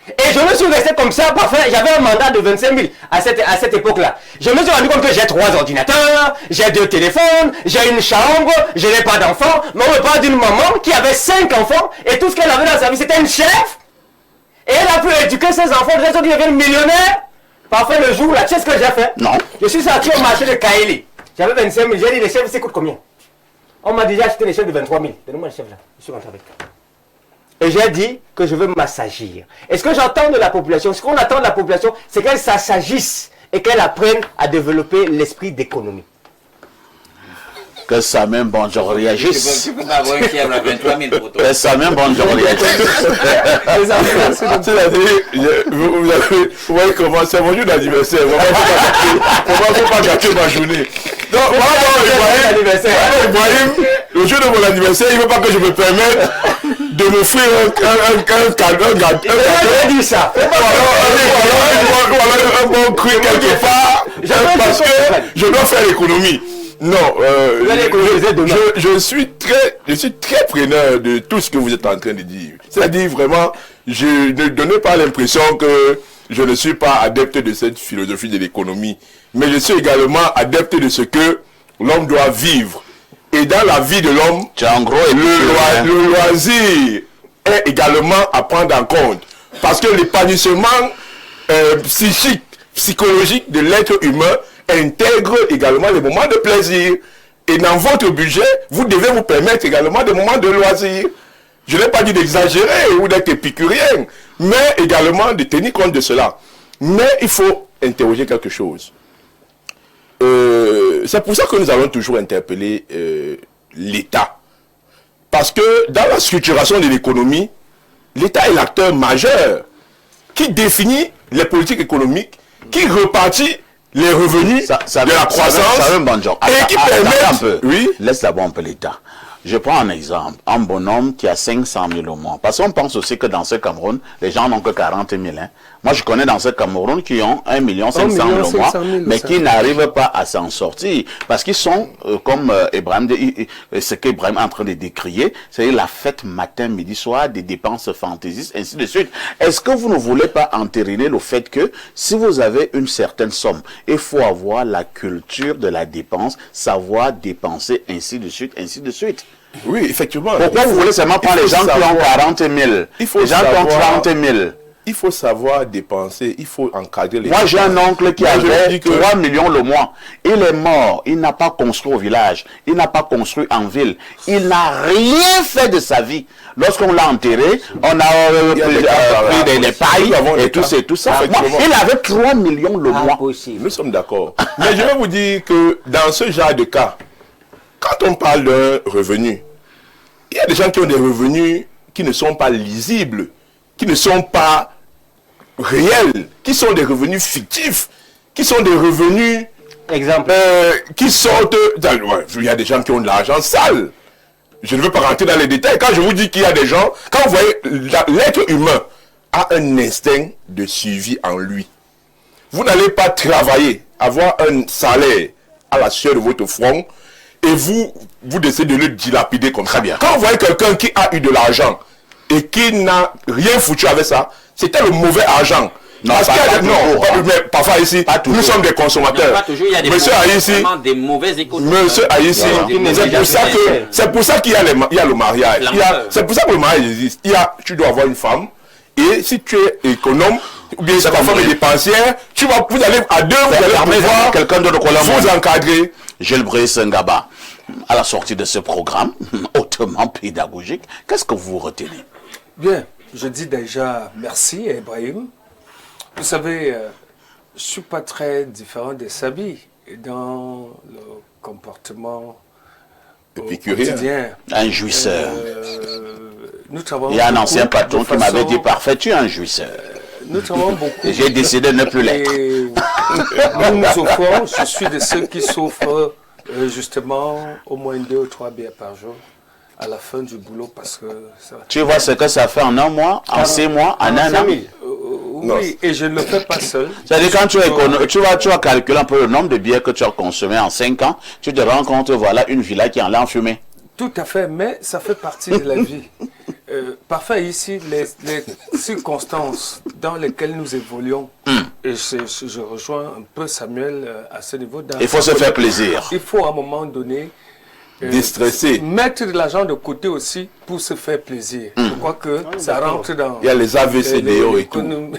Et je me suis resté comme ça, parfait. J'avais un mandat de 25 000 à cette époque-là. Je me suis rendu compte que j'ai 3 ordinateurs, j'ai 2 téléphones, j'ai une chambre, je n'ai pas d'enfants. Mais on me parle d'une maman qui avait 5 enfants et tout ce qu'elle avait dans sa vie, c'était une chef. Et elle a pu éduquer ses enfants, les autres deviennent millionnaires. Parfait, le jour là, tu sais ce que j'ai fait? Non. Je suis sorti au marché de Kaili. J'avais 25 000, j'ai dit les chefs, ça coûte combien? On m'a déjà acheté les chefs de 23 000. Donnez-moi les chefs là, je suis rentré avec. Et j'ai dit que je veux m'assagir. Et ce que j'entends de la population, ce qu'on attend de la population, c'est qu'elle s'assagisse et qu'elle apprenne à développer l'esprit d'économie. Que ça même bonjour réagisse. Tu peux pas avoir une chèvre à 23 000 pour toi. Que ça même bonjour réagisse. Vous voyez comment c'est mon jour d'anniversaire. Faut pas gâter ma journée. Donc, Ibrahim, le jour de mon anniversaire, il ne veut pas que je me permette de m'offrir un cadeau. Il dit ça. Un bon cru quelque part, parce que je dois faire l'économie. Non, je suis très preneur de tout ce que vous êtes en train de dire. C'est-à-dire vraiment, je ne donnais pas l'impression que je ne suis pas adepte de cette philosophie de l'économie, mais je suis également adepte de ce que l'homme doit vivre. Et dans la vie de l'homme, le loisir est également à prendre en compte. Parce que l'épanouissement psychique, psychologique de l'être humain intègre également les moments de plaisir. Et dans votre budget, vous devez vous permettre également des moments de loisir. Je n'ai pas dit d'exagérer ou d'être épicurien, mais également de tenir compte de cela. Mais il faut interroger quelque chose. C'est pour ça que nous allons toujours interpeller l'État. Parce que dans la structuration de l'économie, l'État est l'acteur majeur qui définit les politiques économiques, qui repartit les revenus de la croissance et qui permet... Oui? Laisse d'abord un peu l'État. Je prends un exemple, un bonhomme qui a 500 000 au mois. Parce qu'on pense aussi que dans ce Cameroun, les gens n'ont que 40 000. Hein. Moi, je connais dans ce Cameroun qui ont 1 500 000 au mois, mais qui n'arrivent pas à s'en sortir. Parce qu'ils sont, comme Ibrahim, ce qu'Ibrahim est en train de décrier, c'est la fête matin, midi, soir, des dépenses fantaisistes, ainsi de suite. Est-ce que vous ne voulez pas entériner le fait que si vous avez une certaine somme, il faut avoir la culture de la dépense, savoir dépenser, ainsi de suite, ainsi de suite. Oui, effectivement. Pourquoi vous voulez seulement prendre les gens qui ont 40 000, les gens qui ont 30 000? Il faut savoir dépenser, il faut encadrer les... Moi, j'ai un oncle qui avait 3 millions le mois. Il est mort, il n'a pas construit au village, il n'a pas construit en ville. Il n'a rien fait de sa vie. Lorsqu'on l'a enterré, on a pris des pailles et tout ça. Il avait 3 millions le mois. Nous sommes d'accord. Mais je vais vous dire que dans ce genre de cas, quand on parle d'un revenu, il y a des gens qui ont des revenus qui ne sont pas lisibles, qui ne sont pas réels, qui sont des revenus fictifs, qui sont des revenus qui sortent... Il y a des gens qui ont de l'argent sale. Je ne veux pas rentrer dans les détails. Quand je vous dis qu'il y a des gens, quand vous voyez, l'être humain a un instinct de suivi en lui. Vous n'allez pas travailler, avoir un salaire à la sueur de votre front, et vous décidez de le dilapider comme ça. Bien. Quand vous voyez quelqu'un qui a eu de l'argent, et qui n'a rien foutu avec ça, c'était le mauvais argent. Non, Parce mais parfois ici, nous sommes des consommateurs. Pas toujours, il y a des Monsieur Haïssi, des mauvaises économies. Monsieur Haïssi, c'est pour ça qu'il y a le mariage. C'est pour ça que le mariage existe. Tu dois avoir une femme, et si tu es économe, ou bien si ta femme est dépensière, vous allez à deux, vous allez pouvoir quelqu'un de vous encadrer. Gilles Brice Ngaba, à la sortie de ce programme hautement pédagogique, qu'est-ce que vous retenez? Bien, je dis déjà merci à Ibrahim. Vous savez, je ne suis pas très différent de Sabi dans le comportement quotidien. Un jouisseur. Il y a un ancien patron qui m'avait dit parfait, tu es un jouisseur. Nous travaillons beaucoup. Et j'ai décidé de ne plus l'être. Nous offrons, je suis de ceux qui s'offrent justement au moins 2 ou 3 bières par jour à la fin du boulot parce que ça... Tu vois ce que ça fait en un mois, en 6 mois, en un an? Oui, et je ne le fais pas seul. C'est-à-dire quand tu vas calculer un peu le nombre de bières que tu as consommé en 5 ans, tu te rends compte, voilà une villa qui en l'a enfumé. Tout à fait, mais ça fait partie de la vie. Parfois ici, les circonstances dans lesquelles nous évoluons, et je rejoins un peu Samuel à ce niveau. Il faut se faire plaisir. Il faut à un moment donné déstresser. Mettre de l'argent de côté aussi pour se faire plaisir. Je crois que ça rentre dans... Il y a les AVCDO et tout. Donc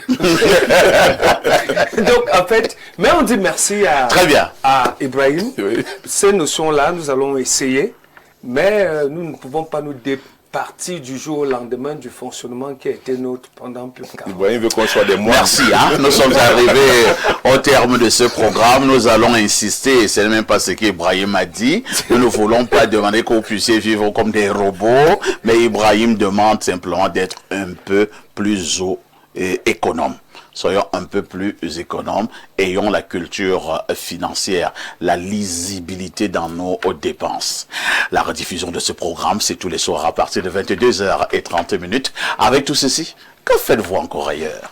en fait, mais on dit merci à Ibrahim. Oui. Ces notions-là, nous allons essayer. Mais nous ne pouvons pas nous départir du jour au lendemain du fonctionnement qui a été nôtre pendant plus de 40 ans. Ibrahim veut qu'on soit des moines. Merci. Nous sommes arrivés au terme de ce programme. Nous allons insister, et ce n'est même pas ce qu'Ibrahim a dit. Nous ne voulons pas demander que vous puissiez vivre comme des robots, mais Ibrahim demande simplement d'être un peu plus économe. Soyons un peu plus économes, ayons la culture financière, la lisibilité dans nos dépenses. La rediffusion de ce programme, c'est tous les soirs à partir de 22h30. Avec tout ceci, que faites-vous encore ailleurs?